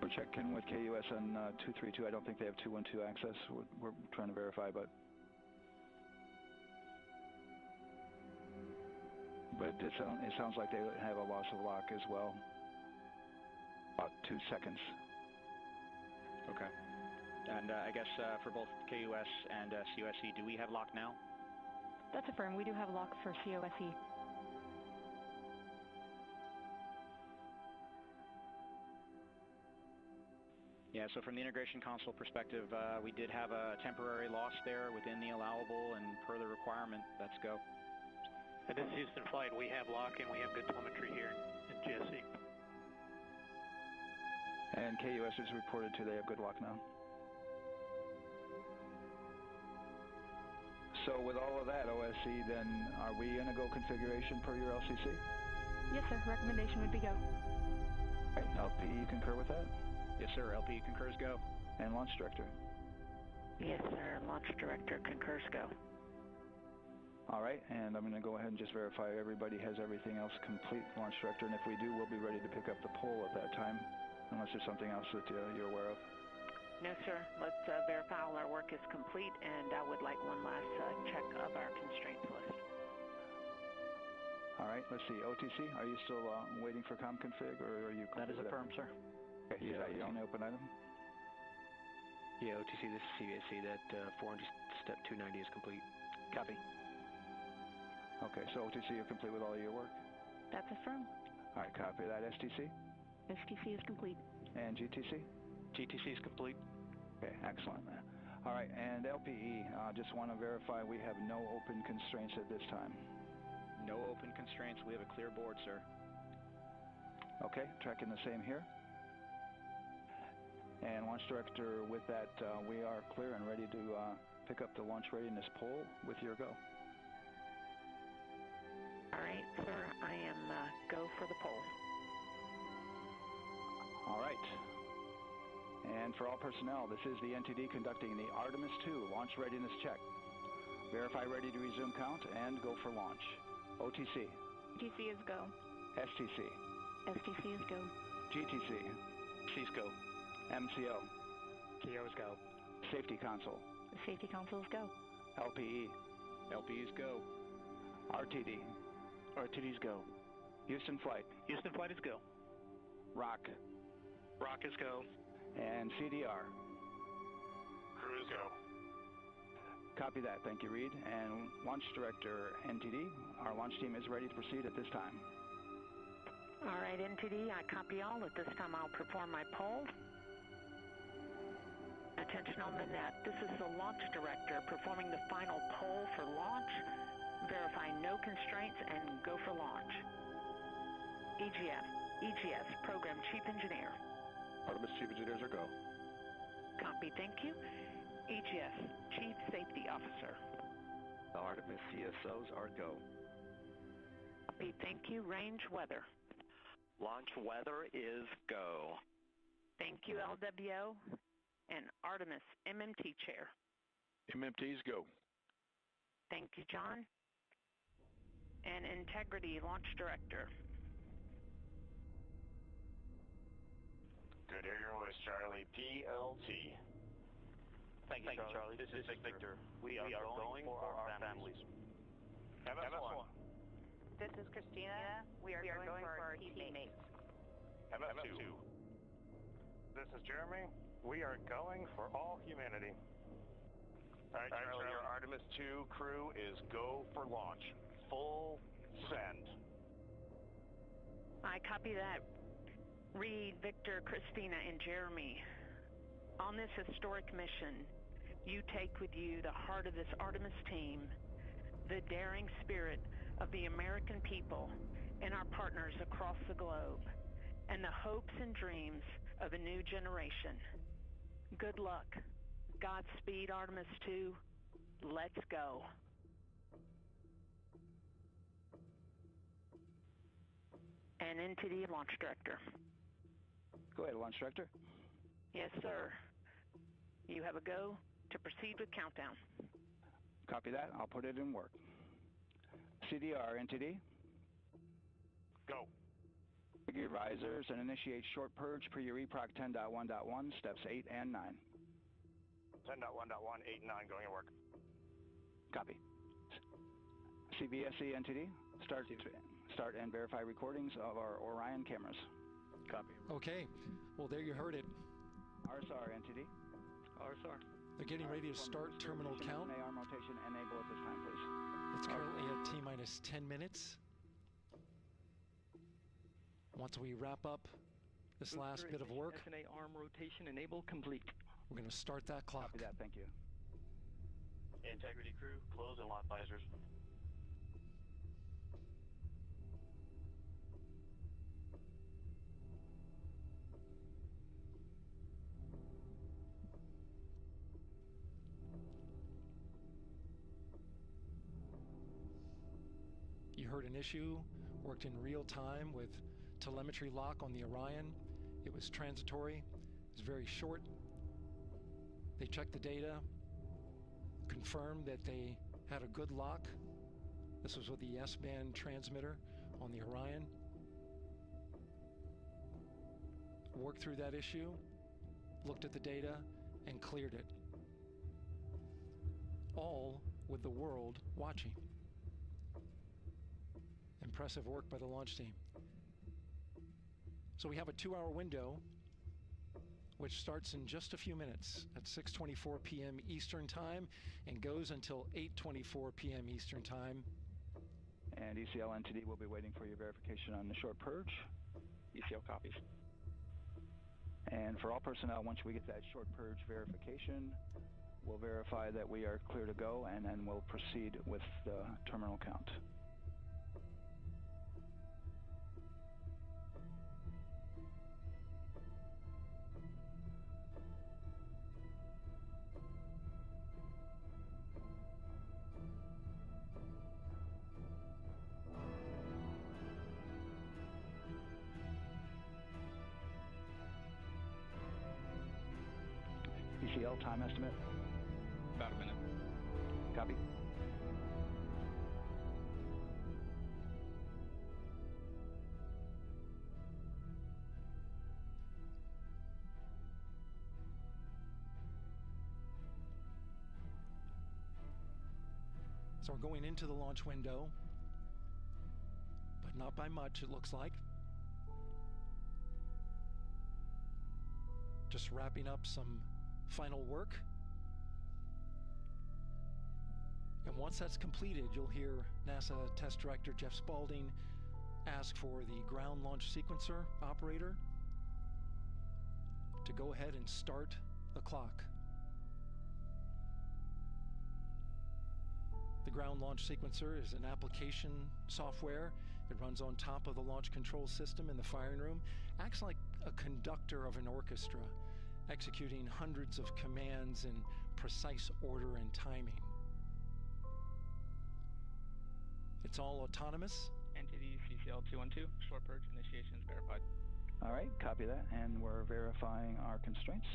We're checking with KUS on 232. I don't think they have 212 access. We're trying to verify, but it sounds like they have a loss of lock as well. About 2 seconds. Okay. And I guess for both KUS and COSE, do we have lock now? That's affirmed. We do have lock for COSE. Yeah, so from the integration console perspective, we did have a temporary loss there within the allowable, and per the requirement, let's go. This is Houston Flight. We have lock and we have good telemetry here in GSE. And KUS has reported too, they have good lock now. So with all of that, OSC, then are we in a go configuration per your LCC? Yes, sir. Recommendation would be go. Right. LPE, you concur with that? Yes, sir. LPE concurs go. And launch director? Yes, sir. Launch director concurs go. All right, and I'm going to go ahead and just verify everybody has everything else complete, launch director, and if we do, we'll be ready to pick up the poll at that time, unless there's something else that you're aware of. No, sir. Let's verify all our work is complete, and I would like one last check of our constraints list. All right, let's see. OTC, are you still waiting for ComConfig, or are you... That is affirmed, sir. Okay, is that your only open item? Yeah, OTC, this is CVSC. That 400 step 290 is complete. Copy. Okay, so OTC, you're complete with all your work? That's affirmed. All right, copy that. STC? STC is complete. And GTC? GTC is complete. Okay, excellent. All right, and LPE, just want to verify we have no open constraints at this time. No open constraints. We have a clear board, sir. Okay, tracking the same here. And launch director, with that, we are clear and ready to pick up the launch readiness poll with your go. All right, sir. I am go for the poll. All right. And for all personnel, this is the NTD conducting the Artemis 2 launch readiness check. Verify ready to resume count and go for launch. OTC. GTC is go. STC. STC is go. GTC. C's go. MCO. KO's go. Safety console. Safety console is go. LPE. LPE's go. RTD. RTD's go. Houston Flight. Houston Flight is go. Rock. Rock is go. And CDR. Crew is go. Copy that. Thank you, Reed. And launch director, NTD, our launch team is ready to proceed at this time. All right, NTD, I copy all. At this time, I'll perform my poll. Attention on the net. This is the launch director performing the final poll for launch, verifying no constraints, and go for launch. EGS, Program Chief Engineer. Artemis Chief Engineers are go. Copy, thank you. EGS, Chief Safety Officer. The Artemis CSOs are go. Copy, thank you. Range weather. Launch weather is go. Thank you, LWO. And Artemis MMT Chair. MMT's go. Thank you, John. And Integrity Launch Director. Good Airways, Charlie, PLT. Thank you, Charlie. This is Victor. We are going for our families. MS1. This is Christina. We are going for our teammates. MS2. This is Jeremy. We are going for all humanity. All right, Charlie, your Artemis 2 crew is go for launch. Full send. I copy that. Reed, Victor, Christina, and Jeremy. On this historic mission, you take with you the heart of this Artemis team, the daring spirit of the American people and our partners across the globe, and the hopes and dreams of a new generation. Good luck. Godspeed, Artemis 2. Let's go. And NTD Launch Director. Go ahead, Launch Director. Yes, sir. You have a go to proceed with countdown. Copy that. I'll put it in work. CDR, NTD. Go. Figure risers and initiate short purge per your EPROC 10.1.1, steps 8 and 9. 10.1.1, 8 and 9 going to work. Copy. CVSC, NTD. Start and verify recordings of our Orion cameras. Copy. Okay. Well, there you heard it. RSR, NTD. RSR. They're getting ready to start terminal count. AR rotation enable at this time, please. It's currently at T-minus 10 minutes. Once we wrap up this last bit of work. SNA arm rotation enable complete. We're going to start that clock. Copy that. Thank you. Integrity crew, close and lock visors. You heard an issue, worked in real time with telemetry lock on the Orion. It was transitory, it was very short. They checked the data, confirmed that they had a good lock. This was with the S-band transmitter on the Orion. Worked through that issue, looked at the data, and cleared it. All with the world watching. Impressive work by the launch team. So we have a 2-hour window, which starts in just a few minutes at 6:24 p.m. Eastern Time and goes until 8:24 p.m. Eastern Time. And ECL NTD will be waiting for your verification on the short purge. ECL copies. And for all personnel, once we get that short purge verification, we'll verify that we are clear to go, and then we'll proceed with the terminal count. ECL time estimate? About a minute. Copy. So we're going into the launch window, but not by much, it looks like. Just wrapping up some final work. And once that's completed, you'll hear NASA Test Director Jeff Spaulding ask for the ground launch sequencer operator to go ahead and start the clock. The ground launch sequencer is an application software. It runs on top of the launch control system in the firing room, acts like a conductor of an orchestra, executing hundreds of commands in precise order and timing. It's all autonomous. NTD CCL 212, short purge initiation is verified. All right, copy that, and we're verifying our constraints.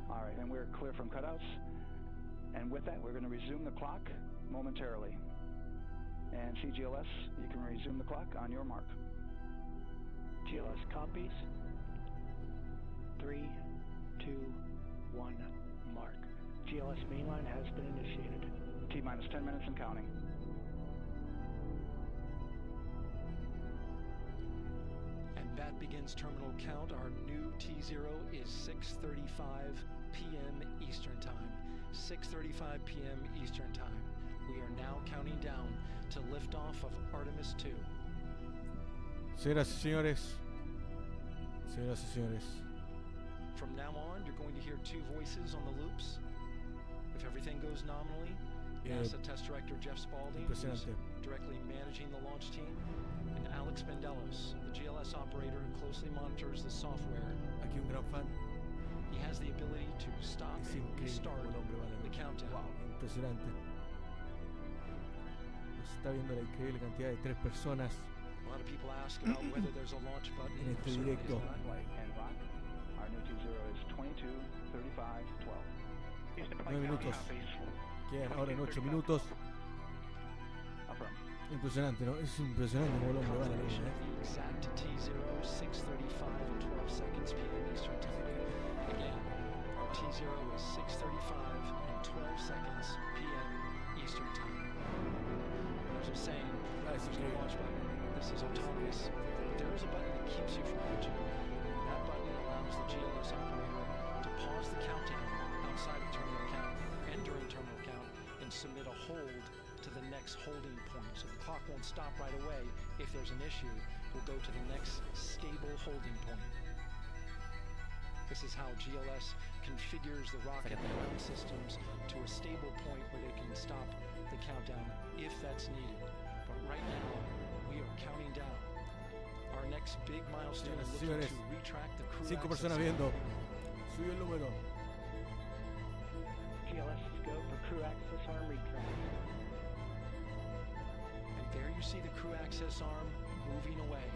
All right, and we're clear from cutouts. And with that, we're going to resume the clock momentarily. And CGLS, you can resume the clock on your mark. GLS copies. 3, 2, 1, mark. GLS mainline has been initiated. T-minus 10 minutes and counting. And that begins terminal count. Our new T0 is 6:35 p.m. Eastern Time. 6:35 p.m. Eastern Time. We are now counting down to liftoff of Artemis 2. Señoras y señores. Señoras y señores. From now on, you're going to hear two voices on the loops. If everything goes nominally, NASA Test Director Jeff Spaulding, who's directly managing the launch team, and Alex Bendelos, the GLS operator who closely monitors the software. Aquí un gran fan. He has the ability to stop and restart the countdown. Wow, impresionante. Está viendo la increíble cantidad de 3 personas A lot of people ask about whether there's a launch button. en este directo. And rock. Our new T0 is 22, 35, 12. 9 minutos. Quedan ahora en 8 minutos. Impresionante, ¿no? Es impresionante cómo el hombre va a la línea, The exact T0, 6:35 and 12 seconds p.m. Eastern Time. Again, our T0 is 6:35 and 12 seconds p.m. Eastern Time. As I was saying, there's no launch button. This is autonomous. But there is a button that keeps you from launching. holding point. So the clock won't stop right away. If there's an issue, we'll go to the next stable holding point. This is how GLS configures the rocket and ground systems to a stable point where they can stop the countdown if that's needed. But right now, we are counting down. Our next big milestone is looking to retract the crew 5 personas viendo. Subió el número. GLS is go for crew access arm retract. And there you see the crew access arm moving away.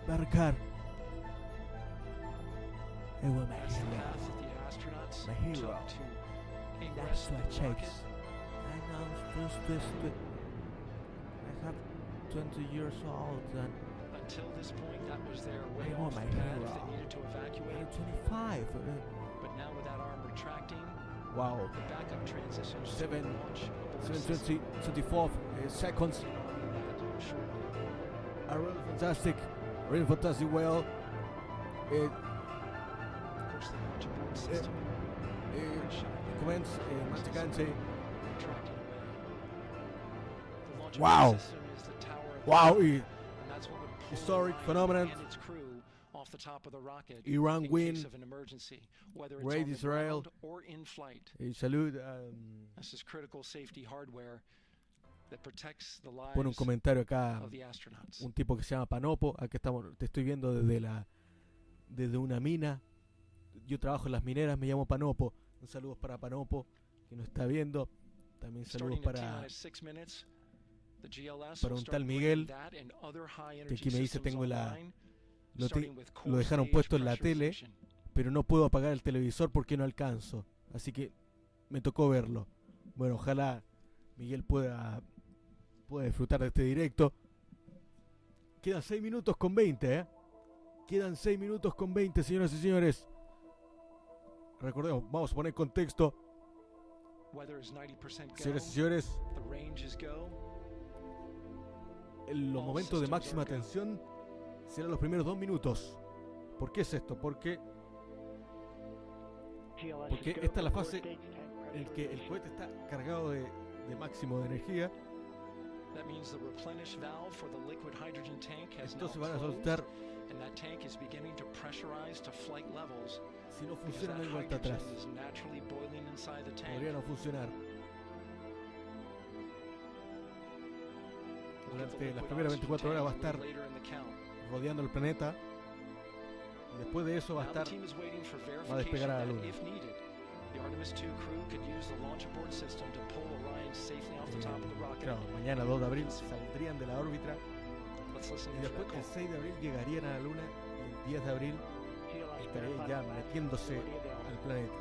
Va a arrancar. That's the path that the astronauts took to ingress the rocket. I know I have 20 years old and until this point, that was their way I off want my the path hero. if they needed to evacuate. I'm 25. But now with that arm retracting, Wow. the backup transitions to 7 launch. 24 seconds. Are really fantastic. Really fantastic. Well, Of course, the launch abort system. commence masticante. Retracting away. The launch Wow. abort system is the tower of Wow. and that's what would pull Historic Orion phenomenon. and its crew off the top of the rocket Iran in win. case of an emergency, whether it's Great on the Israel. ground or in flight. Salud. This is critical safety hardware that protects the Pone un lives comentario acá. of the astronauts. Un tipo que se llama Panopo. Acá estamos. Te estoy viendo desde una mina. Yo trabajo en las mineras. Me llamo Panopo. Un saludo para Panopo que nos está viendo. También saludos para un tal Miguel, que aquí me dice tengo lo dejaron puesto en la tele, pero no puedo apagar el televisor porque no alcanzo, así que me tocó verlo. Bueno, ojalá Miguel pueda disfrutar de este directo. Quedan 6 minutos con 20, Quedan 6 minutos con 20, señoras y señores. Recordemos, vamos a poner contexto. Señoras y señores, los momentos de máxima tensión serán los primeros 2 minutos. ¿Por qué es esto? Porque esta es la fase en que el cohete está cargado de máximo de energía. Entonces van a soltar. Si no funciona, no hay vuelta atrás. Podría no funcionar. Durante las primeras 24 horas va a estar rodeando el planeta. Y después de eso va a despegar a la Luna. Claro, mañana 2 de abril saldrían de la órbita. Y después el 6 de abril llegarían a la Luna. Y el 10 de abril estarían ya metiéndose al planeta.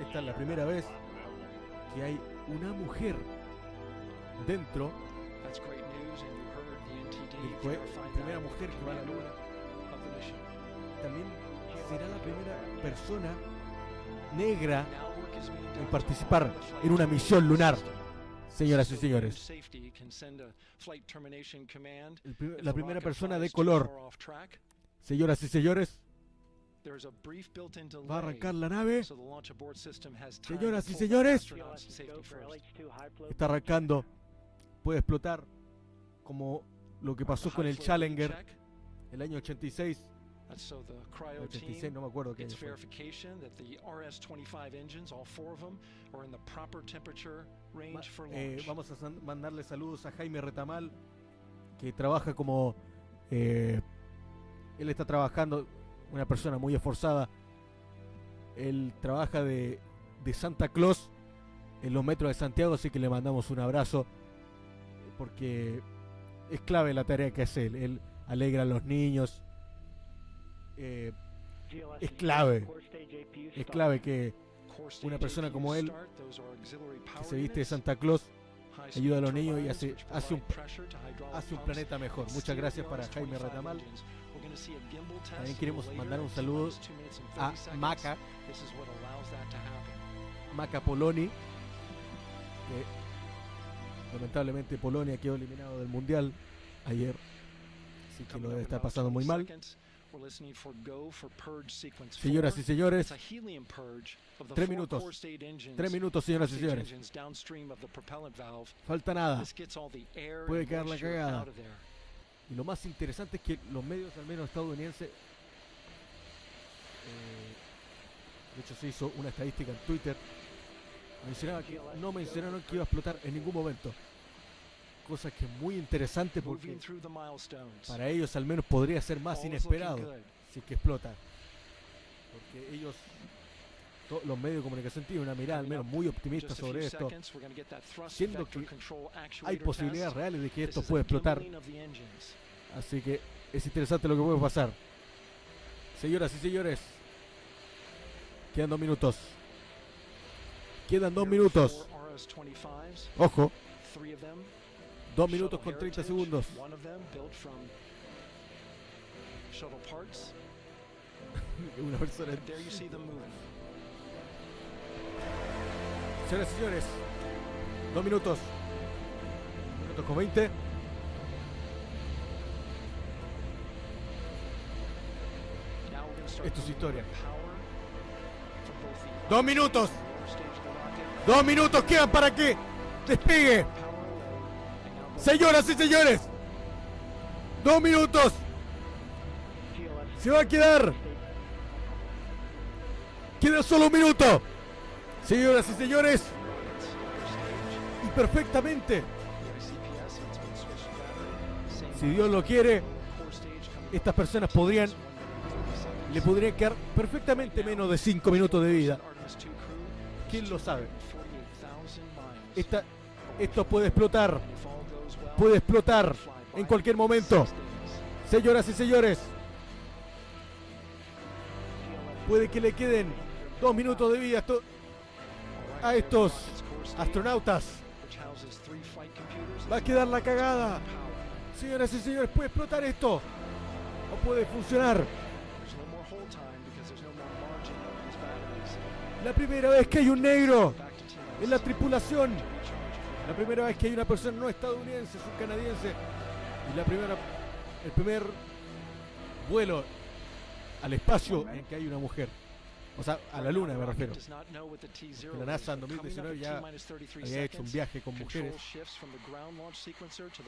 Esta es la primera vez que hay una mujer dentro del cohete, primera mujer que va a la Luna. También será la primera persona negra en participar en una misión lunar, señoras y señores. La primera persona de color, señoras y señores. Va a arrancar la nave. Señoras y señores, está arrancando. Puede explotar como lo que pasó con el Challenger el año 86. 86, no me acuerdo qué fue. Vamos a mandarle saludos a Jaime Retamal, que trabaja como él está trabajando, una persona muy esforzada. Él trabaja de Santa Claus en los metros de Santiago, así que le mandamos un abrazo porque es clave la tarea que hace él. Él alegra a los niños. Es clave que una persona como él, que se viste de Santa Claus, ayuda a los niños y hace un planeta mejor. Muchas gracias para Jaime Retamal. También queremos mandar un saludo a Maca Poloni, que lamentablemente Polonia quedó eliminado del Mundial ayer, así que lo debe estar pasando muy mal. Señoras y señores, 3 minutos. 3 minutos, señoras y señores. Falta nada. Puede quedar la cagada. Y lo más interesante es que los medios, al menos estadounidenses, de hecho se hizo una estadística en Twitter, no mencionaron que iba a explotar en ningún momento. Cosa que es muy interesante porque para ellos al menos podría ser más inesperado si es que explota. Porque ellos, los medios de comunicación tienen una mirada al menos muy optimista sobre esto, siendo que hay posibilidades reales de que esto pueda explotar. Así que es interesante lo que puede pasar. Señoras y señores, quedan 2 minutos. Quedan 2 minutos. Ojo. 2 minutos con 30 segundos. Una persona. Señoras y señores, 2 minutos. 1 minuto con 20. Esto es historia. 2 minutos. 2 minutos quedan para que despegue. Señoras y señores, 2 minutos. Se va a quedar. Queda solo 1 minuto. Señoras y señores. Y perfectamente, si Dios lo quiere, estas personas le podrían quedar perfectamente menos de 5 minutos de vida. ¿Quién lo sabe? Esto puede explotar. Puede explotar en cualquier momento. Señoras y señores, puede que le queden 2 minutos de vida a estos astronautas. Va a quedar la cagada. Señoras y señores, puede explotar esto. O puede funcionar. La primera vez que hay un negro en la tripulación. La primera vez que hay una persona no estadounidense, es un canadiense. Y el primer vuelo al espacio en que hay una mujer. O sea, a la luna me refiero. Porque la NASA en 2019 ya había hecho un viaje con mujeres.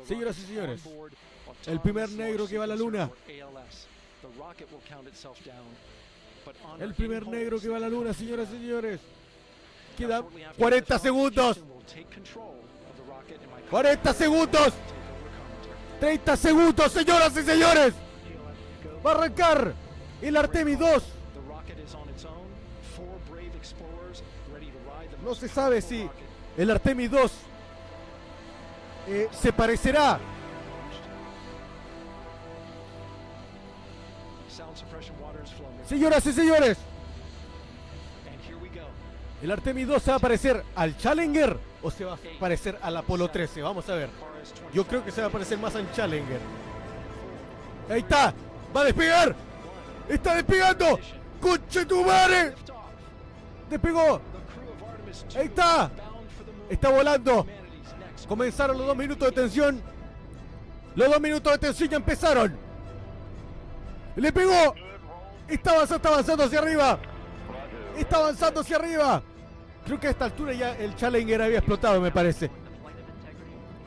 Señoras y señores, el primer negro que va a la luna. El primer negro que va a la luna, señoras y señores. Quedan 40 segundos. 40 segundos. 30 segundos, señoras y señores. Va a arrancar el Artemis 2. No se sabe si el Artemis 2 se parecerá señoras y señores. ¿El Artemis 2 se va a parecer al Challenger o se va a parecer al Apolo 13? Vamos a ver. Yo creo que se va a parecer más al Challenger. Ahí está. Va a despegar. Está despegando. ¡Conche tu madre! Despegó. Ahí está. Está volando. Comenzaron los 2 minutos de tensión. Los 2 minutos de tensión ya empezaron. Le pegó. Está avanzando hacia arriba. Está avanzando hacia arriba. Creo que a esta altura ya el Challenger había explotado, me parece.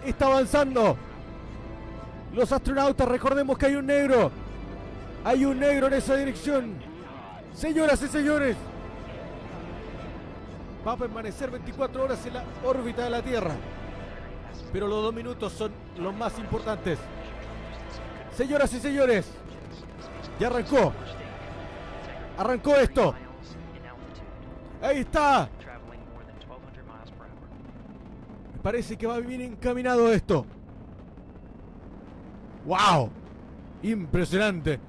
Está avanzando. Los astronautas, recordemos que hay un negro. Hay un negro en esa dirección. Señoras y señores, va a permanecer 24 horas en la órbita de la Tierra. Pero los 2 minutos son los más importantes. Señoras y señores, ya arrancó. Arrancó esto. Ahí está. Me parece que va bien encaminado esto. ¡Wow! Impresionante.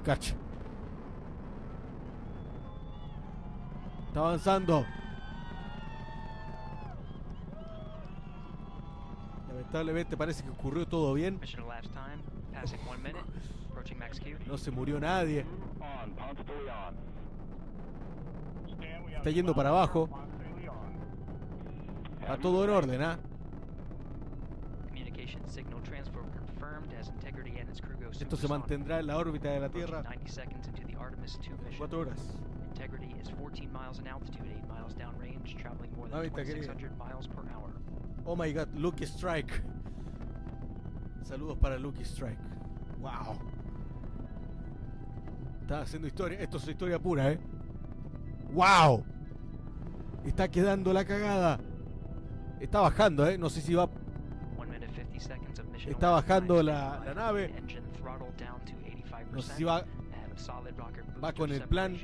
Cacha. Está avanzando. Lamentablemente parece que ocurrió todo bien. No se murió nadie. Está yendo para abajo. Está todo en orden, ¿ah? observation. Signal transfer confirmed as Integrity and its crew go Esto se mantendrá en la órbita de la Tierra 90 seconds into the Artemis 2 mission. 4 horas. Integrity is 14 miles in altitude, 8 miles downrange, traveling more than 2,600 miles per hour. Oh my god, Lucky Strike. Saludos para Lucky Strike. Wow. Está haciendo historia. Esto es historia pura, Wow. Está quedando la cagada. Está bajando, no sé si va. Está bajando la nave. No sé si va con el plan.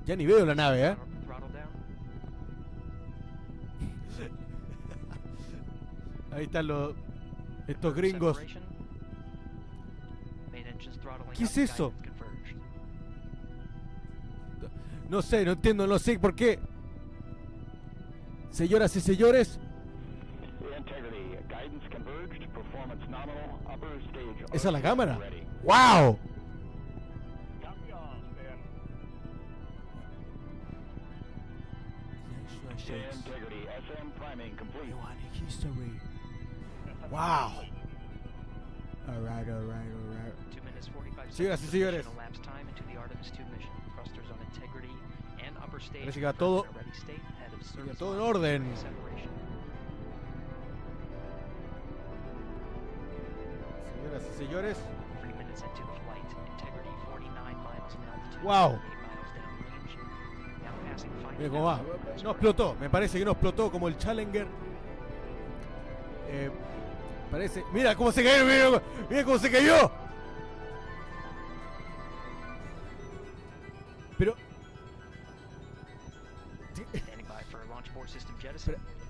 Ya ni veo la nave, Ahí están estos gringos. ¿Qué es eso? No sé, no entiendo, no sé por qué. Señoras y señores. ¿Esa es la cámara? ¡Wow! Wow. Alright. Señoras y señores. Parece que va todo en orden. Señoras y señores. Wow. Mira cómo va. No explotó. Me parece que no explotó como el Challenger. Parece. Mira cómo se cayó. Mira cómo se cayó.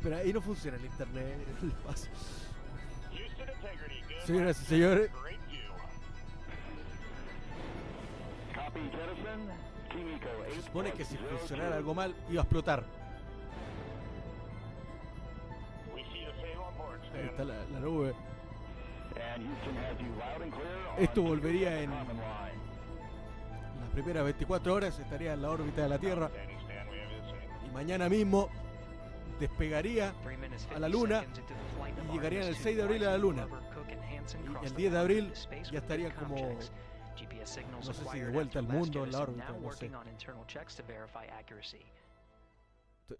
Pero ahí no funciona el internet. Señoras y señores. Se supone que si funcionara algo mal iba a explotar. Ahí está la nube. Esto volvería en las primeras 24 horas. Estaría en la órbita de la Tierra. Y mañana mismo despegaría a la Luna y llegarían el 6 de abril a la Luna. Y el 10 de abril ya estarían como, no sé si de vuelta al mundo en la órbita, no sé.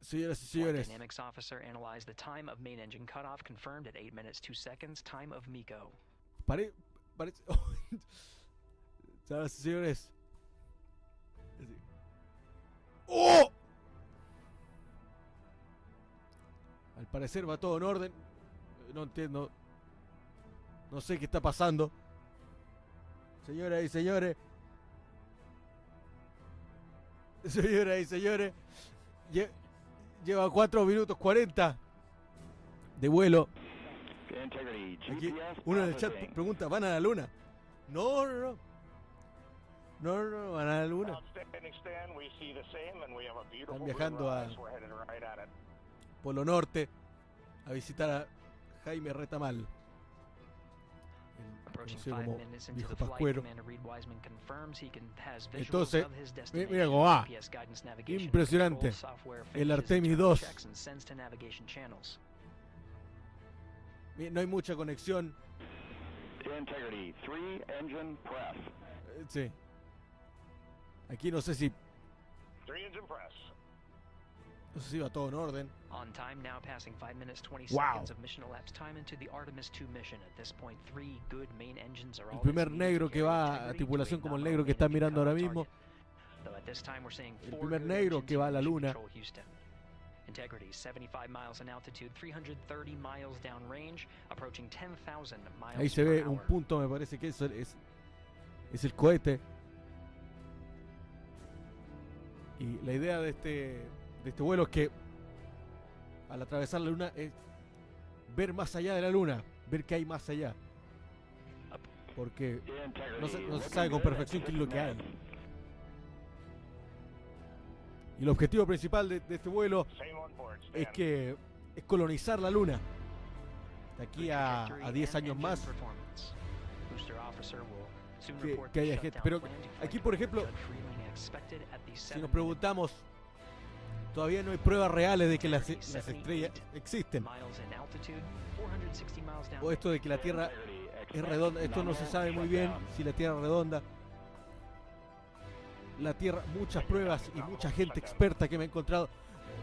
Señoras y señores, parece señoras y señores. ¡Oh! Al parecer va todo en orden. No entiendo. No sé qué está pasando. Señoras y señores. Señoras y señores. Lleva 4 minutos 40 de vuelo. Aquí uno en el chat pregunta, ¿van a la luna? No, van a la luna. Están viajando a Polo Norte a visitar a Jaime Retamal, conocido como Viejo Pascuero. Entonces, mira cómo va. Impresionante. El Artemis 2. No hay mucha conexión. Sí. Aquí no sé si va todo en orden. Wow. El primer negro que va a tripulación como el negro que están mirando ahora mismo. El primer negro que va a la luna. Integrity, 75 miles in altitude, 330 miles downrange, approaching 10,000 miles. Ahí se ve un punto, me parece que eso es el cohete. Y la idea de este vuelo es que al atravesar la luna es ver más allá de la luna, ver qué hay más allá. Porque no se sabe con perfección qué es lo que hay. Y el objetivo principal de este vuelo es colonizar la luna. De aquí a 10 años más. Que haya gente. Pero aquí, por ejemplo, si nos preguntamos Todavía no hay pruebas reales de que las estrellas existen. O esto de que la Tierra es redonda. Esto no se sabe muy bien si la Tierra es redonda. La Tierra, muchas pruebas y mucha gente experta que me he encontrado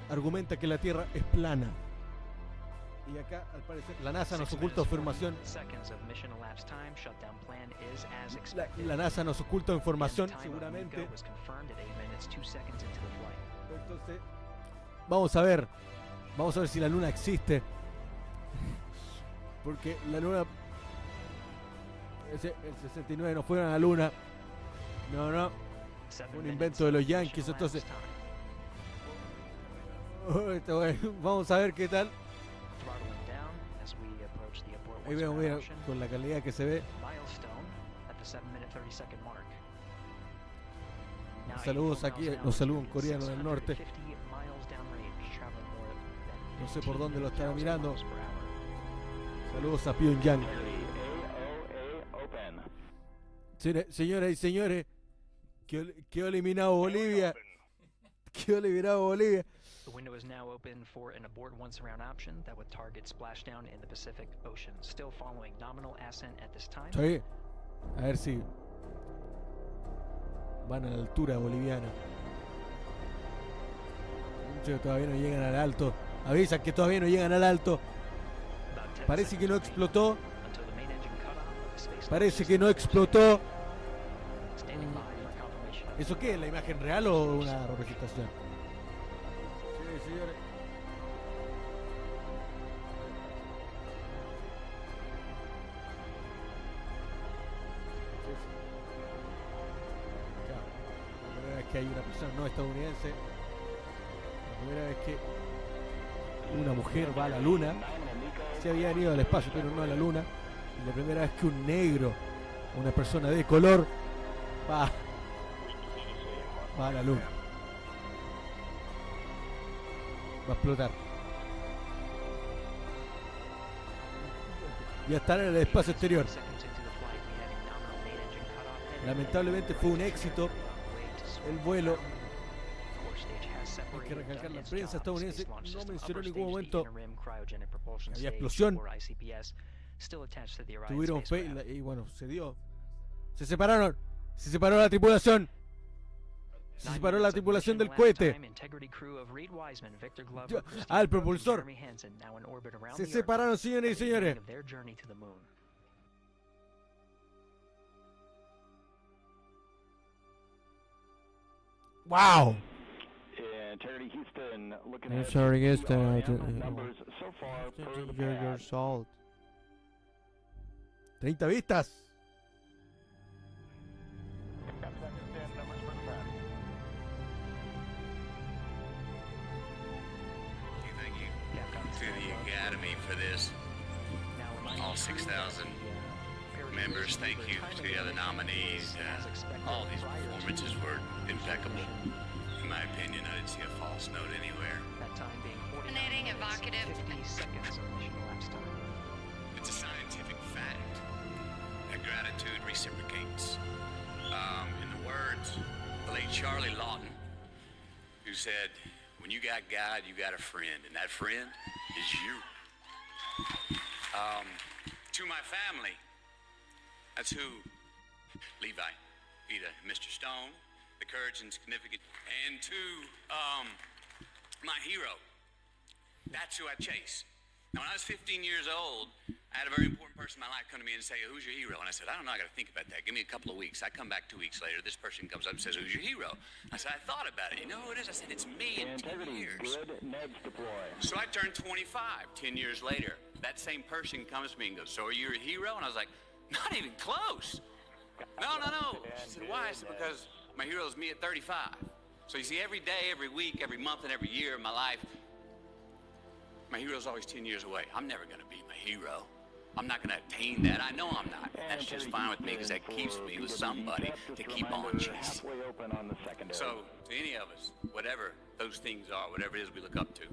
argumenta que la Tierra es plana. Y acá, al parecer, la NASA nos oculta información. La NASA nos oculta información, seguramente. Entonces, vamos a ver si la Luna existe. Porque la Luna, el 69 no fueron a la Luna. No. Un invento de los yankees, entonces. Vamos a ver qué tal. Ahí vemos, mira, con la calidad que se ve. Saludos aquí, nos saludan coreanos del norte. No sé por dónde lo estarán mirando. Saludos a Pyongyang. Señoras y señores, quedó eliminado Bolivia. The window is now open for an abort once around option that would target splashdown in the Pacific Ocean. Still following nominal ascent at this time. Sí. A ver si van a la altura boliviana. Muchos todavía no llegan al alto. Avisan que todavía no llegan al alto. Parece que no explotó. ¿Eso qué es? ¿La imagen real o una representación? Sí, señores. La primera vez que hay una persona no estadounidense. La primera vez que una mujer va a la luna. Se había ido al espacio, pero no a la luna. Y la primera vez que un negro, una persona de color, va a la luna. Va a explotar. Ya están en el espacio exterior. Lamentablemente fue un éxito el vuelo. Hay que recalcar, la prensa estadounidense no mencionó en ningún momento que había explosión. Tuvieron fe y bueno, se dio. Se separaron. Se separó la tripulación. Se separó la tripulación del cohete. El propulsor. Se separaron, señores y señores. ¡Wow! I'm sorry, guys. Your salt. 30 vistas. To the Academy for this. All 6,000 members, thank you to the other nominees. All these performances were impeccable. In my opinion, I didn't see a false note anywhere. Fascinating, evocative. It's a scientific fact that gratitude reciprocates. In the words of the late Charlie Lawton, who said, when you got God, you got a friend, and that friend is you. To my family, that's who Levi, Vita, Mr. Stone, the courage and significance, and to my hero, that's who I chase. Now, when I was 15 years old, I had a very important person in my life come to me and say, who's your hero? And I said, I don't know, I got to think about that. Give me a couple of weeks. I come back 2 weeks later, this person comes up and says, who's your hero? I said, I thought about it. You know who it is? I said, it's me in 10 years. So I turned 25 10 years later. That same person comes to me and goes, so are you a hero? And I was like, not even close. No. She said, why? I said, because my hero is me at 35. So you see, every day, every week, every month, and every year of my life, my hero's always 10 years away. I'm never going to be my hero. I'm not going to attain that. I know I'm not. That's just fine with me because that keeps me with somebody to keep on chasing. So, to any of us, whatever those things are, whatever it is we look up to,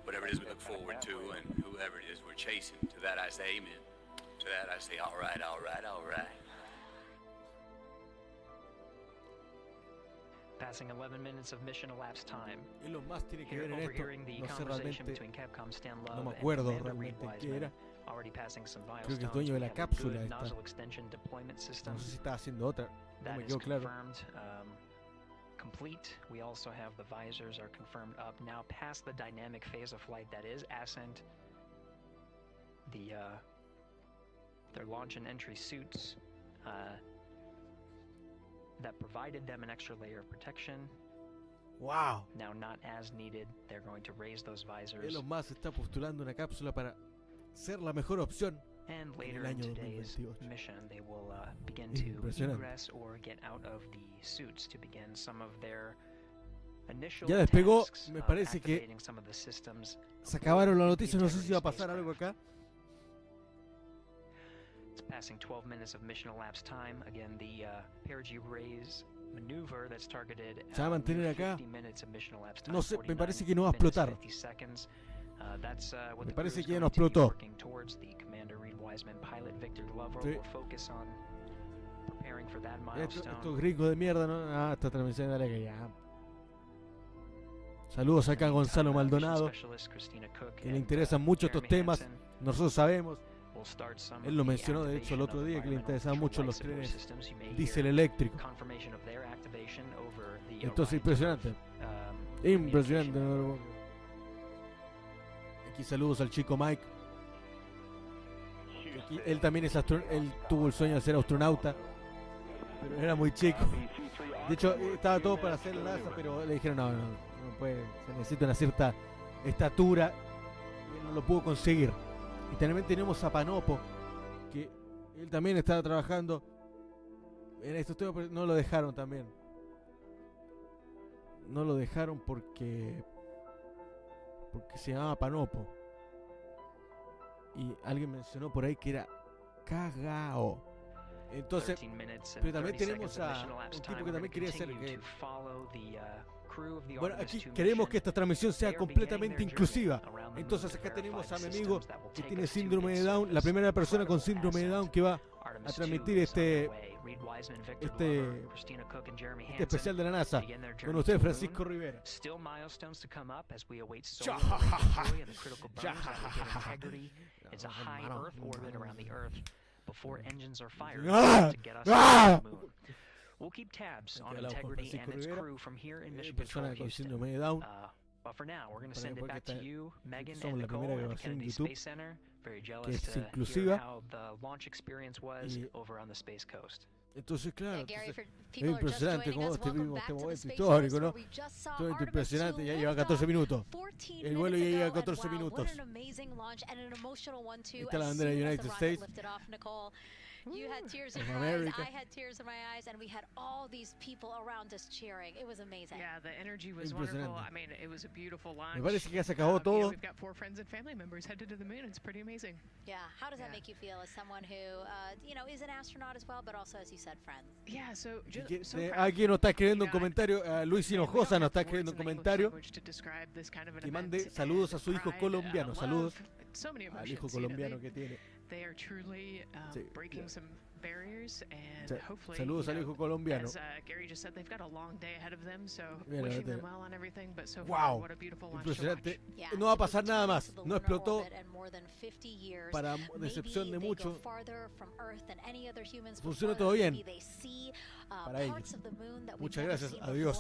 whatever it is we look forward to, and whoever it is we're chasing, to that I say amen. To that I say, all right. Passing 11 minutes of mission elapsed time. Elon Musk tiene que ver en esto. Overhearing the No sé conversation realmente. between Capcom Stan No Love me and acuerdo Commander Reed realmente qué Wiseman. era. Already passing some Creo que milestones. es dueño de We la have a cápsula good esta. nozzle extension deployment system. No sé si estaba haciendo otra. No That me is quedó claro. confirmed. Complete. We also have the visors are confirmed up. Now past the dynamic phase of flight that is ascent. Their launch and entry suits that provided them an extra layer of protection. Wow. Now not as needed. They're going to raise those visors. Elon Musk está postulando una cápsula para ser la mejor opción And en later el in año today's 2028. mission, they will begin to Impresionante. egress or get out of the suits to begin some of their initial Ya despegó, tasks me of parece que activating some of the systems. se acabaron las noticias, no sé si va a pasar algo acá. It's passing 12 minutes of mission elapsed time. Again, the perigee raise maneuver that's targeted Se va a mantener acá. 50 minutes of mission elapsed time. No sé, me 49 parece que no va a minutes, explotar. 50 seconds. That's what Me the parece crew is que ya going no to be explotó. working towards. The Commander Reed Wiseman, pilot Victor Glover Sí. will focus on preparing for that milestone. Estos gringos de mierda, ¿no? Ah, esta transmisión, dale que ya. Saludos acá a Gonzalo Maldonado, que le interesan mucho estos temas. Nosotros sabemos. Él lo mencionó de hecho el otro día, que le interesaban mucho los trenes diésel eléctricos. Entonces impresionante. Impresionante. ¿No? Aquí saludos al chico Mike. Aquí, él también es él tuvo el sueño de ser astronauta, pero era muy chico. De hecho, estaba todo para hacer la NASA, pero le dijeron no puede, se necesita una cierta estatura y él no lo pudo conseguir. Y también tenemos a Panopo, que él también estaba trabajando en estos temas, pero no lo dejaron también. No lo dejaron porque se llamaba Panopo. Y alguien mencionó por ahí que era cagao. Entonces, pero también tenemos a un tipo que también quería ser que... Bueno, aquí queremos que esta transmisión sea completamente inclusiva. Entonces acá tenemos a mi amigo que tiene síndrome de Down, la primera persona con síndrome de Down que va a transmitir este especial de la NASA. Con usted, Francisco Rivera. We'll keep tabs on integrity and its crew from here in Mission Control Houston. But for now, we're going to send it back to you, Megan, and Nicole at the Kennedy Space Center. Very jealous to hear how the launch experience was over on the Space Coast. Entonces, claro, Yeah, Gary, entonces, for es people who are just impresionante joining cómo us, welcome vivimos back este to the momento Space histórico, Coast, ¿no? where we just saw Todo Artemis impresionante, ya 2 lleva lift 14 off minutos. 14 El vuelo ya minutes lleva ago, and 14 wow, minutos. what an amazing launch and an emotional one too. Está la As bandera de soon as United the rocket States. lifted off, Nicole, you had tears in Of your America. eyes, I had tears in my eyes, and we had all these people around us cheering. It was amazing. Yeah, the energy was wonderful. Impresionante. I mean, it was a beautiful launch. Me parece que ya se acabó You know, todo. we've got 4 friends and family members headed to the moon. It's pretty amazing. Yeah, how does that make you feel as someone who, is an astronaut as well, but also, as you said, friends? Yeah, so just Que- so proud. Alguien nos está escribiendo un comentario, Luis Hinojosa nos está escribiendo un comentario To describe this kind of an que event mande saludos a su hijo pride, colombiano, love, saludos so many al hijo emotions, you know, colombiano que tiene. They are truly Sí, breaking some barriers, and Sí, hopefully, saludos al hijo colombiano. as Gary just said, they've got a long day ahead of them, so Mira, wishing them mira. well on everything, but so far, Wow, what a beautiful launch to watch. impresionante. No va a pasar nada más, no explotó para decepción de muchos. Funciona todo bien para ellos. Muchas gracias a Dios.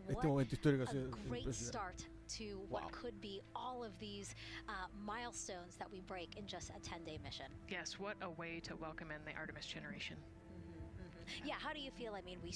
Este momento histórico ha sido impresionante. To what could be all of these milestones that we break in just a 10-day mission. Yes, what a way to welcome in the Artemis generation. Yeah, how do you feel? I mean, we